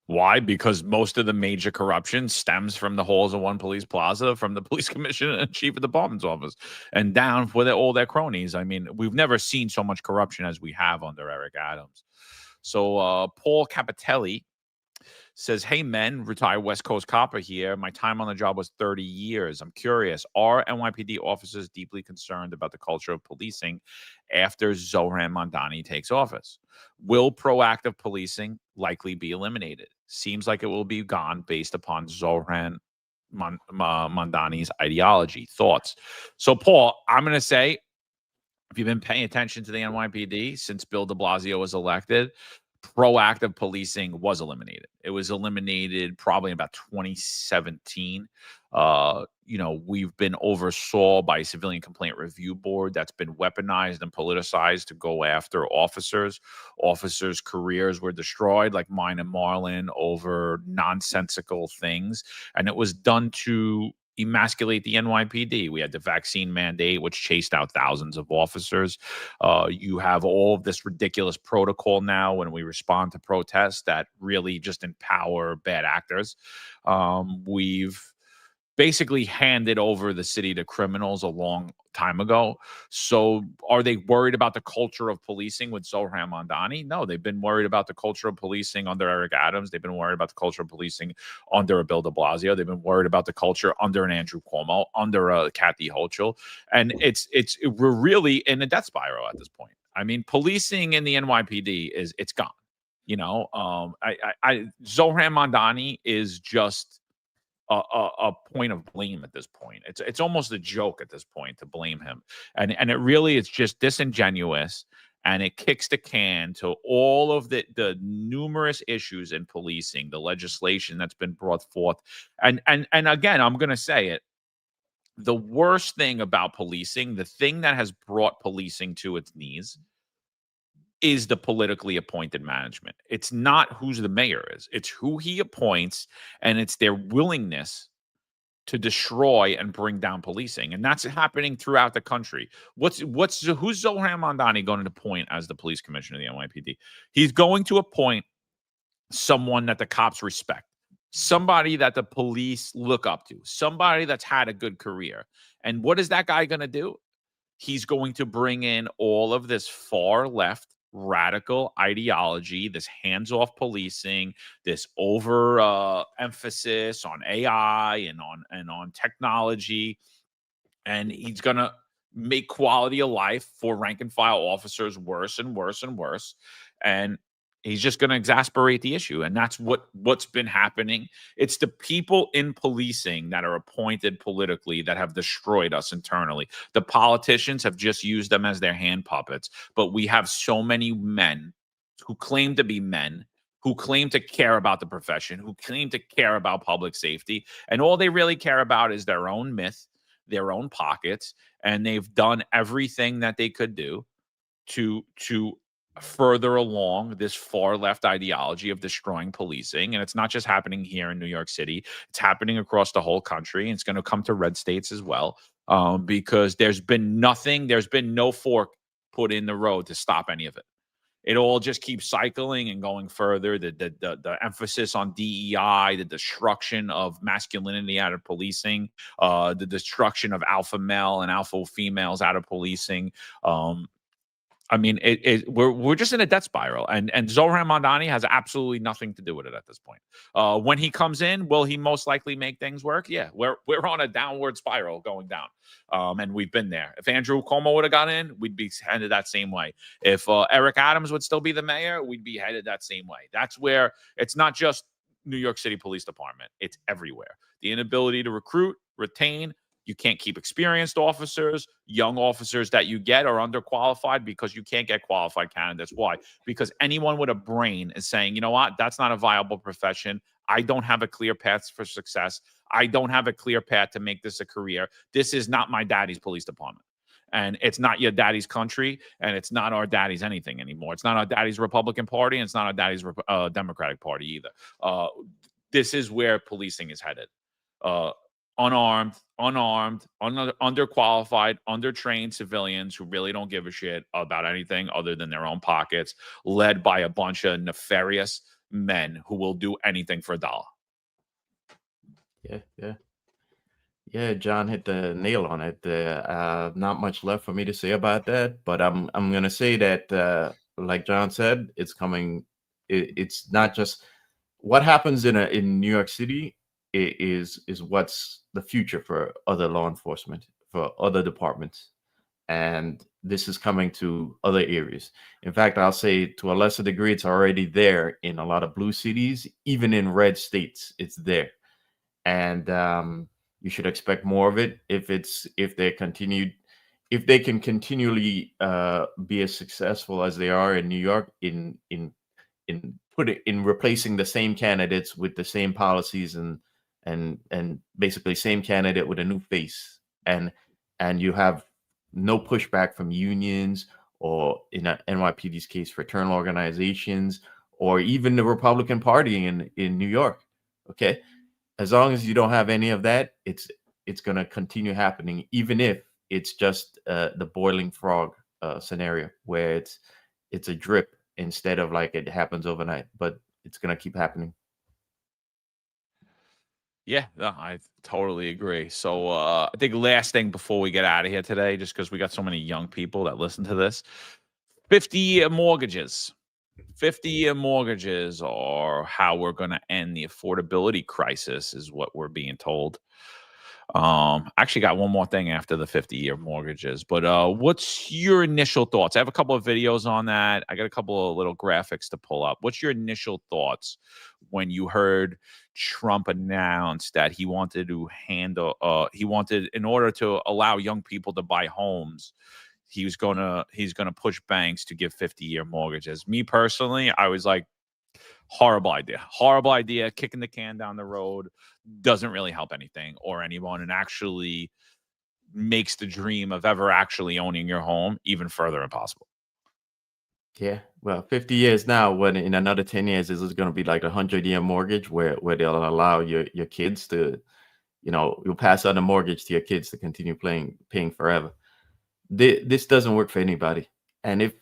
S2: Why? Because most of the major corruption stems from the halls of one police plaza, from the police commissioner and chief of department's office, and down with all their cronies. I mean, we've never seen so much corruption as we have under Eric Adams. So Paul Capitelli says, hey, men, retired West Coast copper here. My time on the job was 30 years. I'm curious, are NYPD officers deeply concerned about the culture of policing after Zohran Mamdani takes office? Will proactive policing likely be eliminated? Seems like it will be gone based upon Zohran Mamdani's ideology. Thoughts? So, Paul, I'm going to say, if you've been paying attention to the NYPD since Bill de Blasio was elected, proactive policing was eliminated. It was eliminated probably in about 2017. We've been oversaw by a civilian complaint review board that's been weaponized and politicized to go after officers. Officers' careers were destroyed, like mine and Marlon, over nonsensical things. And it was done to emasculate the NYPD. We had the vaccine mandate, which chased out thousands of officers. You have all of this ridiculous protocol now when we respond to protests that really just empower bad actors. We've basically handed over the city to criminals a long time ago. So are they worried about the culture of policing with Zohran Mamdani? No, they've been worried about the culture of policing under Eric Adams. They've been worried about the culture of policing under a Bill de Blasio. They've been worried about the culture under an Andrew Cuomo, under a Kathy Hochul. And we're really in a death spiral at this point. I mean, policing in the NYPD it's gone. Zohran Mamdani is just a point of blame at this point. It's almost a joke at this point to blame him, and it really is just disingenuous, and it kicks the can to all of the numerous issues in policing, the legislation that's been brought forth, and again, I'm going to say it. The worst thing about policing, the thing that has brought policing to its knees, is the politically appointed management. It's not who the mayor is. It's who he appoints, and it's their willingness to destroy and bring down policing. And that's happening throughout the country. Who's Zohran Mamdani going to appoint as the police commissioner of the NYPD? He's going to appoint someone that the cops respect, somebody that the police look up to, somebody that's had a good career. And what is that guy going to do? He's going to bring in all of this far left radical ideology, this hands-off policing, this over emphasis on AI and on technology, and he's gonna make quality of life for rank and file officers worse and worse and worse, and he's just going to exasperate the issue. And that's what's been happening. It's the people in policing that are appointed politically that have destroyed us internally. The politicians have just used them as their hand puppets. But we have so many men who claim to be men, who claim to care about the profession, who claim to care about public safety. And all they really care about is their own myth, their own pockets. And they've done everything that they could do to further along this far left ideology of destroying policing. And it's not just happening here in New York City. It's happening across the whole country. And it's going to come to red states as well, because there's been no fork put in the road to stop any of it. It all just keeps cycling and going further. The emphasis on DEI, the destruction of masculinity out of policing, the destruction of alpha male and alpha females out of policing. I mean, we're just in a death spiral, and Zohran Mamdani has absolutely nothing to do with it at this point. When he comes in, will he most likely make things work? Yeah, we're on a downward spiral going down, and we've been there. If Andrew Cuomo would have got in, we'd be headed that same way. If Eric Adams would still be the mayor, we'd be headed that same way. That's where it's not just New York City Police Department; it's everywhere. The inability to recruit, retain. You can't keep experienced officers. Young officers that you get are underqualified because you can't get qualified candidates. Why? Because anyone with a brain is saying, you know what, that's not a viable profession. I don't have a clear path for success. I don't have a clear path to make this a career. This is not my daddy's police department. And it's not your daddy's country, and it's not our daddy's anything anymore. It's not our daddy's Republican Party, and it's not our daddy's Democratic Party either. This is where policing is headed. Unarmed, underqualified, undertrained civilians who really don't give a shit about anything other than their own pockets, led by a bunch of nefarious men who will do anything for a dollar.
S3: Yeah, John hit the nail on it. Not much left for me to say about that, but I'm gonna say that, like John said, it's coming. It's not just what happens in New York City. Is what's the future for other law enforcement, for other departments, and this is coming to other areas. In fact, I'll say to a lesser degree, it's already there in a lot of blue cities, even in red states. It's there, and you should expect more of it if they can continually be as successful as they are in New York in replacing the same candidates with the same policies and basically same candidate with a new face, and you have no pushback from unions, or in NYPD's case, fraternal organizations, or even the Republican Party in New York. Okay, as long as you don't have any of that, it's going to continue happening, even if it's just the boiling frog scenario, where it's a drip instead of like it happens overnight, but it's going to keep happening.
S2: Yeah, no, I totally agree. So I think last thing before we get out of here today, just because we got so many young people that listen to this, 50-year mortgages. 50-year mortgages are how we're going to end the affordability crisis, is what we're being told. Actually got one more thing after the 50-year mortgages, but what's your initial thoughts? I have a couple of videos on that. I got a couple of little graphics to pull up. What's your initial thoughts when you heard Trump announce that he wanted to in order to allow young people to buy homes, he's gonna push banks to give 50-year mortgages? Me personally, I was like, horrible idea, kicking the can down the road, doesn't really help anything or anyone, and actually makes the dream of ever actually owning your home even further impossible.
S3: Yeah, well, 50 years now, when in another 10 years, this is going to be like a 100-year mortgage where they'll allow your kids to, you'll pass on a mortgage to your kids to continue paying forever. This doesn't work for anybody. And if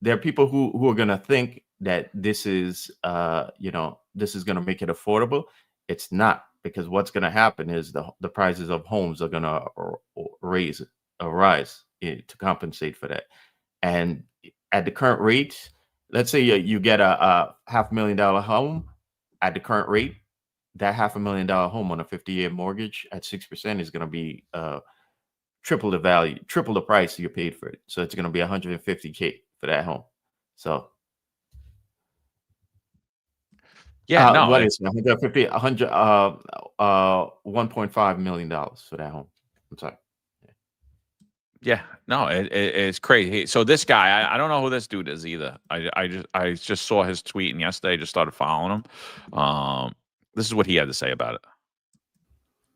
S3: there are people who are going to think that this is this is going to make it affordable, it's not, because what's going to happen is the prices of homes are going to rise to compensate for that. And at the current rate, let's say you get a $500,000 home at the current rate, that $500,000 home on a 50-year mortgage at 6% is going to be triple the value, triple the price you paid for it. So it's going to be $150K for that home. So
S2: yeah, no,
S3: what is $1.5 million for that home? I'm sorry.
S2: Yeah, no, it's crazy. So this guy, I don't know who this dude is either. I just saw his tweet, and yesterday just started following him. This is what he had to say about it.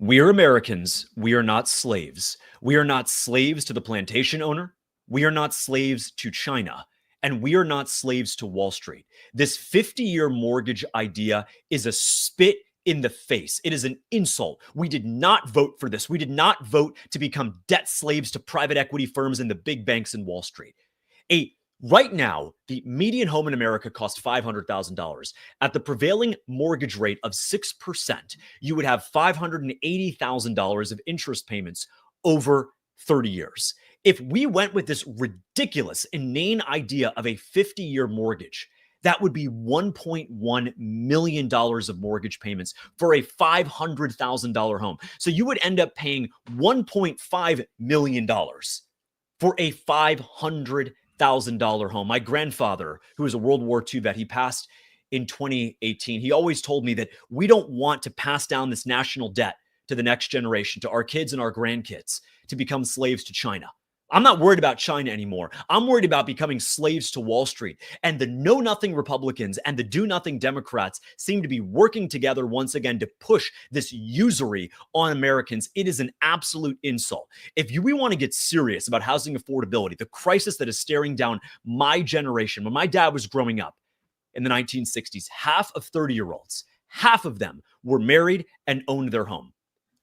S10: We are Americans. We are not slaves. We are not slaves to the plantation owner. We are not slaves to China. And we are not slaves to Wall Street. This 50-year mortgage idea is a spit in the face. It is an insult. We did not vote for this. We did not vote to become debt slaves to private equity firms and the big banks and Wall Street. Right now, the median home in America costs $500,000. At the prevailing mortgage rate of 6%, you would have $580,000 of interest payments over 30 years. If we went with this ridiculous, inane idea of a 50-year mortgage, that would be $1.1 million of mortgage payments for a $500,000 home. So you would end up paying $1.5 million for a $500,000 home. My grandfather, who was a World War II vet, he passed in 2018. He always told me that we don't want to pass down this national debt to the next generation, to our kids and our grandkids, to become slaves to China. I'm not worried about China anymore. I'm worried about becoming slaves to Wall Street. And the know-nothing Republicans and the do-nothing Democrats seem to be working together once again to push this usury on Americans. It is an absolute insult. If we want to get serious about housing affordability, the crisis that is staring down my generation, when my dad was growing up in the 1960s, half of 30-year-olds, half of them were married and owned their home.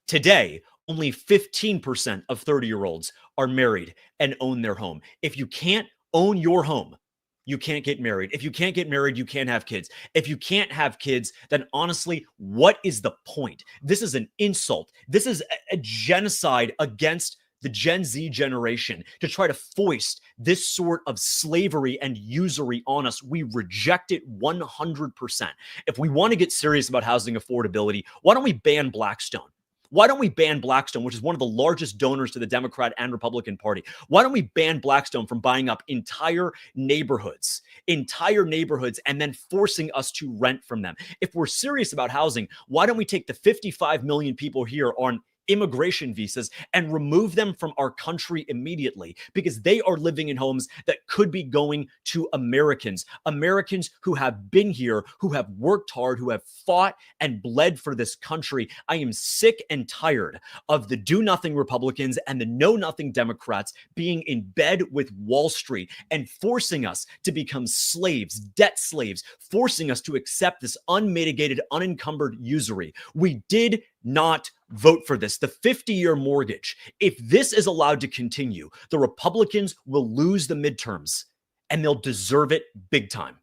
S10: Today, only 15% of 30-year-olds are married and own their home. If you can't own your home, you can't get married. If you can't get married, you can't have kids. If you can't have kids, then honestly, what is the point? This is an insult. This is a genocide against the Gen Z generation to try to foist this sort of slavery and usury on us. We reject it 100%. If we want to get serious about housing affordability, why don't we ban Blackstone? Why don't we ban Blackstone, which is one of the largest donors to the Democrat and Republican Party? Why don't we ban Blackstone from buying up entire neighborhoods, and then forcing us to rent from them? If we're serious about housing, why don't we take the 55 million people here on immigration visas and remove them from our country immediately, because they are living in homes that could be going to Americans who have been here, who have worked hard, who have fought and bled for this country. I am sick and tired of the do-nothing Republicans and the know-nothing Democrats being in bed with Wall Street and forcing us to become slaves, debt slaves, forcing us to accept this unmitigated, unencumbered usury. We did not vote for this. The 50-year mortgage. If this is allowed to continue, the Republicans will lose the midterms, and they'll deserve it big time.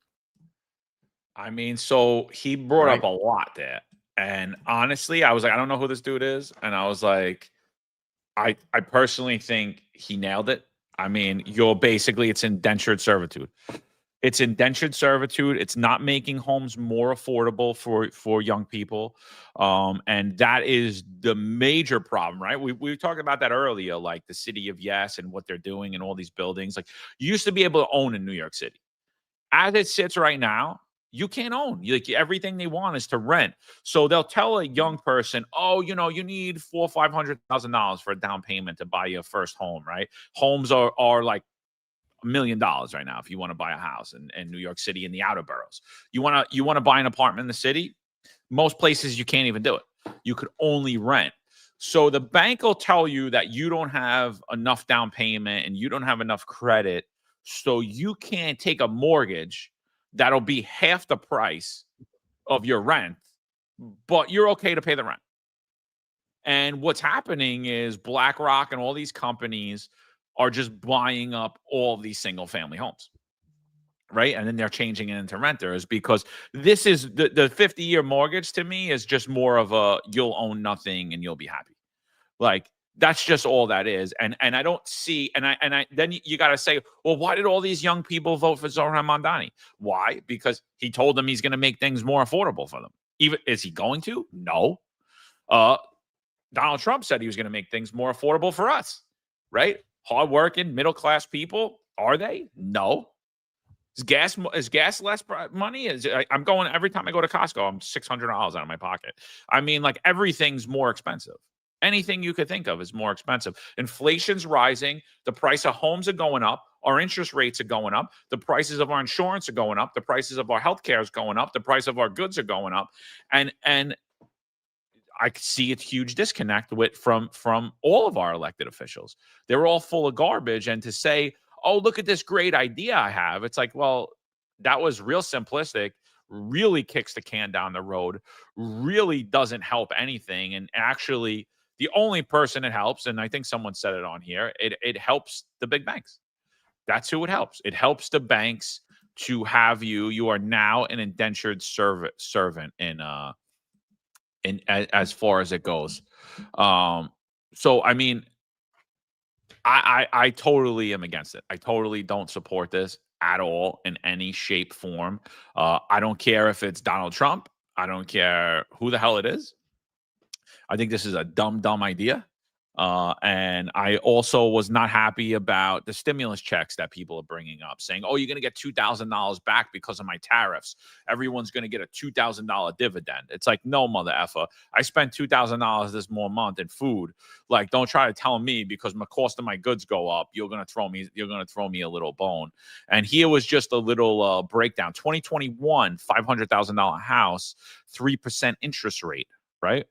S2: I mean, so he brought up a lot there. And honestly, I was like, I don't know who this dude is. And I was like, I personally think he nailed it. I mean, it's indentured servitude. It's indentured servitude. It's not making homes more affordable for young people. And that is the major problem, right? We talked about that earlier, like the city of Yes and what they're doing and all these buildings. Like, you used to be able to own in New York City. As it sits right now, you can't own. Everything they want is to rent. So they'll tell a young person, oh, you need $400,000 or $500,000 for a down payment to buy your first home, right? Homes are like $1 million right now if you want to buy a house in New York City in the outer boroughs. You want to buy an apartment in the city? Most places you can't even do it. You could only rent. So the bank will tell you that you don't have enough down payment and you don't have enough credit, so you can't take a mortgage that'll be half the price of your rent, but you're okay to pay the rent. And what's happening is BlackRock and all these companies are just buying up all these single family homes, right? And then they're changing it into renters, because this is the 50-year mortgage to me is just more of a, you'll own nothing and you'll be happy. Like, that's just all that is. And I don't see, then you got to say, well, why did all these young people vote for Zohran Mamdani? Why? Because he told them he's going to make things more affordable for them. Is he going to? No. Donald Trump said he was going to make things more affordable for us, right? Hardworking, middle-class people. Are they? No. Is gas less money? I'm going, every time I go to Costco, I'm $600 out of my pocket. I mean, like, everything's more expensive. Anything you could think of is more expensive. Inflation's rising. The price of homes are going up. Our interest rates are going up. The prices of our insurance are going up. The prices of our healthcare is going up. The price of our goods are going up. And I see a huge disconnect from all of our elected officials. They're all full of garbage. And to say, oh, look at this great idea I have, it's like, well, that was real simplistic, really kicks the can down the road, really doesn't help anything. And actually, the only person it helps, and I think someone said it on here, it helps the big banks. That's who it helps. It helps the banks to have you are now an indentured servant in as far as it goes. So I mean, I totally am against it. I totally don't support this at all in any shape, form. I don't care if it's Donald Trump. I don't care who the hell it is. I think this is a dumb idea. And I also was not happy about the stimulus checks that people are bringing up, saying, oh, you're going to get $2,000 back because of my tariffs. Everyone's going to get a $2,000 dividend. It's like, no, mother effer. I spent $2,000 this more month in food. Like, don't try to tell me because my cost of my goods go up, you're going to throw me a little bone. And here was just a little breakdown. 2021, $500,000 house, 3% interest rate, right?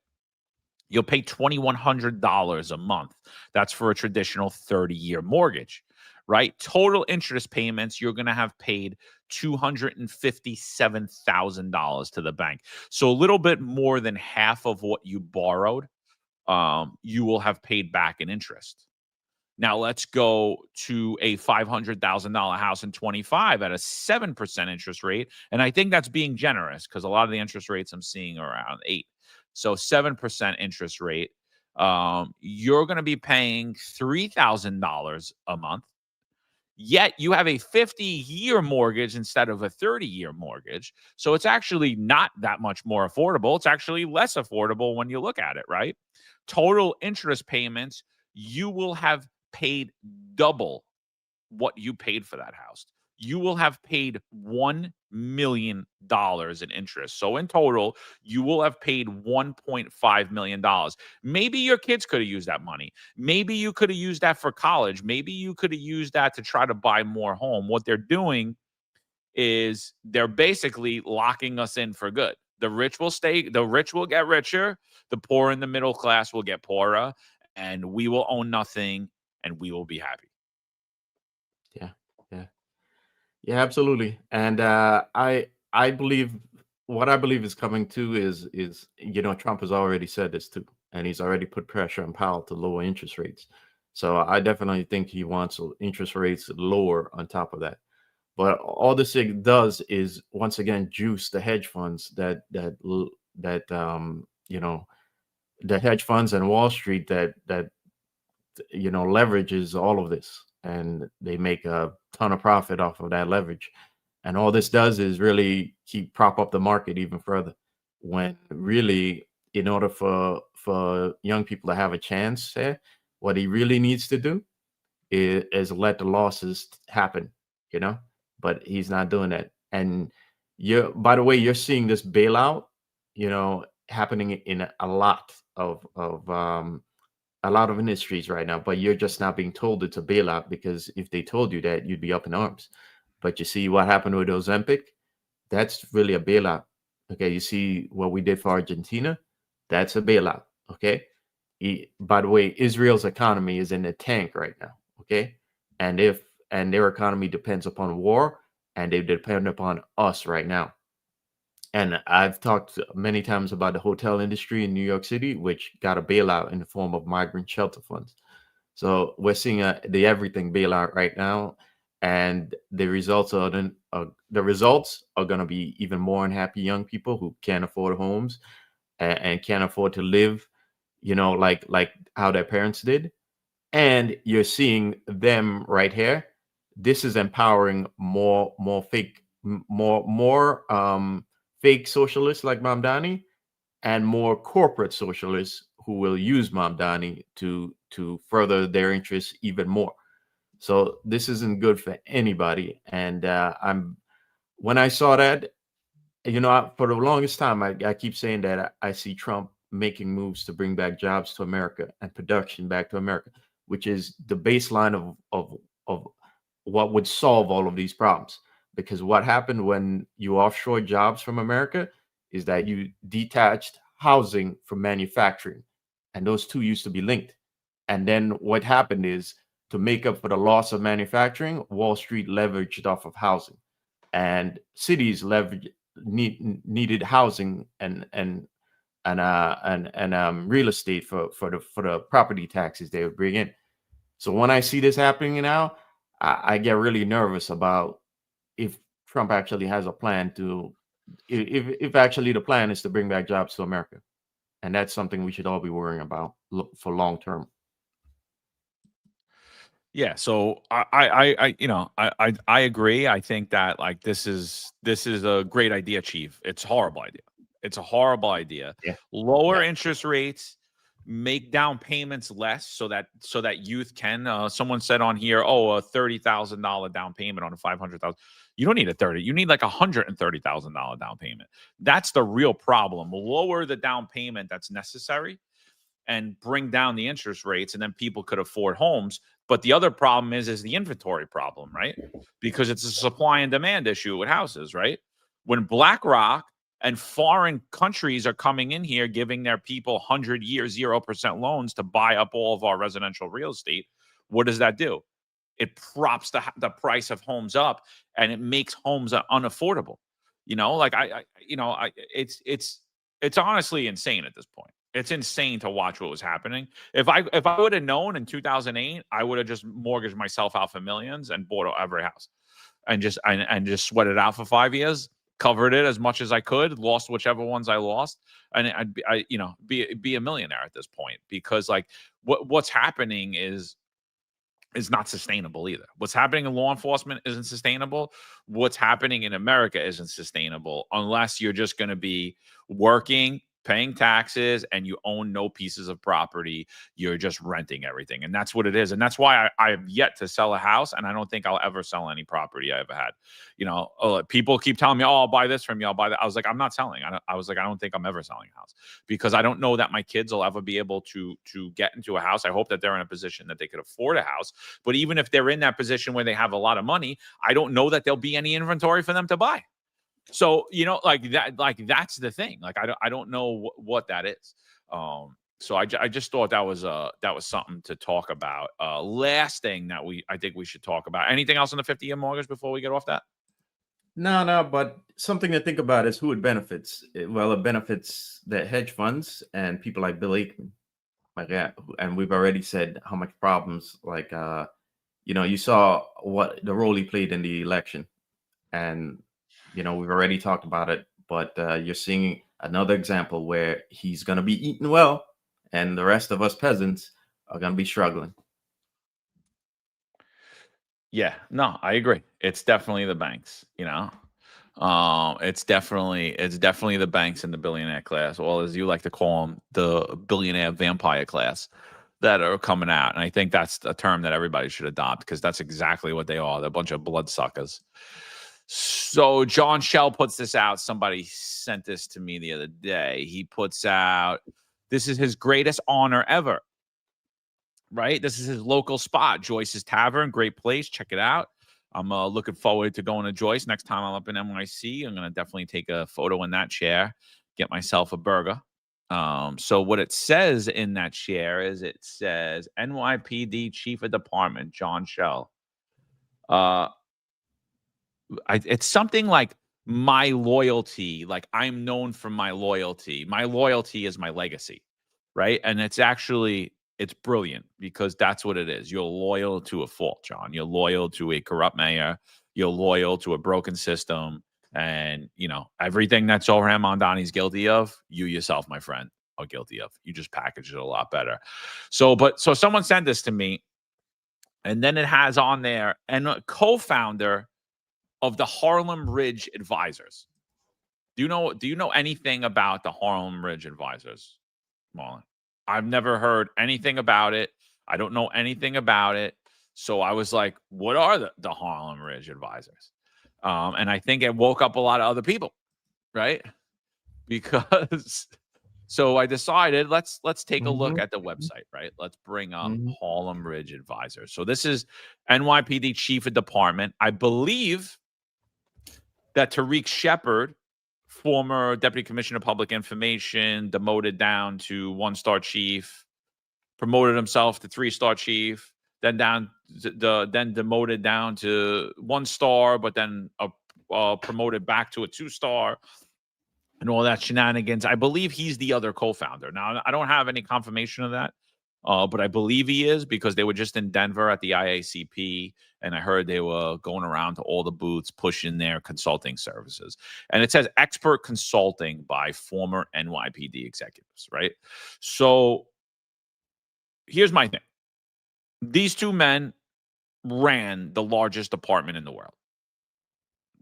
S2: You'll pay $2,100 a month. That's for a traditional 30-year mortgage, right? Total interest payments, you're going to have paid $257,000 to the bank. So a little bit more than half of what you borrowed, you will have paid back in interest. Now let's go to a $500,000 house in 25 at a 7% interest rate. And I think that's being generous because a lot of the interest rates I'm seeing are around 8%. So 7% interest rate, you're going to be paying $3,000 a month, yet you have a 50-year mortgage instead of a 30-year mortgage. So it's actually not that much more affordable. It's actually less affordable when you look at it, right? Total interest payments, you will have paid double what you paid for that house. you will have paid $1 million in interest. So in total, you will have paid $1.5 million. Maybe your kids could have used that money. Maybe you could have used that for college. Maybe you could have used that to try to buy more home. What they're doing is they're basically locking us in for good. The rich will get richer, the poor and the middle class will get poorer, and we will own nothing and we will be happy.
S3: Yeah, absolutely. And I believe what I believe is coming too is Trump has already said this too, and he's already put pressure on Powell to lower interest rates. So I definitely think he wants interest rates lower on top of that. But all this does is once again juice the hedge funds that the hedge funds and Wall Street that leverages all of this, and they make a ton of profit off of that leverage. And all this does is really prop up the market even further, when really, in order for young people to have a chance there, what he really needs to do is let the losses happen, but he's not doing that. And by the way, you're seeing this bailout, happening in a lot of industries right now, but you're just not being told it's a bailout, because if they told you that, you'd be up in arms. But you see what happened with Ozempic? That's really a bailout. Okay, you see what we did for Argentina? That's a bailout. Okay. By the way, Israel's economy is in the tank right now. Okay. And their economy depends upon war, and they depend upon us right now. And I've talked many times about the hotel industry in New York City, which got a bailout in the form of migrant shelter funds. So we're seeing the everything bailout right now, and the results are going to be even more unhappy young people who can't afford homes and can't afford to live, like how their parents did. And you're seeing them right here. This is empowering more fake socialists like Mamdani, and more corporate socialists who will use Mamdani to further their interests even more. So this isn't good for anybody. And when I saw that, for the longest time, I keep saying that I see Trump making moves to bring back jobs to America and production back to America, which is the baseline of what would solve all of these problems. Because what happened when you offshore jobs from America is that you detached housing from manufacturing, and those two used to be linked. And then what happened is, to make up for the loss of manufacturing, Wall Street leveraged off of housing, and cities needed housing and real estate for the property taxes they would bring in. So when I see this happening now, I get really nervous about if Trump actually has a plan if actually the plan is to bring back jobs to America. And that's something we should all be worrying about for long term.
S2: Yeah, so I agree. I think that this is a great idea, Chief. It's a horrible idea. It's a horrible idea.
S3: Yeah.
S2: Lower interest rates, make down payments less, so that youth can. Someone said on here, a $30,000 down payment on a $500,000. You don't need a 30. You need like $130,000 down payment. That's the real problem. Lower the down payment that's necessary, and bring down the interest rates, and then people could afford homes. But the other problem is the inventory problem, right? Because it's a supply and demand issue with houses, right? When BlackRock and foreign countries are coming in here giving their people 100-year 0% loans to buy up all of our residential real estate, what does that do? It props the price of homes up, and it makes homes unaffordable. It's honestly insane at this point. It's insane to watch what was happening. If I would have known in 2008, I would have just mortgaged myself out for millions and bought every house, and just sweat it out for 5 years, covered it as much as I could, lost whichever ones I lost, and I'd be a millionaire at this point. Because what's happening is not sustainable either. What's happening in law enforcement isn't sustainable. What's happening in America isn't sustainable unless you're just going to be working paying taxes, and you own no pieces of property. You're just renting everything. And that's what it is. And that's why I have yet to sell a house. And I don't think I'll ever sell any property I ever had. You know, people keep telling me, oh, I'll buy this from you. I'll buy that. I was like, I'm not selling. I was like, I don't think I'm ever selling a house, because I don't know that my kids will ever be able to get into a house. I hope that they're in a position that they could afford a house. But even if they're in that position where they have a lot of money, I don't know that there'll be any inventory for them to buy. So, you know, like that's the thing. Like, I don't know what that is. So I just thought that was something to talk about. Last thing that I think we should talk about. Anything else on the 50-year mortgage before we get off that?
S3: No, but something to think about is who it benefits. Well, it benefits the hedge funds and people like Bill Ackman. Like, yeah, and we've already said how much problems, like, you know, you saw what the role he played in the election, and you know, we've already talked about it, but you're seeing another example where he's going to be eating well, and the rest of us peasants are going to be struggling.
S2: Yeah, no, I agree. It's definitely the banks, you know. It's definitely the banks and the billionaire class, or as you like to call them, the billionaire vampire class, that are coming out. And I think that's a term that everybody should adopt, because that's exactly what they are. They're a bunch of bloodsuckers. So John Shell puts this out. Somebody sent this to me the other day. He puts out, this is his greatest honor ever, right? This is his local spot, Joyce's Tavern. Great place. Check it out. I'm looking forward to going to Joyce next time I'm up in NYC. I'm going to definitely take a photo in that chair, get myself a burger. So what it says in that chair is, it says NYPD Chief of Department, John Shell. It's something like, my loyalty, like, I'm known for my loyalty. My loyalty is my legacy, right? And it's brilliant, because that's what it is. You're loyal to a fault, John. You're loyal to a corrupt mayor. You're loyal to a broken system. And, you know, everything that Zohran Mamdani is guilty of, you yourself, my friend, are guilty of. You just package it a lot better. So someone sent this to me, and then it has on there, and a co-founder of the Harlem Ridge Advisors. Do you know anything about the Harlem Ridge Advisors, Marlon? I've never heard anything about it. I don't know anything about it. So I was like, what are the Harlem Ridge Advisors? And I think it woke up a lot of other people, right? Because so I decided, let's take a look at the website, right? Let's bring up Harlem Ridge Advisors. So this is NYPD Chief of Department. I believe that Tariq Shepard, former Deputy Commissioner of Public Information, demoted down to 1-star chief, promoted himself to 3-star chief, then demoted down to 1-star, but then promoted back to a 2-star, and all that shenanigans. I believe he's the other co-founder. Now, I don't have any confirmation of that, but I believe he is, because they were just in Denver at the IACP, and I heard they were going around to all the booths pushing their consulting services. And it says expert consulting by former NYPD executives, right? So here's my thing. These two men ran the largest department in the world.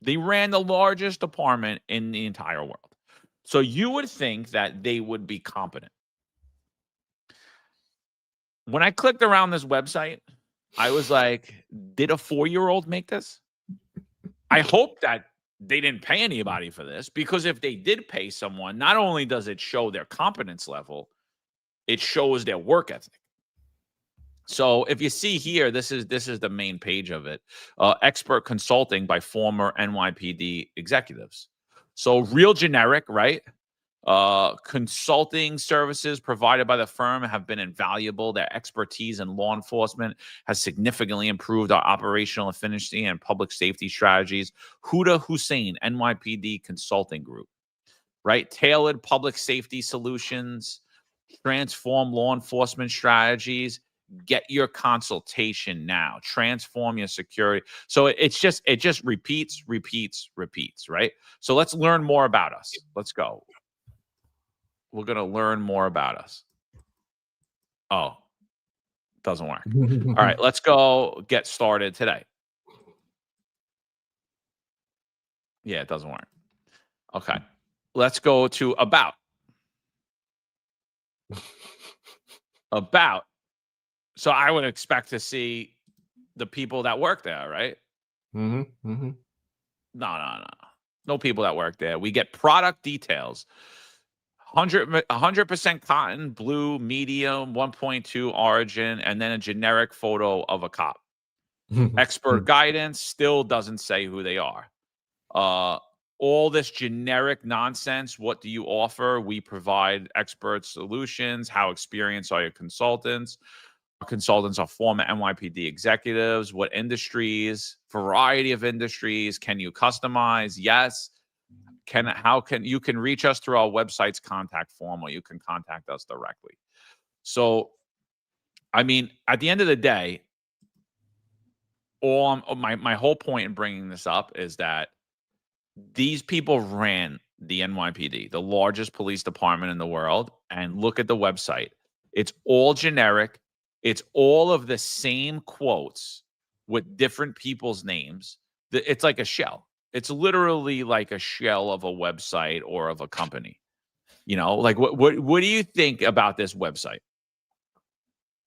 S2: They ran the largest department in the entire world. So you would think that they would be competent. When I clicked around this website, I was like, did a 4-year-old make this? I hope that they didn't pay anybody for this, because if they did pay someone, not only does it show their competence level, it shows their work ethic. So if you see here, this is the main page of it. Expert consulting by former NYPD executives. So real generic, right? Consulting services provided by the firm have been invaluable. Their expertise in law enforcement has significantly improved our operational efficiency and public safety strategies. Huda Hussein, NYPD Consulting Group, right? Tailored public safety solutions, transform law enforcement strategies. Get your consultation now. Transform your security. So it just repeats, right? So let's learn more about us. Let's go. We're going to learn more about us. Oh, doesn't work. All right, let's go get started today. Yeah, it doesn't work. Okay, let's go to about. About. So I would expect to see the people that work there, right? No. No people that work there. We get product details. 100% cotton, blue, medium, 1.2 origin, and then a generic photo of a cop. Expert guidance still doesn't say who they are. All this generic nonsense. What do you offer? We provide expert solutions. How experienced are your consultants? Our consultants are former NYPD executives. What industries? Variety of industries. Can you customize? Yes. How can you can reach us through our website's contact form, or you can contact us directly. So, I mean, at the end of the day, my whole point in bringing this up is that these people ran the NYPD, the largest police department in the world, and look at the website. It's all generic. It's all of the same quotes with different people's names. It's like a shell. It's literally like a shell of a website or of a company. You know, like what do you think about this website?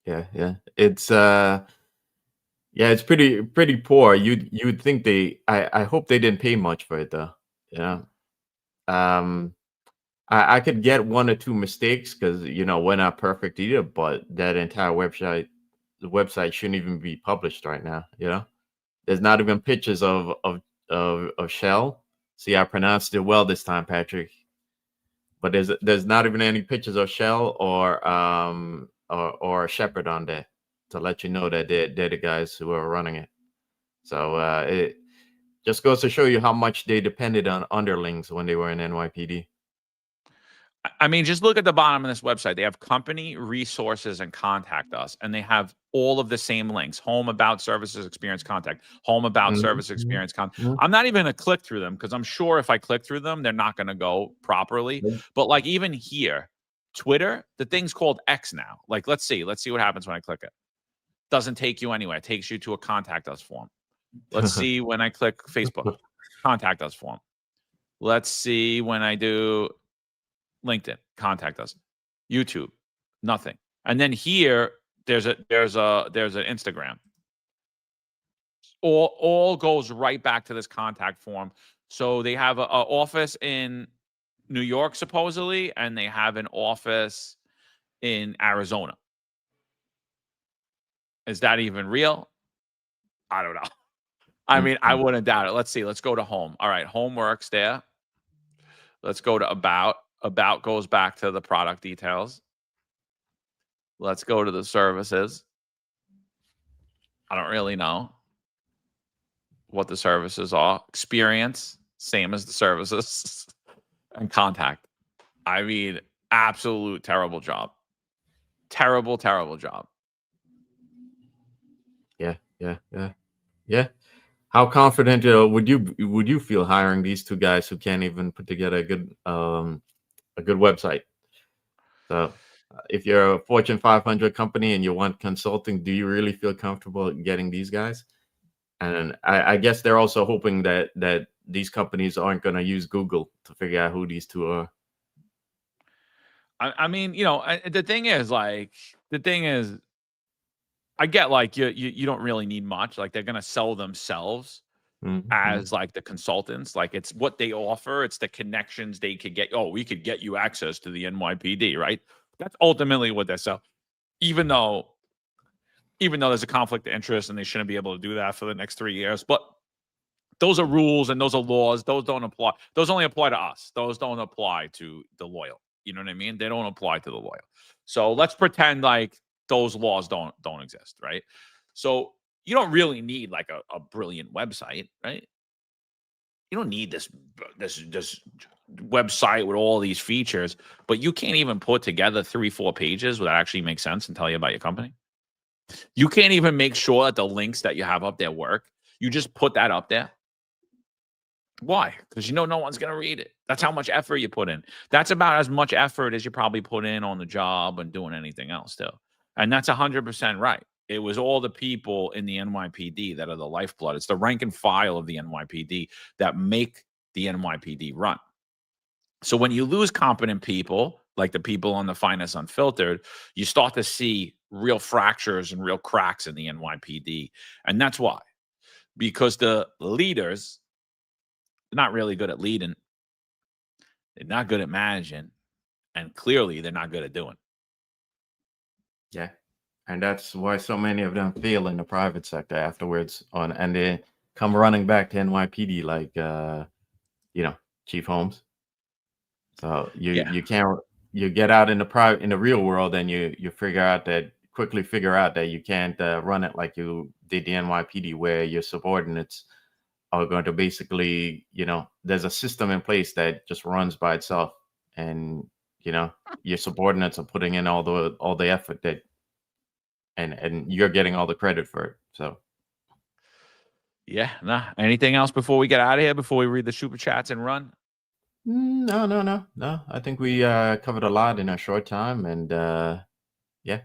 S3: Yeah. It's it's pretty poor. You'd think I hope they didn't pay much for it though. Yeah. I could get one or two mistakes because we're not perfect either, but that entire website, the website shouldn't even be published right now. There's not even pictures of Shell. See, I pronounced it well this time, Patrick. But there's not even any pictures of Shell or Shepherd on there to let you know that they're the guys who are running it. So it just goes to show you how much they depended on underlings when they were in NYPD.
S2: I mean, just look at the bottom of this website. They have company, resources, and contact us. And they have all of the same links. Home, about, services, experience, contact. Home, about, service, experience, contact. I'm not even going to click through them because I'm sure if I click through them, they're not going to go properly. But like even here, Twitter, the thing's called X now. Like, let's see what happens when I click it. Doesn't take you anywhere. It takes you to a contact us form. Let's see when I click Facebook, contact us form. Let's see when I do LinkedIn, contact us. YouTube, nothing. And then here, there's an Instagram. All goes right back to this contact form. So they have an office in New York, supposedly, and they have an office in Arizona. Is that even real? I don't know. I mean, I wouldn't doubt it. Let's see. Let's go to home. All right, home works there. Let's go to about. About goes back to the product details. Let's go to the services. I don't really know what the services are. Experience, same as the services. And contact. I mean, absolute terrible job. Terrible job.
S3: Yeah. How confident would you feel hiring these two guys who can't even put together a good website? So if you're a Fortune 500 company and you want consulting, do you really feel comfortable getting these guys? And I guess they're also hoping that these companies aren't going to use Google to figure out who these two are.
S2: I mean, the thing is, I get like you don't really need much. Like they're going to sell themselves as like the consultants. Like it's what they offer. It's the connections they could get. Oh, we could get you access to the NYPD, right? That's ultimately what they sell. Even though there's a conflict of interest and they shouldn't be able to do that for the next 3 years. But those are rules and those are laws. Those don't apply. Those only apply to us. Those don't apply to the loyal. You know what I mean? They don't apply to the loyal. So let's pretend like those laws don't exist, right? So you don't really need like a brilliant website, right? You don't need this website with all these features, but you can't even put together 3-4 pages that actually make sense and tell you about your company. You can't even make sure that the links that you have up there work. You just put that up there. Why? Because no one's going to read it. That's how much effort you put in. That's about as much effort as you probably put in on the job and doing anything else too. And that's 100% right. It was all the people in the NYPD that are the lifeblood. It's the rank and file of the NYPD that make the NYPD run. So when you lose competent people, like the people on the Finest Unfiltered, you start to see real fractures and real cracks in the NYPD. And that's why. Because the leaders, they're not really good at leading. They're not good at managing. And clearly, they're not good at doing.
S3: Yeah. And that's why so many of them fail in the private sector afterwards and they come running back to NYPD like Chief Holmes. So you can't get out in the real world and you quickly figure out that you can't run it like you did the NYPD, where your subordinates are going to basically, there's a system in place that just runs by itself, and your subordinates are putting in all the effort that and you're getting all the credit for it. So
S2: yeah, nah. Anything else before we get out of here, before we read the super chats and run?
S3: No. I think we covered a lot in a short time, and yeah,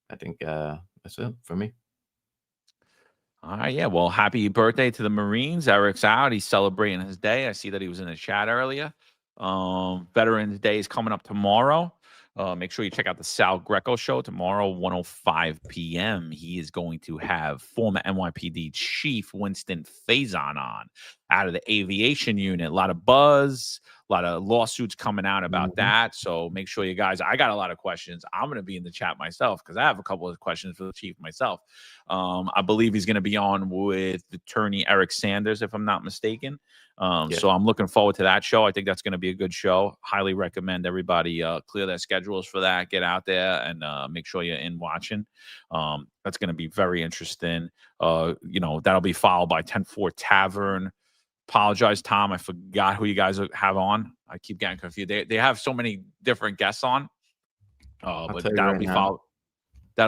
S3: I think that's it for me.
S2: All right, yeah. Well, happy birthday to the Marines. Eric's out. He's celebrating his day. I see that he was in the chat earlier. Veterans Day is coming up tomorrow. Make sure you check out the Sal Greco show tomorrow, 1:05 p.m. He is going to have former NYPD Chief Winston Faison on out of the aviation unit. A lot of buzz, a lot of lawsuits coming out about that. So make sure you guys, I got a lot of questions. I'm going to be in the chat myself because I have a couple of questions for the chief myself. I believe he's going to be on with attorney Eric Sanders, if I'm not mistaken. So I'm looking forward to that show. I think that's going to be a good show. Highly recommend everybody clear their schedules for that. Get out there and make sure you're in watching. That's going to be very interesting. That'll be followed by 10-4 Tavern. Apologize, Tom. I forgot who you guys have on. I keep getting confused. They have so many different guests on. But that'll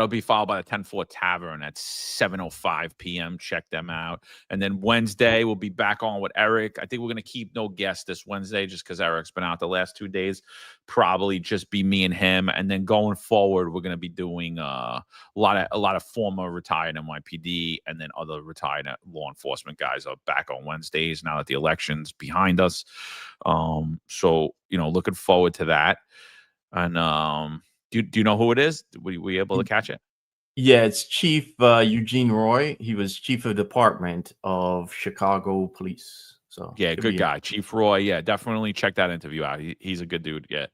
S2: be followed by the 10-4 Tavern at 7:05 p.m. Check them out. And then Wednesday, we'll be back on with Eric. I think we're going to keep no guests this Wednesday just because Eric's been out the last 2 days. Probably just be me and him. And then going forward, we're going to be doing a lot of former retired NYPD and then other retired law enforcement guys are back on Wednesdays now that the election's behind us. So, looking forward to that. And do you know who it is? Were you able to catch it?
S3: Yeah, it's Chief Eugene Roy. He was chief of department of Chicago Police. So
S2: yeah, good guy, Chief Roy. Yeah, definitely check that interview out. He's a good dude. Yeah,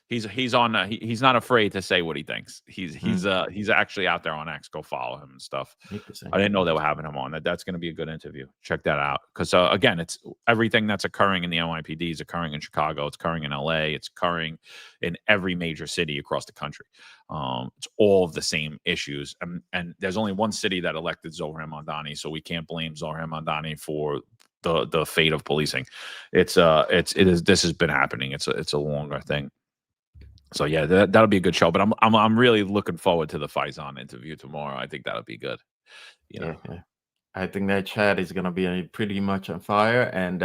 S2: he's on. He's not afraid to say what he thinks. He's actually out there on X. Go follow him and stuff. I didn't know they were having him on. That's going to be a good interview. Check that out because again, it's everything that's occurring in the NYPD is occurring in Chicago. It's occurring in LA. It's occurring in every major city across the country. It's all of the same issues. And there's only one city that elected Zohran Mamdani, so we can't blame Zohran Mamdani for the fate of policing. This has been happening. It's a longer thing. So yeah, that'll be a good show. But I'm really looking forward to the Faison interview tomorrow. I think that'll be good.
S3: Yeah. I think that chat is gonna be pretty much on fire. And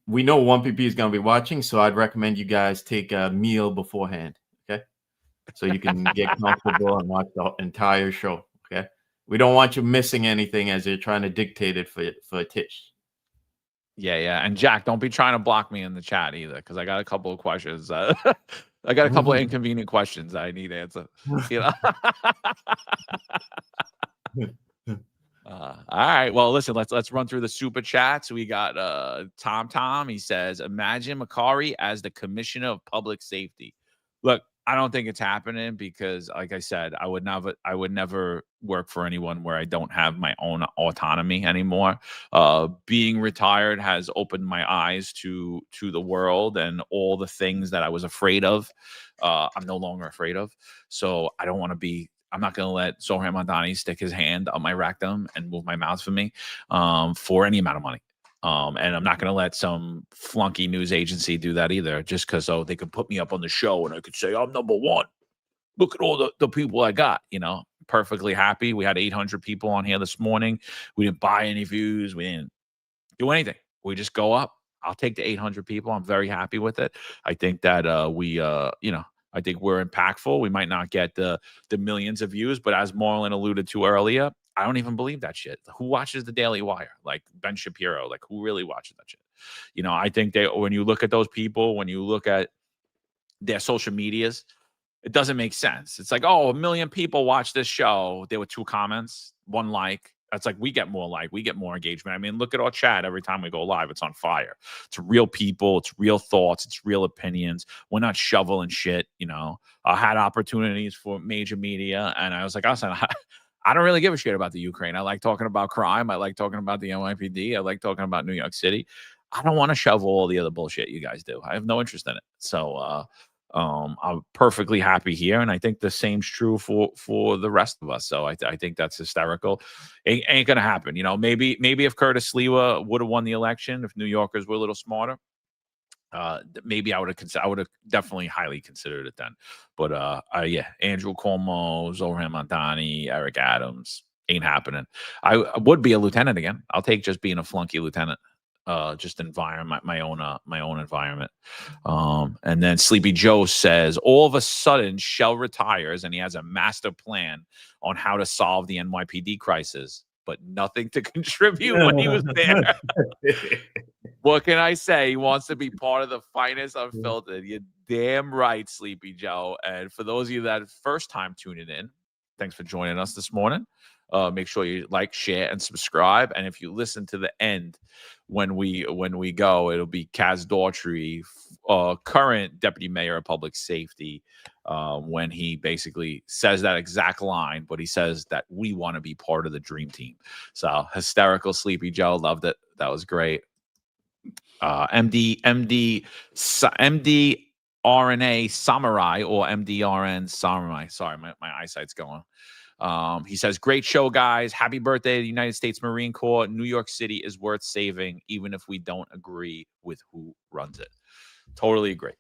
S3: we know 1PP is gonna be watching, so I'd recommend you guys take a meal beforehand. Okay, so you can get comfortable and watch the entire show. Okay, we don't want you missing anything as you're trying to dictate it for Tish.
S2: Yeah. And Jack, don't be trying to block me in the chat either, because I got a couple of questions. I got a couple of inconvenient questions I need answered. All right. Well, listen, let's run through the super chats. We got Tom. He says, imagine Makari as the commissioner of public safety. Look, I don't think it's happening because, like I said, I would never work for anyone where I don't have my own autonomy anymore. Being retired has opened my eyes to the world and all the things that I was afraid of. I'm no longer afraid of. So I don't want to be. I'm not going to let Zohran Mamdani stick his hand on my rectum and move my mouth for me for any amount of money. And I'm not going to let some flunky news agency do that either, just because they could put me up on the show and I could say, I'm number one. Look at all the people I got, perfectly happy. We had 800 people on here this morning. We didn't buy any views. We didn't do anything. We just go up. I'll take the 800 people. I'm very happy with it. I think that I think we're impactful. We might not get the millions of views, but as Marlon alluded to earlier, I don't even believe that shit. Who watches the Daily Wire? Like Ben Shapiro, like who really watches that shit? I think when you look at those people, when you look at their social medias, it doesn't make sense. It's like, oh, 1 million people watch this show. There were 2 comments, 1 like. It's like we get more like, we get more engagement. I mean, look at our chat every time we go live. It's on fire. It's real people. It's real thoughts. It's real opinions. We're not shoveling shit, you know. I had opportunities for major media, and I was like, I don't really give a shit about the Ukraine. I like talking about crime. I like talking about the NYPD. I like talking about New York City. I don't want to shovel all the other bullshit you guys do. I have no interest in it. So I'm perfectly happy here, and I think the same's true for the rest of us. So I think that's hysterical. Ain't gonna happen. You know, maybe if Curtis Sliwa would have won the election, if New Yorkers were a little smarter, maybe I would have definitely highly considered it then. But yeah, Andrew Cuomo, Zohran Mamdani, Eric Adams, ain't happening. I would be a lieutenant again. I'll take just being a flunky lieutenant. Just environment, my own environment. And then Sleepy Joe says, all of a sudden, Shell retires and he has a master plan on how to solve the NYPD crisis, but nothing to contribute when he was there. What can I say? He wants to be part of the finest Unfiltered. You're damn right, Sleepy Joe. And for those of you that first time tuning in, thanks for joining us this morning. Make sure you like, share, and subscribe. And if you listen to the end, when we go, it'll be Kaz Daughtry, current Deputy Mayor of Public Safety, when he basically says that exact line, but he says that we want to be part of the dream team. So hysterical, Sleepy Joe, loved it. That was great. MD RNA Samurai, or MDRN Samurai. Sorry, my eyesight's going. He says, great show, guys. Happy birthday to the United States Marine Corps. New York City is worth saving, even if we don't agree with who runs it. Totally agree.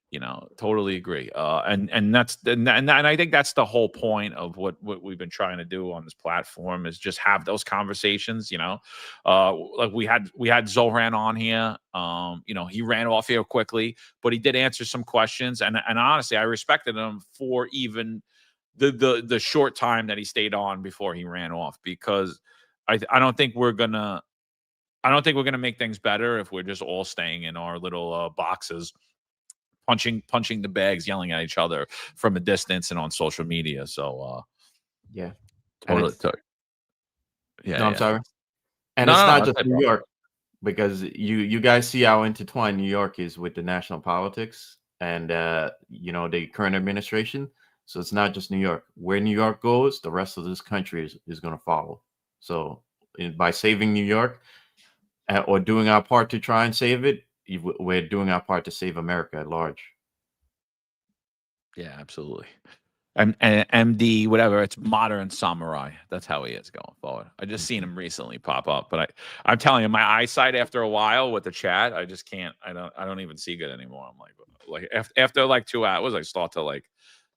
S2: You know, totally agree. And I think that's the whole point of what we've been trying to do on this platform, is just have those conversations. You know, like we had Zohran on here. You know, he ran off here quickly, but he did answer some questions, and honestly, I respected him for even the short time that he stayed on before he ran off, because I don't think we're gonna make things better if we're just all staying in our little boxes, punching the bags, yelling at each other from a distance and on social media. So
S3: yeah,
S2: totally. Yeah,
S3: I'm sorry. And it's not just New York, because you guys see how intertwined New York is with the national politics and you know, the current administration. So it's not just New York. Where New York goes, the rest of this country is going to follow. So by saving New York, or doing our part to try and save it, we're doing our part to save America at large.
S2: Yeah, absolutely. And MD, whatever, it's Modern Samurai. That's how he is going forward. I just seen him recently pop up, but I'm telling you, my eyesight after a while with the chat, I just can't. I don't even see good anymore. I'm like after like 2 hours, I start to like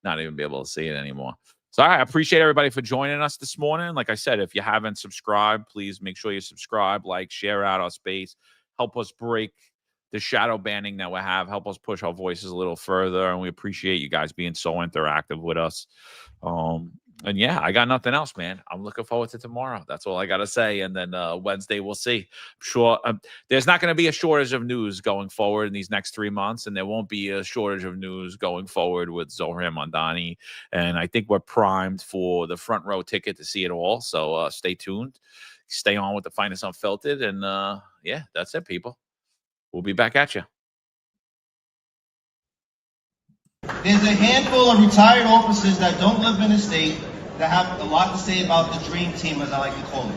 S2: not even be able to see it anymore. So I appreciate everybody for joining us this morning. Like I said, if you haven't subscribed, please make sure you subscribe, like, share out our space, help us break the shadow banning that we have, help us push our voices a little further. And we appreciate you guys being so interactive with us. And yeah, I got nothing else, man. I'm looking forward to tomorrow. That's all I got to say. And then Wednesday, we'll see. I'm sure there's not going to be a shortage of news going forward in these next 3 months. And there won't be a shortage of news going forward with Zohran Mamdani. And I think we're primed for the front row ticket to see it all. So stay tuned. Stay on with the finest Unfiltered. And yeah, that's it, people. We'll be back at you.
S11: There's a handful of retired officers that don't live in the state that have a lot to say about the dream team, as I like to call it.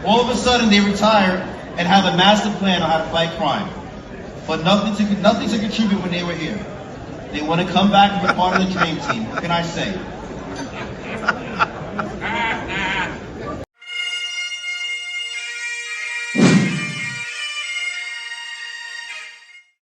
S11: All of a sudden, they retire and have a master plan on how to fight crime, but nothing to contribute when they were here. They want to come back and be part of the dream team. What can I say?